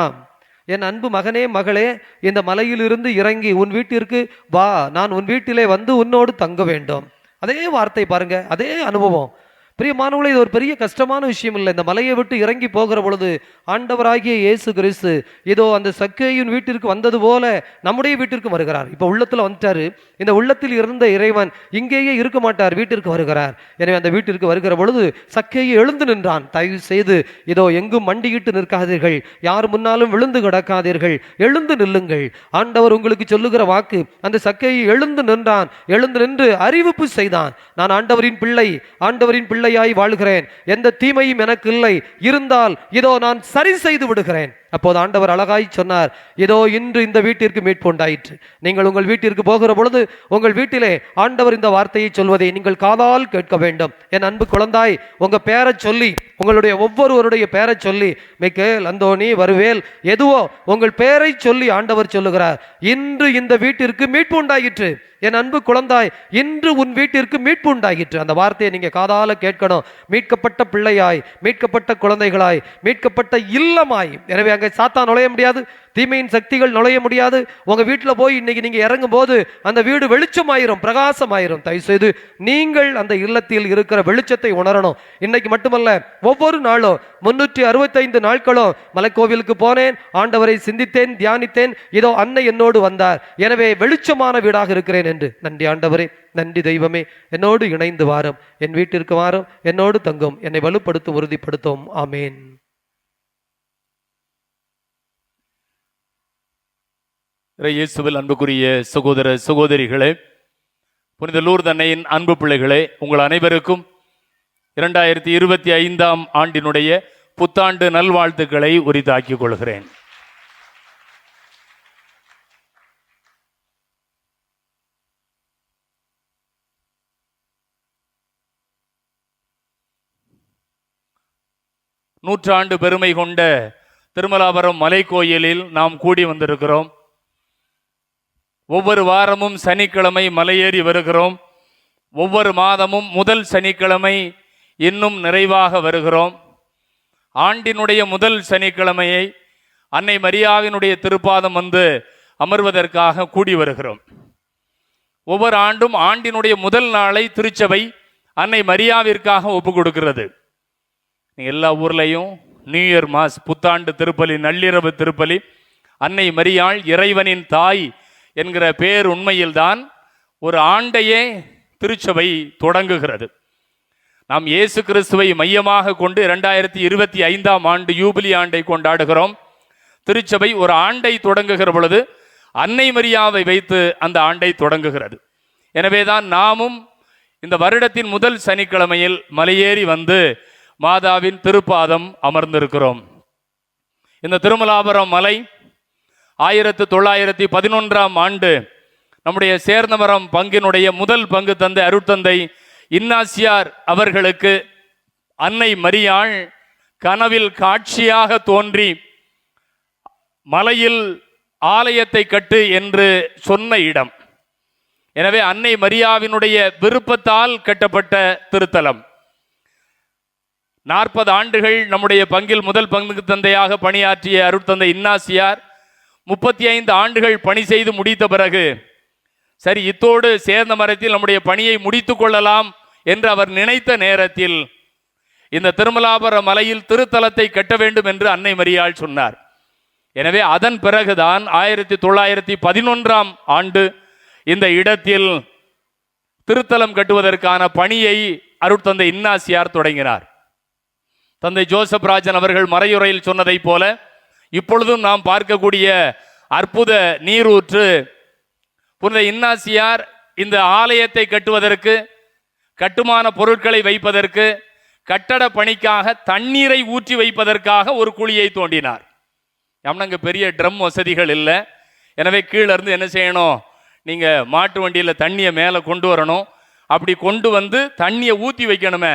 என் அன்பு மகனே மகளே, இந்த மலையிலிருந்து இறங்கி உன் வீட்டிற்கு வா, நான் உன் வீட்டிலே வந்து உன்னோடு தங்க வேண்டும். அதே வார்த்தை பாருங்க, அதே அனுபவம். பிரியமானவர்களே, இது ஒரு பெரிய கஷ்டமான விஷயம் இல்லை. இந்த மலையை விட்டு இறங்கி போகிற பொழுது ஆண்டவராகிய இயேசு கிறிஸ்து இதோ அந்த சக்கேயின் வீட்டிற்கு வந்தது போல நம்முடைய வீட்டிற்கு வருகிறார். இப்போ உள்ளத்தில் வந்துட்டாரு. இந்த உள்ளத்தில் இருந்த இறைவன் இங்கேயே இருக்க மாட்டார், வீட்டிற்கு வருகிறார். எனவே அந்த வீட்டிற்கு வருகிற பொழுது சக்கேயு எழுந்து நின்றான். தயவு செய்து இதோ எங்கும் மண்டியிட்டு நிற்காதீர்கள், யார் முன்னாலும் விழுந்து கிடக்காதீர்கள், எழுந்து நில்லுங்கள். ஆண்டவர் உங்களுக்கு சொல்லுகிற வாக்கு. அந்த சக்கேயு எழுந்து நின்றான். எழுந்து நின்று அறிவிப்பு செய்தான், நான் ஆண்டவரின் பிள்ளை, ஆண்டவரின் பிள்ளையாய் வாழ்கிறேன், எந்த தீமையும் எனக்கு இல்லை, இருந்தால் இதோ நான் சரி செய்து விடுகிறேன். அப்போது ஆண்டவர் அழகாய் சொன்னார், இதோ இன்று இந்த வீட்டிற்கு மீட்பு உண்டாயிற்று. நீங்கள் உங்கள் வீட்டிற்கு போகிற பொழுது உங்கள் வீட்டிலே ஆண்டவர் இந்த வார்த்தையை சொல்வதை நீங்கள் காதால் கேட்க வேண்டும். என் அன்பு குழந்தாய், உங்க பேரை சொல்லி, உங்களுடைய ஒவ்வொருவருடைய பேரை சொல்லி, மிக்கேல், அந்தோணி, வருவேல், எதுவோ உங்கள் பேரை சொல்லி ஆண்டவர் சொல்லுகிறார், இன்று இந்த வீட்டிற்கு மீட்பு உண்டாயிற்று. என் அன்பு குழந்தாய், இன்று உன் வீட்டிற்கு மீட்பு உண்டாயிற்று. அந்த வார்த்தையை நீங்க காதால கேட்கணும். மீட்கப்பட்ட பிள்ளையாய், மீட்கப்பட்ட குழந்தைகளாய், மீட்கப்பட்ட இல்லமாய். எனவே அங்கே சாத்தான் நுழைய முடியாது, தீமையின் சக்திகள் நுழைய முடியாது. உங்க வீட்டுல போய் இன்னைக்கு நீங்க இறங்கும் போது அந்த வீடு வெளிச்சமாயிரும், பிரகாசமாயிரும். தயவுசெய்து நீங்கள் அந்த இல்லத்தில் இருக்கிற வெளிச்சத்தை உணரணும். இன்னைக்கு மட்டுமல்ல, ஒவ்வொரு நாளும் 365 நாட்களும் மலைக்கோவிலுக்கு போனேன், ஆண்டவரை சிந்தித்தேன், தியானித்தேன், இதோ அன்னை என்னோடு வந்தார், எனவே வெளிச்சமான வீடாக இருக்கிறேன் என்று. நன்றி ஆண்டவரே, நன்றி தெய்வமே. என்னோடு இணைந்து வாரும், என் வீட்டிற்கு வாரும், என்னோடு தங்கும், என்னை வலுப்படுத்தும், உறுதிப்படுத்தும். ஆமேன். இயேசுவில் அன்புக்குரிய சகோதர சகோதரிகளே, புனித லூர்து அன்னையின் அன்பு பிள்ளைகளே, உங்கள் அனைவருக்கும் 2025ஆம் ஆண்டினுடைய புத்தாண்டு நல்வாழ்த்துக்களை உரித்தாக்கிக் கொள்கிறேன். நூற்றாண்டு பெருமை கொண்ட திருமலாபுரம் மலைக்கோயிலில் நாம் கூடி வந்திருக்கிறோம். ஒவ்வொரு வாரமும் சனிக்கிழமை மலையேறி வருகிறோம். ஒவ்வொரு மாதமும் முதல் சனிக்கிழமை இன்னும் நிறைவாக வருகிறோம். ஆண்டினுடைய முதல் சனிக்கிழமையை அன்னை மரியாவினுடைய திருப்பாதம் வந்து அமர்வதற்காக கூடி வருகிறோம். ஒவ்வொரு ஆண்டும் ஆண்டினுடைய முதல் நாளை திருச்சபை அன்னை மரியாவிற்காக ஒப்பு கொடுக்கிறது. எல்லா ஊர்லையும் நியூ இயர் மாஸ், புத்தாண்டு திருப்பலி, நள்ளிரவு திருப்பலி, அன்னை மரியாள் இறைவனின் தாய் என்கிற பேர் உண்மையில்தான் ஒரு ஆண்டையே திருச்சபை தொடங்குகிறது. நாம் இயேசு கிறிஸ்துவை மையமாக கொண்டு 2025ஆம் ஆண்டு யூபிலி ஆண்டை கொண்டாடுகிறோம். திருச்சபை ஒரு ஆண்டை தொடங்குகிற பொழுது அன்னை மரியாவை வைத்து அந்த ஆண்டை தொடங்குகிறது. எனவேதான் நாமும் இந்த வருடத்தின் முதல் சனிக்கிழமையில் மலையேறி வந்து மாதாவின் திருப்பாதம் அமர்ந்திருக்கிறோம். இந்த திருமலாபுரம் மலை 1911ஆம் ஆண்டு நம்முடைய சேர்ந்தமரம் பங்கினுடைய முதல் பங்கு தந்தை அருட்தந்தை இன்னாசியார் அவர்களுக்கு அன்னை மரியாள் கனவில் காட்சியாக தோன்றி மலையில் ஆலயத்தை கட்டு என்று சொன்ன இடம். எனவே அன்னை மரியாவினுடைய விருப்பத்தால் கட்டப்பட்ட திருத்தலம். 40 ஆண்டுகள் நம்முடைய பங்கில் முதல் பங்கு தந்தையாக பணியாற்றிய அருட்தந்தை இன்னாசியார் 35 ஆண்டுகள் பணி செய்து முடித்த பிறகு, சரி இத்தோடு சேர்ந்த மரத்தில் நம்முடைய பணியை முடித்து கொள்ளலாம் என்று அவர் நினைத்த நேரத்தில் இந்த திருமலாபுர மலையில் திருத்தலத்தை கட்ட வேண்டும் என்று அன்னை மரியாள் சொன்னார். எனவே அதன் பிறகுதான் 1911ஆம் ஆண்டு இந்த இடத்தில் திருத்தலம் கட்டுவதற்கான பணியை அருட்தந்தை இன்னாசியார் தொடங்கினார். தந்தை ஜோசப் ராஜன் அவர்கள் மறையுரையில் சொன்னதை போல இப்பொழுதும் நாம் பார்க்கக்கூடிய அற்புத நீரூற்று புனித இன்னாசியார் இந்த ஆலயத்தை கட்டுவதற்கு, கட்டுமான பொருட்களை வைப்பதற்கு, கட்டட பணிக்காக தண்ணீரை ஊற்றி வைப்பதற்காக ஒரு குழியை தோண்டினார். அங்கே பெரிய ட்ரம் வசதிகள் இல்லை. எனவே கீழே இருந்து என்ன செய்யணும், நீங்க மாட்டு வண்டியில் தண்ணியை மேலே கொண்டு வரணும். அப்படி கொண்டு வந்து தண்ணியை ஊற்றி வைக்கணுமே,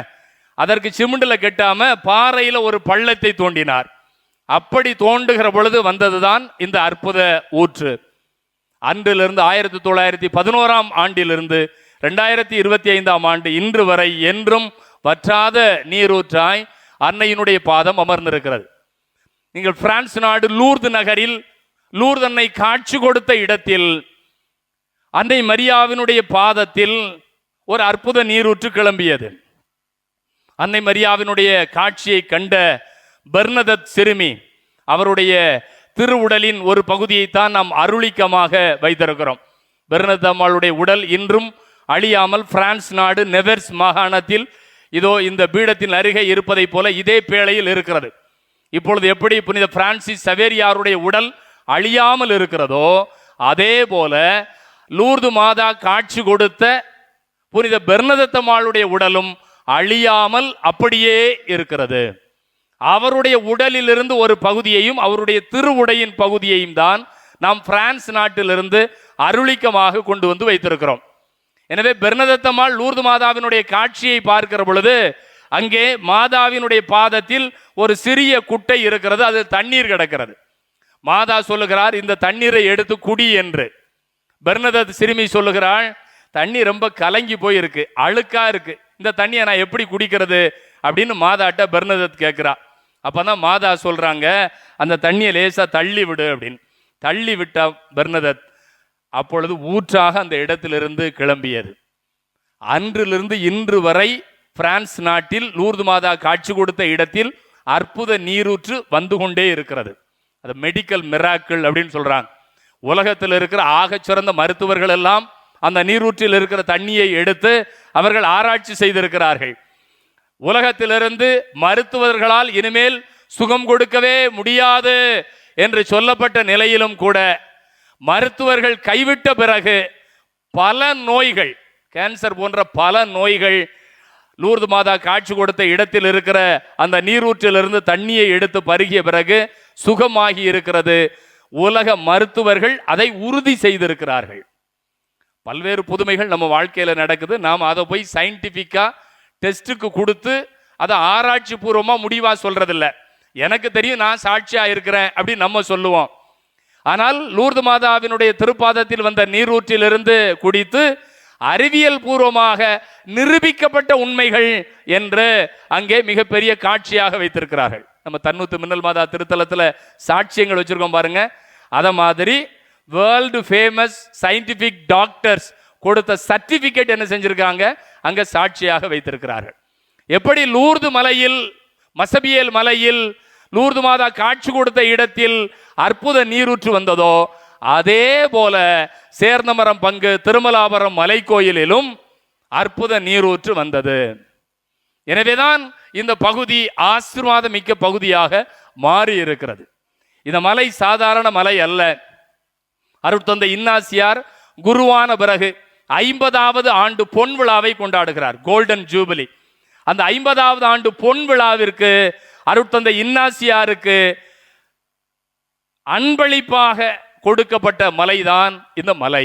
அதற்கு சிமெண்டில் கெட்டாம பாறையில் ஒரு பள்ளத்தை தோண்டினார். அப்படி தோண்டுகிற பொழுது வந்ததுதான் இந்த அற்புத ஊற்று. அன்றிலிருந்து 1911ஆம் ஆண்டிலிருந்து 2025ஆம் ஆண்டு இன்று வரை என்றும் வற்றாத நீரூற்றாய் அன்னையினுடைய பாதம் அமர்ந்திருக்கிறது. நீங்கள் பிரான்ஸ் நாடு லூர்து நகரில் லூர்து அன்னை காட்சி கொடுத்த இடத்தில் அன்னை மரியாவினுடைய பாதத்தில் ஒரு அற்புத நீரூற்று கிளம்பியது. அன்னை மரியாவினுடைய காட்சியை கண்ட பெர்னதத் சிறுமி அவருடைய திருவுடலின் ஒரு பகுதியைத்தான் நாம் அருளிக்கமாக வைத்திருக்கிறோம். பெர்னதத் அம்மாளுடைய உடல் இன்றும் அழியாமல் பிரான்ஸ் நாடு நெவர்ஸ் மாகாணத்தில் இதோ இந்த பீடத்தின் அருகே இருப்பதை போல இதே பேழையில் இருக்கிறது. இப்பொழுது எப்படி புனித பிரான்சிஸ் சவேரியாருடைய உடல் அழியாமல் இருக்கிறதோ அதே போல லூர்து மாதா காட்சி கொடுத்த புனித பெர்னதத் அம்மாளுடைய உடலும் அழியாமல் அப்படியே இருக்கிறது. அவருடைய உடலிலிருந்து ஒரு பகுதியையும் அவருடைய திருவுடையின் பகுதியையும் தான் நாம் பிரான்ஸ் நாட்டிலிருந்து அருளிக்கமாக கொண்டு வந்து வைத்திருக்கிறோம். எனவே பெர்னதத் அம்மாள் லூர்து மாதாவினுடைய காட்சியை பார்க்கிற பொழுது அங்கே மாதாவினுடைய பாதத்தில் ஒரு சிறிய குட்டை இருக்கிறது, அது தண்ணீர் கிடக்கிறது. மாதா சொல்லுகிறார், இந்த தண்ணீரை எடுத்து குடி என்று. பெர்னதத் சிறுமி சொல்லுகிறாள், தண்ணி ரொம்ப கலங்கி போயிருக்கு, அழுக்கா இருக்கு, இந்த தண்ணியை நான் எப்படி குடிக்கிறது அப்படின்னு மாதாட்ட பெர்னதத் கேட்கிறா. அப்பதான் மாதா சொல்றாங்க, அந்த தண்ணியை லேசா தள்ளி விடு அப்படின்னு. தள்ளிவிட்ட பெர்னதத் அப்பொழுது ஊற்றாக அந்த இடத்திலிருந்து கிளம்பியது. அன்றிலிருந்து இன்று வரை பிரான்ஸ் நாட்டில் லூர்து மாதா காட்சி கொடுத்த இடத்தில் அற்புத நீரூற்று வந்து கொண்டே இருக்கிறது. அது மெடிக்கல் மிராக்கிள் அப்படின்னு சொல்றாங்க. உலகத்தில் இருக்கிற ஆகச் சிறந்த மருத்துவர்கள் எல்லாம் அந்த நீரூற்றில் இருக்கிற தண்ணியை எடுத்து அவர்கள் ஆராய்ச்சி செய்திருக்கிறார்கள். உலகத்திலிருந்து மருத்துவர்களால் இனிமேல் சுகம் கொடுக்கவே முடியாது என்று சொல்லப்பட்ட நிலையிலும் கூட மருத்துவர்கள் கைவிட்ட பிறகு பல நோய்கள், கேன்சர் போன்ற பல நோய்கள் லூர்து மாதா காட்சி கொடுத்த இடத்தில் இருக்கிற அந்த நீரூற்றிலிருந்து தண்ணியை எடுத்து பருகிய பிறகு சுகமாகி இருக்கிறது. உலக மருத்துவர்கள் அதை உறுதி செய்திருக்கிறார்கள். பல்வேறு புதுமைகள் நம்ம வாழ்க்கையில நடக்குது. நாம் அதை போய் சயின்டிபிக்கா டெஸ்ட்டுக்கு கொடுத்து அதை ஆராய்ச்சி பூர்வமா முடிவா சொல்றதில்ல. எனக்கு தெரியும், நான் சாட்சியா இருக்கிறேன் அப்படின்னு நம்ம சொல்லுவோம். ஆனால் லூர்து மாதாவினுடைய திருப்பாதத்தில் வந்த நீரூற்றிலிருந்து குடித்து அறிவியல் பூர்வமாக நிரூபிக்கப்பட்ட உண்மைகள் என்று அங்கே மிகப்பெரிய காட்சியாக வைத்திருக்கிறார்கள். நம்ம தன்னூத்து மின்னல் மாதா திருத்தலத்தில் சாட்சியங்கள் வச்சிருக்கோம் பாருங்க. அத மாதிரி வேர்ல்டு ஃபேமஸ் சயின்டிபிக் டாக்டர்ஸ் கொடுத்த சர்டிபிகேட் என்ன செஞ்சிருக்காங்க, அங்க சாட்சியாக வைத்திருக்கிறார்கள். எப்படி லூர்து மலையில், மசபியேல் மலையில் லூர்து மாதா காட்சி கொடுத்த இடத்தில் அற்புத நீரூற்று வந்ததோ, அதே போல சேர்ந்தமரம் பங்கு திருமலாபுரம் மலை கோயிலிலும் அற்புத நீரூற்று வந்தது. எனவேதான் இந்த பகுதி ஆசீர்வாதம் மிக்க பகுதியாக மாறி இருக்கிறது. இந்த மலை சாதாரண மலை அல்ல. அருட்தந்தை இன்னாசியார் குருவான பிறகு 50வது ஆண்டு பொன் விழாவை கொண்டாடுகிறார், கோல்டன் ஜூபிலி. அந்த 50வது ஆண்டு பொன் விழாவிற்கு அருட்தந்தை இன்னாசியாருக்கு அன்பளிப்பாக கொடுக்கப்பட்ட மலைதான் இந்த மலை.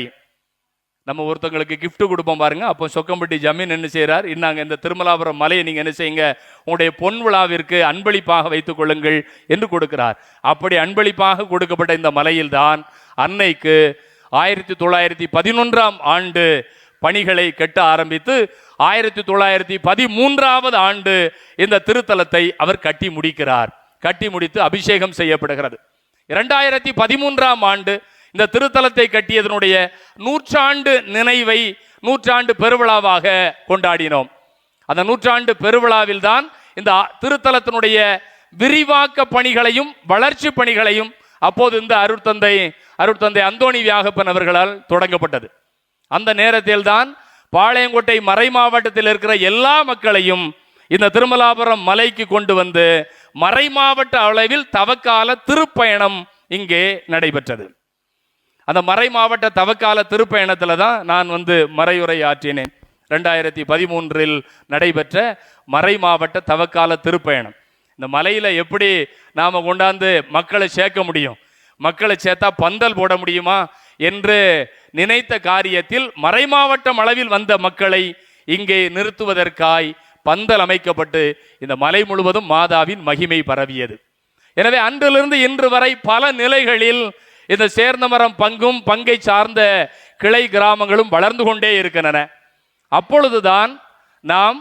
நம்ம ஒருத்தங்களுக்கு கிஃப்ட் கொடுப்போம் பாருங்க. அப்போ சொக்கம்பட்டி ஜமீன் என்ன செய்யறார், இன்னாங்க இந்த திருமலாபுரம் மலையை நீங்க என்ன செய்யுங்க, உங்களுடைய பொன் விழாவிற்கு அன்பளிப்பாக வைத்துக் கொள்ளுங்கள் என்று கொடுக்கிறார். அப்படி அன்பளிப்பாக கொடுக்கப்பட்ட இந்த மலையில் தான் அன்னைக்கு 1911ஆம் ஆண்டு பணிகளை கட்ட ஆரம்பித்து 1913வது ஆண்டு இந்த திருத்தலத்தை அவர் கட்டி முடிக்கிறார். கட்டி முடித்து அபிஷேகம் செய்யப்படுகிறது. 2013ஆம் ஆண்டு இந்த திருத்தலத்தை கட்டியதனுடைய 100ஆண்டு நினைவை 100ஆண்டு பெருவிழாவாக கொண்டாடினோம். அந்த 100ஆண்டு பெருவிழாவில் தான் இந்த திருத்தலத்தினுடைய விரிவாக்க பணிகளையும் வளர்ச்சி பணிகளையும் அப்போது இந்த அருட்தந்தை அந்தோணி வியாகப்பன் அவர்களால் தொடங்கப்பட்டது. அந்த நேரத்தில் தான் பாளையங்கோட்டை மறை மாவட்டத்தில் இருக்கிற எல்லா மக்களையும் இந்த திருமலாபுரம் மலைக்கு கொண்டு வந்து மறை மாவட்ட அளவில் தவக்கால திருப்பயணம் இங்கே நடைபெற்றது. அந்த மறை மாவட்ட தவக்கால திருப்பயணத்தில் தான் நான் மறையுரை ஆற்றினேன். 2013இல் நடைபெற்ற மறை மாவட்ட தவக்கால திருப்பயணம். இந்த மலையில எப்படி நாம கொண்டாந்து மக்களை சேர்க்க முடியும், மக்களை சேர்த்தா பந்தல் போட முடியுமா என்று நினைத்த காரியத்தில் மறைமாவட்டம் அளவில் வந்த மக்களை இங்கே நிறுத்துவதற்காய் பந்தல் அமைக்கப்பட்டு இந்த மலை முழுவதும் மாதாவின் மகிமை பரவியது. எனவே அன்றிலிருந்து இன்று வரை பல நிலைகளில் இந்த சேர்ந்தமரம் பங்கும் பங்கை சார்ந்த கிளை கிராமங்களும் வளர்ந்து கொண்டே இருக்கின்றன. அப்பொழுதுதான் நாம்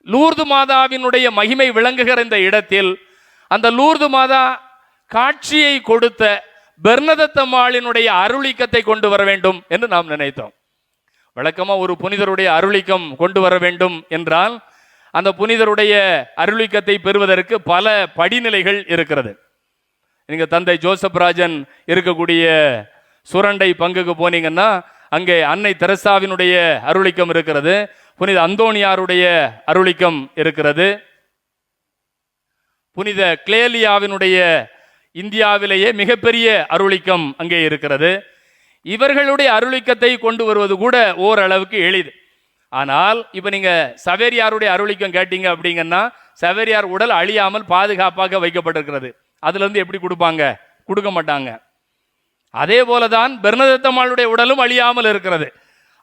லூர்து மாதாவினுடைய மகிமை விளங்குகிற இந்த இடத்தில் அந்த லூர்து மாதா காட்சியை கொடுத்த பெர்னதத்தம்மாளினுடைய அருளிக்கத்தை கொண்டு வர வேண்டும் என்று நாம் நினைத்தோம். வழக்கமா ஒரு புனிதருடைய அருளிக்கம் கொண்டு வர வேண்டும் என்றால் அந்த புனிதருடைய அருளிக்கத்தை பெறுவதற்கு பல படிநிலைகள் இருக்கிறது. நீங்க தந்தை ஜோசப் ராஜன் இருக்கக்கூடிய சுரண்டை பங்குக்கு போனீங்கன்னா அங்கே அன்னை தெரசாவினுடைய அருளிக்கம் இருக்கிறது, புனித அந்தோணியாருடைய அருளிக்கம் இருக்கிறது, புனித கிளேலியாவினுடைய இந்தியாவிலேயே மிகப்பெரிய அருளிக்கம் அங்கே இருக்கிறது. இவர்களுடைய அருளிக்கத்தை கொண்டு வருவது கூட ஓரளவுக்கு எளிது. ஆனால் இப்ப நீங்க சவேரியாருடைய அருளிக்கம் கேட்டீங்க அப்படிங்கன்னா சவேரியார் உடல் அழியாமல் பாதுகாப்பாக வைக்கப்பட்டிருக்கிறது. அதுல இருந்து எப்படி கொடுப்பாங்க, கொடுக்க மாட்டாங்க. அதே போலதான் பெர்னதத்தம்மாளுடைய உடலும் அழியாமல் இருக்கிறது.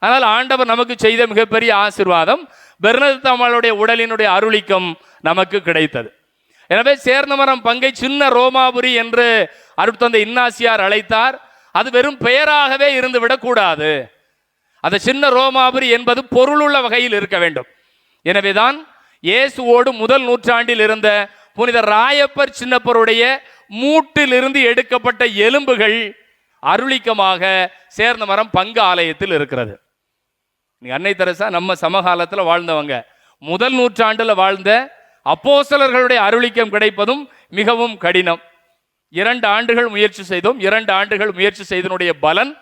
ஆனால் ஆண்டவர் நமக்கு செய்த மிகப்பெரிய ஆசீர்வாதம் பெர்னதத்தம்மாளுடைய உடலினுடைய அருளிக்கம் நமக்கு கிடைத்தது. எனவே சேர்ந்தமரம் பங்கை சின்ன ரோமாபுரி என்று அருட்தந்தை இன்னாசியார் அழைத்தார். அது வெறும் பெயராகவே இருந்து விடக்கூடாது. அந்த சின்ன ரோமாபுரி என்பது பொருளுள்ள வகையில் இருக்க வேண்டும். எனவேதான் இயேசுவோடு முதல் நூற்றாண்டில் இருந்த புனித ராயப்பர் சின்னப்பருடைய மூட்டிலிருந்து எடுக்கப்பட்ட எலும்புகள் அருளிக்கமாக சேர்ந்த மரம் பங்கு ஆலயத்தில் இருக்கிறது. அன்னை தெரசா நம்ம சமகாலத்தில் வாழ்ந்தவங்க. முதல் நூற்றாண்டுல வாழ்ந்த அப்போஸ்தலர்களுடைய அருளிக்கம் கிடைப்பதும் மிகவும் கடினம். 2 ஆண்டுகள் முயற்சி செய்தோம். 2 ஆண்டுகள் முயற்சி செய்தனுடைய பலன்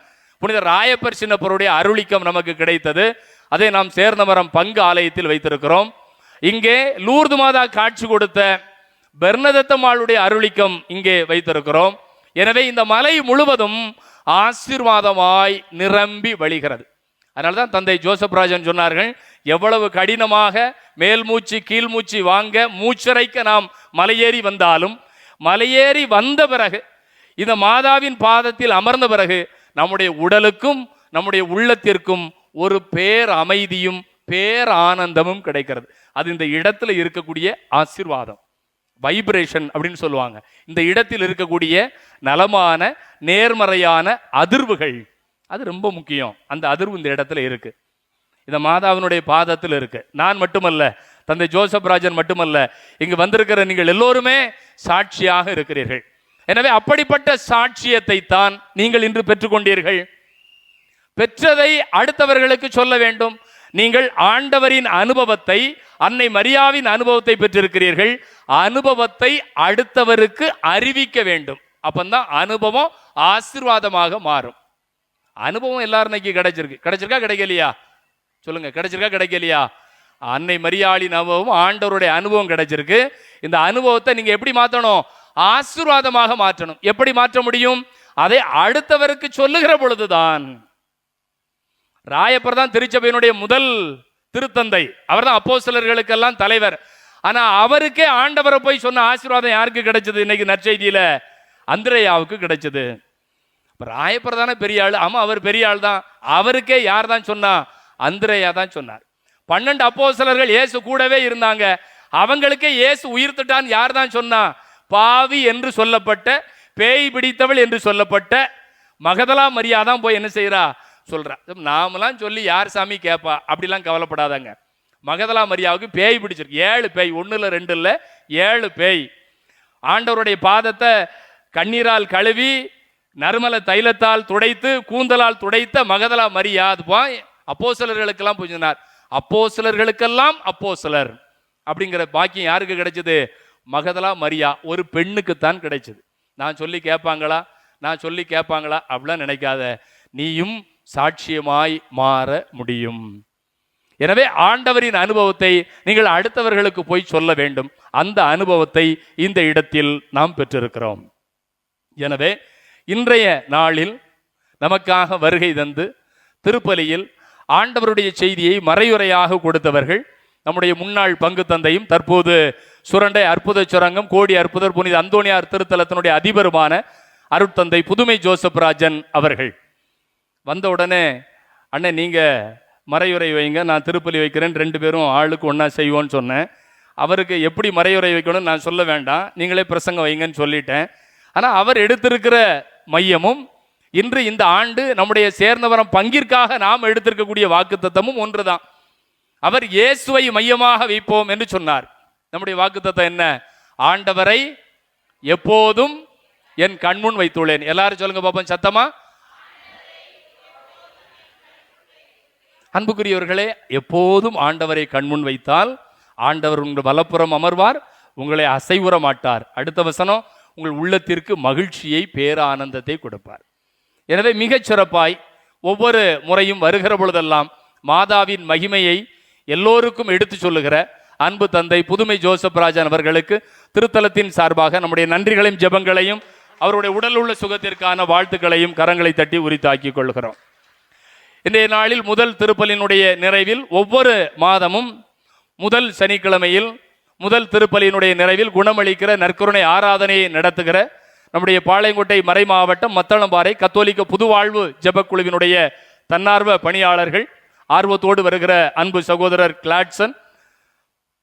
புனித ராயப்பர் சின்னப்பருடைய அருளிக்கம் நமக்கு கிடைத்தது. அதை நாம் சேர்ந்த மரம் பங்கு ஆலயத்தில் வைத்திருக்கிறோம். இங்கே லூர்து மாதா காட்சி கொடுத்த பெர்னதத்தம்மாளுடைய அருளிக்கம் இங்கே வைத்திருக்கிறோம். எனவே இந்த மலை முழுவதும் ஆசீர்வாதமாய் நிரம்பி வழிகிறது. அதனால்தான் தந்தை ஜோசப் ராஜன் சொன்னார்கள், எவ்வளவு கடினமாக மேல் மூச்சு கீழ் மூச்சு வாங்க மூச்சரைக்க நாம் மலையேறி வந்தாலும், மலையேறி வந்த பிறகு இந்த மாதாவின் பாதத்தில் அமர்ந்த பிறகு நம்முடைய உடலுக்கும் நம்முடைய உள்ளத்திற்கும் ஒரு பேர் அமைதியும் பேர் ஆனந்தமும் கிடைக்கிறது. அது இந்த இடத்துல இருக்கக்கூடிய ஆசீர்வாதம், வைப்ரேஷன் அப்படின்னு சொல்லுவாங்க. இந்த இடத்தில் இருக்கக்கூடிய நலமான நேர்மறையான அதிர்வுகள், அது ரொம்ப முக்கியம். அந்த அதிர்வு இந்த இடத்துல இருக்கு, இந்த மாதாவினுடைய பாதத்தில் இருக்கு. நான் மட்டுமல்ல, தந்தை ஜோசப் ராஜன் மட்டுமல்ல, இங்கு வந்திருக்கிற நீங்கள் எல்லோருமே சாட்சியாக இருக்கிறீர்கள். எனவே அப்படிப்பட்ட சாட்சியத்தை தான் நீங்கள் இன்று பெற்றுக்கொண்டீர்கள். பெற்றதை அடுத்தவர்களுக்கு சொல்ல வேண்டும். நீங்கள் ஆண்டவரின் அனுபவத்தை, அன்னை மரியாவின் அனுபவத்தை பெற்றிருக்கிறீர்கள். அனுபவத்தை அடுத்தவருக்கு அறிவிக்க வேண்டும். அப்பந்தான் அனுபவம் ஆசீர்வாதமாக மாறும். அனுபவம் எல்லாரும் இன்னைக்கு கிடைச்சிருக்கா கிடைக்கலையா? சொல்லுங்க, கிடைச்சிருக்கா கிடைக்கலையா? அன்னை மரியாளின் அனுபவம், ஆண்டவருடைய அனுபவம் கிடைச்சிருக்கு. இந்த அனுபவத்தை நீங்க எப்படி மாற்றணும்? ஆசீர்வாதமாக மாற்றணும். எப்படி மாற்ற முடியும்? அதை அடுத்தவருக்கு சொல்லுகிற பொழுதுதான். ராயப்பர் தான் திருச்சபையினுடைய முதல் திருத்தந்தை. அவர் தான் அப்போஸ்தலர்களுக்கெல்லாம் தலைவர். ஆனா அவருக்கே ஆண்டவரை போய் சொன்ன ஆசீர்வாதம் யாருக்கு கிடைச்சது? இன்னைக்கு நற்செய்தியில அந்திரேயாவுக்கு கிடைச்சது. ராயப்பர் தானே பெரிய ஆள். ஆமா, அவர் பெரிய ஆள் தான். அவருக்கே யார் தான் சொன்னா? அந்திரேயா தான் சொன்னார். 12 அப்போஸ்தலர்கள் இயேசு கூடவே இருந்தாங்க. அவங்களுக்கே இயேசு உயிர்த்திட்டான் யார் தான் சொன்னா? பாவி என்று சொல்லப்பட்ட, பேய் பிடித்தவள் என்று சொல்லப்பட்ட மகதலா மரியா தான் போய் என்ன செய்யறா? சொல்றா. நாமெல்லாம் சொல்லி யார் சாமி கேட்பா? அப்படிலாம் கவலைப்படாதாங்க. மகதலா மரியாவுக்கு பேய் பிடிச்சிருக்கு. 7 பேய், 1 இல்ல 2 இல்ல 7 பேய். ஆண்டவருடைய பாதத்தை கண்ணீரால் கழுவி நறுமல தைலத்தால் துடைத்து கூந்தலால் துடைத்த மகதலா மரியா அது போய் அப்போஸ்தலர்களுக்கெல்லாம் போய் சொன்னார். அப்போஸ்தலர்களுக்கெல்லாம் அப்போஸ்தலர் அப்படிங்கிற பாக்கியம் யாருக்கு கிடைச்சது? மகதலா மரியா ஒரு பெண்ணுக்குத்தான் கிடைச்சது. நான் சொல்லி கேட்பாங்களா, நான் சொல்லி கேட்பாங்களா அப்படிலாம் நினைக்காத. நீயும் சாட்சியமாய் மாற முடியும். எனவே ஆண்டவரின் அனுபவத்தை நீங்கள் அடுத்தவர்களுக்கு போய் சொல்ல வேண்டும். அந்த அனுபவத்தை இந்த இடத்தில் நாம் பெற்றிருக்கிறோம். எனவே இன்றைய நாளில் நமக்காக வருகை தந்து திருப்பலியில் ஆண்டவருடைய செய்தியை மறையுறையாக கொடுத்தவர்கள் நம்முடைய முன்னாள் பங்கு தந்தையும் தற்போது சுரண்டை அற்புத சுரங்கம் கோடி அற்புதர் புனித அந்தோணியார் திருத்தலத்தினுடைய அதிபருமான அருட்தந்தை புதுமை ஜோசப் ராஜன் அவர்கள். வந்த உடனே, அண்ணன் நீங்க மறையுறை வைங்க, நான் திருப்பலி வைக்கிறேன், 2 பேரும் ஆளுக்கு ஒன்றா செய்வோன்னு சொன்னேன். அவருக்கு எப்படி மறையுறை வைக்கணும்னு நான் சொல்ல வேண்டாம், நீங்களே பிரசங்கம் வைங்கன்னு சொல்லிட்டேன். ஆனால் அவர் எடுத்திருக்கிற மையமும் இன்று இந்த ஆண்டு நம்முடைய சேர்ந்தவரம் பங்கிற்காக நாம் எடுத்திருக்கக்கூடிய வாக்குத்தத்தமும் ஒன்றுதான். அவர் இயேசுவை மையமாக வைப்போம் என்று சொன்னார். நம்முடைய வாக்குத்தத்தம் என்ன? ஆண்டவரை எப்போதும் என் கண்முன் வைத்துள்ளேன். எல்லாரும் சொல்லுங்க பாப்போம் சத்தமா. அன்புக்குரியவர்களே, எப்போதும் ஆண்டவரை கண்முன் வைத்தால் ஆண்டவர் உங்கள் வலப்புறம் அமர்வார், உங்களை அசைவுற மாட்டார். அடுத்த வசனம், உங்கள் உள்ளத்திற்கு மகிழ்ச்சியை பேரானந்தத்தை கொடுப்பார். எனவே மிகச் சிறப்பாய் ஒவ்வொரு முறையும் வருகிற பொழுதெல்லாம் மாதாவின் மகிமையை எல்லோருக்கும் எடுத்து சொல்லுகிற அன்பு தந்தை புதுமை ஜோசப் ராஜன் அவர்களுக்கு திருத்தலத்தின் சார்பாக நம்முடைய நன்றிகளையும் ஜெபங்களையும் அவருடைய உடல் உள்ள சுகத்திற்கான வாழ்த்துக்களையும் கரங்களை தட்டி உரித்தாக்கிக் கொள்கிறோம். இன்றைய நாளில் முதல் திருப்பலினுடைய நிறைவில் ஒவ்வொரு மாதமும் முதல் சனிக்கிழமையில் முதல் திருப்பலியினுடைய நிறைவில் குணமளிக்கிற நற்கருணை ஆராதனையை நடத்துகிற நம்முடைய பாளையங்கோட்டை மறை மாவட்டம் மத்தளம்பாறை கத்தோலிக்க புதுவாழ்வு ஜெபக்குழுவினுடைய தன்னார்வ பணியாளர்கள், ஆர்வத்தோடு வருகிற அன்பு சகோதரர் கிளாட்சன்,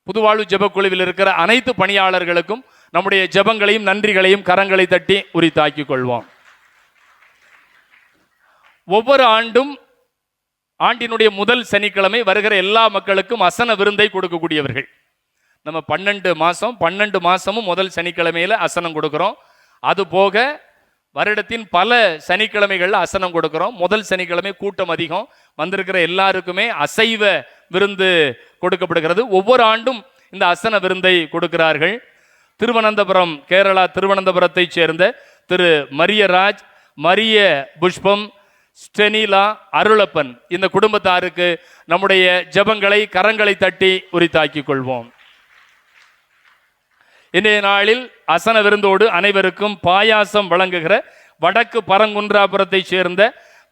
புதுவாழ்வு ஜெபக்குழுவில் இருக்கிற அனைத்து பணியாளர்களுக்கும் நம்முடைய ஜெபங்களையும் நன்றிகளையும் கரங்களை தட்டி உரித்தாக்கிக் கொள்வோம். ஒவ்வொரு ஆண்டும் ஆண்டினுடைய முதல் சனிக்கிழமை வருகிற எல்லா மக்களுக்கும் அசன விருந்தை கொடுக்கக்கூடியவர்கள். நம்ம 12 மாசமும் முதல் சனிக்கிழமையில அசனம் கொடுக்கிறோம். அது போக வருடத்தின் பல சனிக்கிழமைகள்ல அசனம் கொடுக்கிறோம். முதல் சனிக்கிழமை கூட்டம் அதிகம், வந்திருக்கிற எல்லாருக்குமே அசைவ விருந்து கொடுக்கப்படுகிறது. ஒவ்வொரு ஆண்டும் இந்த அசன விருந்தை கொடுக்கிறார்கள். திருவனந்தபுரம், கேரளா திருவனந்தபுரத்தை சேர்ந்த திரு மரியராஜ், மரிய புஷ்பம், ஸ்டெனிலா, அருளப்பன் இந்த குடும்பத்தாருக்கு நம்முடைய ஜெபங்களை கரங்களை தட்டி உரித்தாக்கிக் கொள்வோம். இன்றைய நாளில் அசன விருந்தோடு அனைவருக்கும் பாயாசம் வழங்குகிற வடக்கு பரங்குன்றாபுரத்தை சேர்ந்த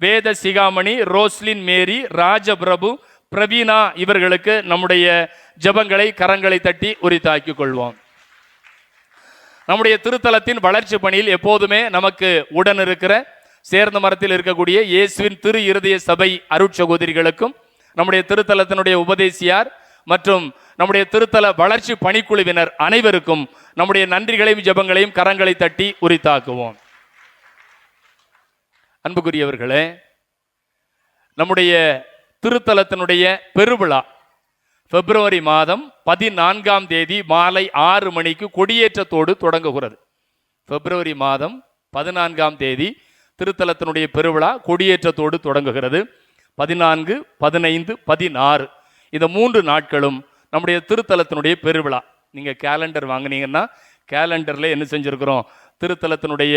வேத சிகாமணி, ரோஸ்லின் மேரி, ராஜபிரபு, பிரவீனா இவர்களுக்கு நம்முடைய ஜெபங்களை கரங்களை தட்டி உரித்தாக்கிக் கொள்வோம். நம்முடைய திருத்தலத்தின் வளர்ச்சி பணியில் எப்போதுமே நமக்கு உடன் இருக்கிற சேர்ந்த மரத்தில் இருக்கக்கூடிய இயேசுவின் திரு இருதய சபை அருட்சகோதரிகளுக்கும், நம்முடைய திருத்தலத்தினுடைய உபதேசியார் மற்றும் நம்முடைய திருத்தல வளர்ச்சி பணிக்குழுவினர் அனைவருக்கும் நம்முடைய நன்றிகளையும் ஜெபங்களையும் கரங்களை தட்டி உரித்தாக்குவோம். அன்புக்குரியவர்களே, நம்முடைய திருத்தலத்தினுடைய பெருவிழா பிப்ரவரி மாதம் 14ஆம் தேதி மாலை 6 மணிக்கு கொடியேற்றத்தோடு தொடங்குகிறது. பிப்ரவரி மாதம் 14ஆம் தேதி திருத்தலத்தினுடைய பெருவிழா கொடியேற்றத்தோடு தொடங்குகிறது. 14, 15, 16 இந்த 3 நாட்களும் நம்முடைய திருத்தலத்தினுடைய பெருவிழா. நீங்க கேலண்டர் வாங்கினீங்கன்னா கேலண்டர்ல என்ன செஞ்சிருக்கிறோம், திருத்தலத்தினுடைய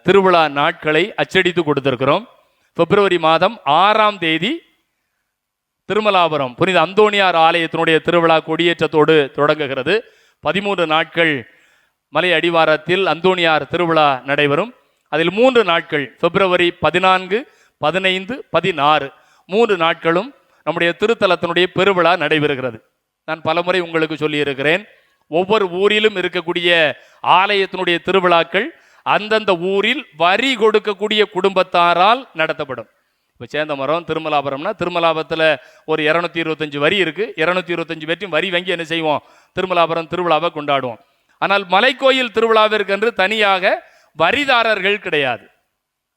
திருவிழா நாட்களை அச்சடித்து கொடுத்திருக்கிறோம். பிப்ரவரி மாதம் 6ஆம் தேதி திருமலாபுரம் புனித அந்தோணியார் ஆலயத்தினுடைய திருவிழா கொடியேற்றத்தோடு தொடங்குகிறது. 13 நாட்கள் மலை அடிவாரத்தில் அந்தோணியார் திருவிழா நடைபெறும். அதில் 3 நாட்கள் பிப்ரவரி 14, 15, 16 3 நாட்களும் நம்முடைய திருத்தலத்தினுடைய பெருவிழா நடைபெறுகிறது. நான் பலமுறை உங்களுக்கு சொல்லியிருக்கிறேன், ஒவ்வொரு ஊரிலும் இருக்கக்கூடிய ஆலயத்தினுடைய திருவிழாக்கள் அந்தந்த ஊரில் வரி கொடுக்கக்கூடிய குடும்பத்தாரால் நடத்தப்படும். இப்போ சேந்தமரம் திருமலாபுரம்னா திருமலாபுரத்தில் ஒரு 225 வரி இருக்கு. 225 பேர்த்தையும் வரி வாங்கி என்ன செய்வோம், திருமலாபுரம் திருவிழாவை கொண்டாடுவோம். ஆனால் மலைக்கோயில் திருவிழாவிற்கென்று தனியாக வரிதாரர்கள் கிடையாது.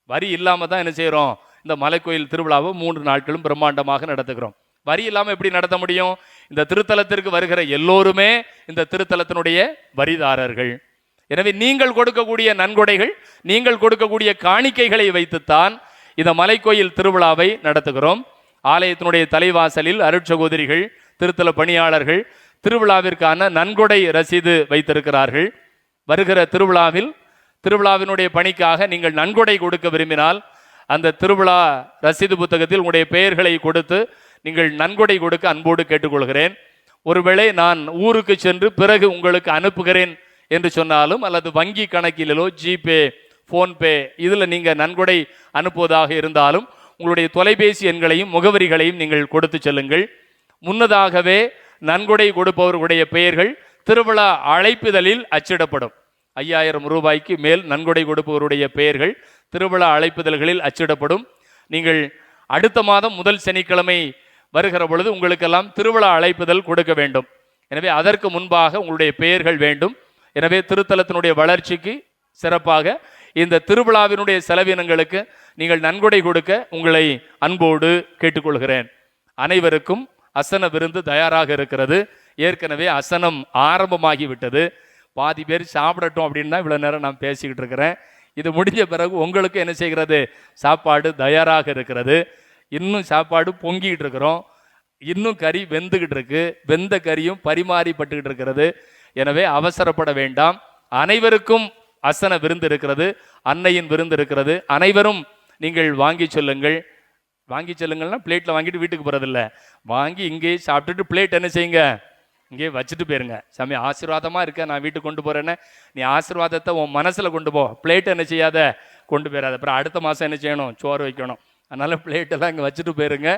வரி இல்லாம தான் என்ன செய்யறோம், இந்த மலைக்கோயில் திருவிழாவை 3 நாட்களும் பிரம்மாண்டமாக நடத்துகிறோம். வரி இல்லாம எப்படி நடத்த முடியும்? இந்த திருத்தலத்திற்கு வருகிற எல்லோருமே இந்த திருத்தலத்தினுடைய வரிதாரர்கள். எனவே நீங்கள் கொடுக்கக்கூடிய நன்கொடைகள், நீங்கள் கொடுக்கக்கூடிய காணிக்கைகளை வைத்துத்தான் இந்த மலைக்கோயில் திருவிழாவை நடத்துகிறோம். ஆலயத்தினுடைய தலைவாசலில் அருட்சகோதரிகள், திருத்தல பணியாளர்கள் திருவிழாவிற்கான நன்கொடை ரசீது வைத்திருக்கிறார்கள். வருகிற திருவிழாவினுடைய பணிக்காக நீங்கள் நன்கொடை கொடுக்க விரும்பினால் அந்த திருவிழா ரசீது புத்தகத்தில் உங்களுடைய பெயர்களை கொடுத்து நீங்கள் நன்கொடை கொடுக்க அன்போடு கேட்டுக்கொள்கிறேன். ஒருவேளை நான் ஊருக்கு சென்று பிறகு உங்களுக்கு அனுப்புகிறேன் என்று சொன்னாலும், அல்லது வங்கி கணக்கிலோ ஜிபே, போன்பே இதில் நீங்கள் நன்கொடை அனுப்புவதாக இருந்தாலும் உங்களுடைய தொலைபேசி எண்களையும் முகவரிகளையும் நீங்கள் கொடுத்து செல்லுங்கள். முன்னதாகவே நன்கொடை கொடுப்பவர்களுடைய பெயர்கள் திருவிழா அழைப்புதலில் அச்சிடப்படும். 5000 ரூபாய்க்கு மேல் நன்கொடை கொடுப்பவருடைய பெயர்கள் திருவிழா அழைப்புதல்களில் அச்சிடப்படும். நீங்கள் அடுத்த மாதம் முதல் சனிக்கிழமை வருகிற பொழுது உங்களுக்கெல்லாம் திருவிழா அழைப்புதல் கொடுக்க வேண்டும். எனவே அதற்கு முன்பாக உங்களுடைய பெயர்கள் வேண்டும். எனவே திருத்தலத்தினுடைய வளர்ச்சிக்கு சிறப்பாக இந்த திருவிழாவினுடைய செலவினங்களுக்கு நீங்கள் நன்கொடை கொடுக்க உங்களை அன்போடு கேட்டுக்கொள்கிறேன். அனைவருக்கும் அசன விருந்து தயாராக இருக்கிறது. ஏற்கனவே அசனம் ஆரம்பமாகிவிட்டது. பாதி பேர் சாப்பிடட்டும் அப்படின்னு தான் இவ்வளோ நேரம் நான் பேசிக்கிட்டு இருக்கிறேன். இது முடிஞ்ச பிறகு உங்களுக்கு என்ன செய்கிறது, சாப்பாடு தயாராக இருக்கிறது. இன்னும் சாப்பாடு பொங்கிக்கிட்டு இருக்கிறோம். இன்னும் கறி வெந்துகிட்டு இருக்கு. வெந்த கறியும் பரிமாறிப்பட்டுக்கிட்டு இருக்கிறது. எனவே அவசரப்பட வேண்டாம். அனைவருக்கும் அசன விருந்து இருக்கிறது, அன்னையின் விருந்து இருக்கிறது. அனைவரும் நீங்கள் வாங்கி செல்லுங்கள்னா பிளேட்டில் வாங்கிட்டு வீட்டுக்கு போகிறதில்ல, வாங்கி இங்கேயே சாப்பிட்டுட்டு பிளேட் என்ன செய்யுங்க, இங்கே வச்சுட்டு போயிருங்க. சாமி ஆசீர்வாதமாக இருக்க, நான் வீட்டுக்கு கொண்டு போகிறேன்னு நீ ஆசீர்வாதத்தை உன் மனசில் கொண்டு போ. பிளேட் என்ன செய்யாத, கொண்டு போயிடாத. அப்புறம் அடுத்த மாதம் என்ன செய்யணும், சோறு வைக்கணும். அதனால் பிளேட்டெல்லாம் இங்கே வச்சுட்டு போயிருங்க.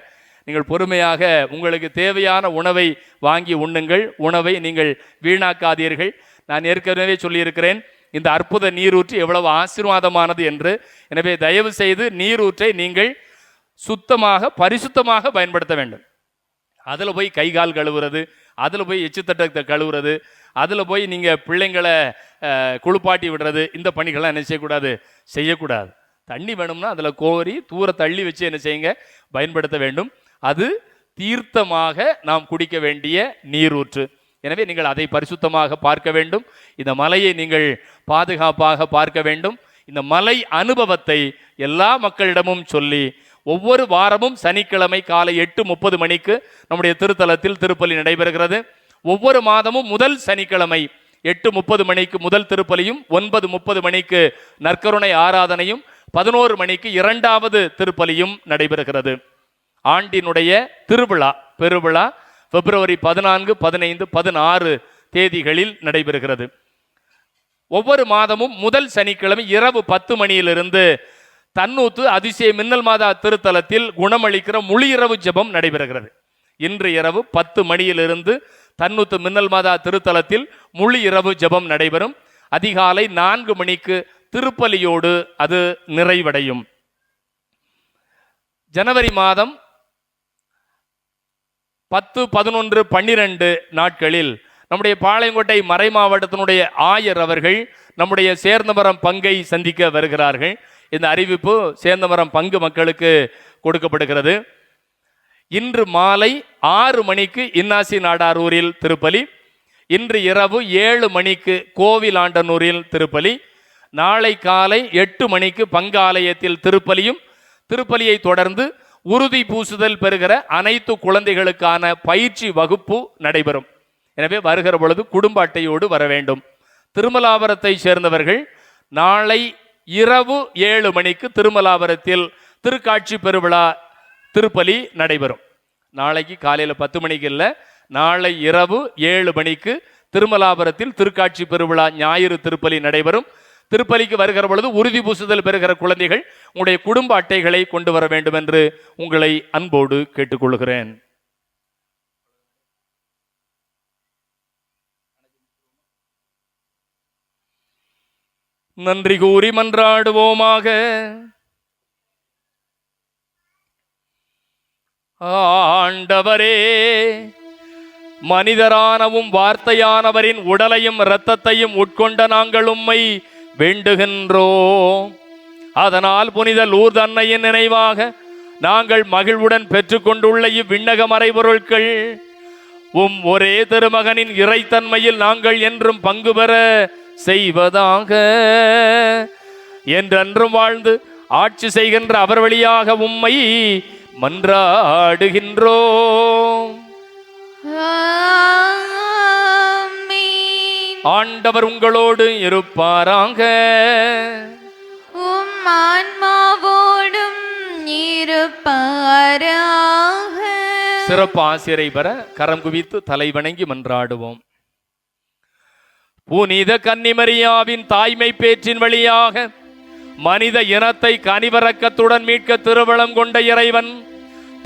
நீங்கள் பொறுமையாக உங்களுக்கு தேவையான உணவை வாங்கி உண்ணுங்கள். உணவை நீங்கள் வீணாக்காதீர்கள். நான் ஏற்கனவே சொல்லியிருக்கிறேன் இந்த அற்புத நீரூற்று எவ்வளவு ஆசீர்வாதமானது என்று. எனவே தயவு செய்து நீரூற்றை நீங்கள் சுத்தமாக பரிசுத்தமாக பயன்படுத்த வேண்டும். அதில் போய் கை கால் கழுவுறது, அதில் போய் எச்சுத்தட்டத்தை கழுவுறது, அதில் போய் நீங்கள் பிள்ளைங்களை குளிப்பாட்டி விடுறது, இந்த பணிகள்லாம் என்ன செய்யக்கூடாது. தண்ணி வேணும்னா அதில் கோரி தூர தள்ளி வச்சு என்ன செய்யுங்க, பயன்படுத்த வேண்டும். அது தீர்த்தமாக நாம் குடிக்க வேண்டிய நீரூற்று. எனவே நீங்கள் அதை பரிசுத்தமாக பார்க்க வேண்டும். இந்த மலையை நீங்கள் பாதுகாப்பாக பார்க்க வேண்டும். இந்த மலை அனுபவத்தை எல்லா மக்களிடமும் சொல்லி ஒவ்வொரு வாரமும் சனிக்கிழமை காலை 8:30 மணிக்கு நம்முடைய திருத்தலத்தில் திருப்பலி நடைபெறுகிறது. ஒவ்வொரு மாதமும் முதல் சனிக்கிழமை 8:30 மணிக்கு முதல் திருப்பலியும், 9:30 மணிக்கு நற்கருணை ஆராதனையும், 11 மணிக்கு இரண்டாவது திருப்பலியும் நடைபெறுகிறது. ஆண்டினுடைய திருவிழா பெருவிழா பிப்ரவரி 14, 15, 16 தேதிகளில் நடைபெறுகிறது. ஒவ்வொரு மாதமும் முதல் சனிக்கிழமை இரவு 10 மணியிலிருந்து தன்னூத்து அதிசய மின்னல் மாதா திருத்தலத்தில் குணமளிக்கிற முழு இரவு ஜெபம் நடைபெறுகிறது. இன்று இரவு 10 மணியிலிருந்து தன்னூத்து மின்னல் மாதா திருத்தலத்தில் முழு இரவு ஜெபம் நடைபெறும். அதிகாலை 4 மணிக்கு திருப்பலியோடு அது நிறைவடையும். ஜனவரி மாதம் 10, 11, 12 நாட்களில் நம்முடைய பாளையங்கோட்டை மறை மாவட்டத்தினுடைய ஆயர் அவர்கள் நம்முடைய சேர்ந்தமரம் பங்கை சந்திக்க வருகிறார்கள். இந்த அறிவிப்பு சேர்ந்தமரம் பங்கு மக்களுக்கு கொடுக்கப்படுகிறது. இன்று மாலை 6 மணிக்கு இன்னாசி நாடாரூரில் திருப்பலி, இன்று இரவு 7 மணிக்கு கோவிலாண்டனூரில் திருப்பலி, நாளை காலை 8 மணிக்கு பங்காலயத்தில் திருப்பலியும், திருப்பலியை தொடர்ந்து உறுதி பூசுதல் பெறுகிற அனைத்து குழந்தைகளுக்கான பயிற்சி வகுப்பு நடைபெறும். எனவே வருகிற பொழுது குடும்ப அட்டையோடு வர வேண்டும். திருமலாபுரத்தை சேர்ந்தவர்கள் நாளை இரவு 7 மணிக்கு திருமலாபுரத்தில் திருக்காட்சி பெருவிழா திருப்பலி நடைபெறும். நாளைக்கு காலையில் 10 மணிக்கு இல்லை, நாளை இரவு 7 மணிக்கு திருமலாபுரத்தில் திருக்காட்சி பெருவிழா ஞாயிறு திருப்பலி நடைபெறும். திருப்பலிக்கு வருகிற பொழுது உறுதி பூசுதல் பெறுகிற குழந்தைகள் உங்களுடைய குடும்ப அட்டைகளை கொண்டு வர வேண்டும் என்று உங்களை அன்போடு கேட்டுக்கொள்கிறேன். நன்றி கூறி மன்றாடுவோமாக. ஆண்டவரே, மனிதரானவும் வார்த்தையானவரின் உடலையும் இரத்தத்தையும் உட்கொண்ட நாங்கள் உம்மை வேண்டுகின்றோம். அதனால் புனித லூர்து அன்னையின் நினைவாக நாங்கள் மகிழ்வுடன் பெற்றுக்கொண்டுள்ள இவ்விண்ணக மறைபொருட்கள் ஒரே திருமகனின் இறைத்தன்மையில் நாங்கள் என்றும் பங்கு பெற செய்வதாக. என்றென்றும் வாழ்ந்து ஆட்சி செய்கின்ற அவர் வழியாக உம்மை மன்றாடுகின்றோம். ஆண்டவர் உங்களோடு இருப்பாராக. உம் ஆன்மாவோடும் இருப்பாராக. சிறப்பு ஆசிரியரை பெற கரம் குவித்து தலை வணங்கி மன்றாடுவோம். புனித கன்னிமரியாவின் தாய்மை பேற்றின் வழியாக மனித இனத்தை கனிவரக்கத்துடன் மீட்க திருவுளம் கொண்ட இறைவன்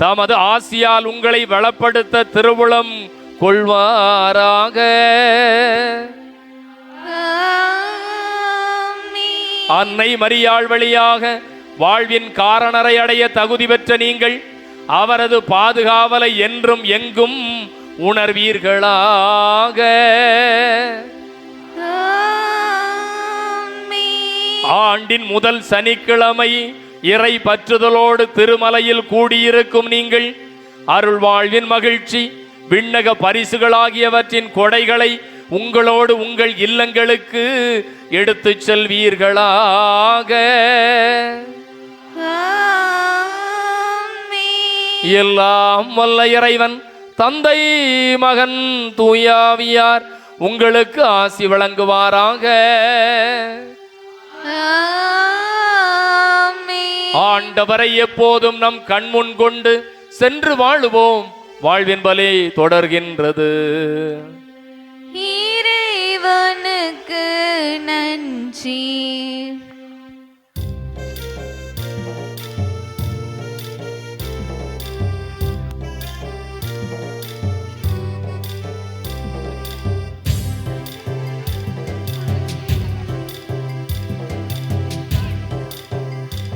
தமது ஆசியால் உங்களை வளப்படுத்த திருவுளம் கொள்வாராக. அன்னை மரியாள் வழியாக வாழ்வின் காரணரை அடைய தகுதி பெற்ற நீங்கள் அவரது பாதுகாவலை என்றும் எங்கும் உணர்வீர்களாக. ஆண்டின் முதல் சனிக்கிழமை இறை பற்றுதலோடு திருமலையில் கூடியிருக்கும் நீங்கள் அருள் வாழ்வின் மகிழ்ச்சி விண்ணக பரிசுகளாகியவற்றின் கொடைகளை உங்களோடு உங்கள் இல்லங்களுக்கு எடுத்துச் செல்வீர்களாக. எல்லாம் வல்ல இறைவன் தந்தை மகன் தூயாவியார் உங்களுக்கு ஆசி வழங்குவாராக. ஆண்டவரை எப்போதும் நம் கண்முன் கொண்டு சென்று வாழுவோம். வாழ்வின் பலி தொடர்கின்றது. இறைவனுக்கு நன்றி.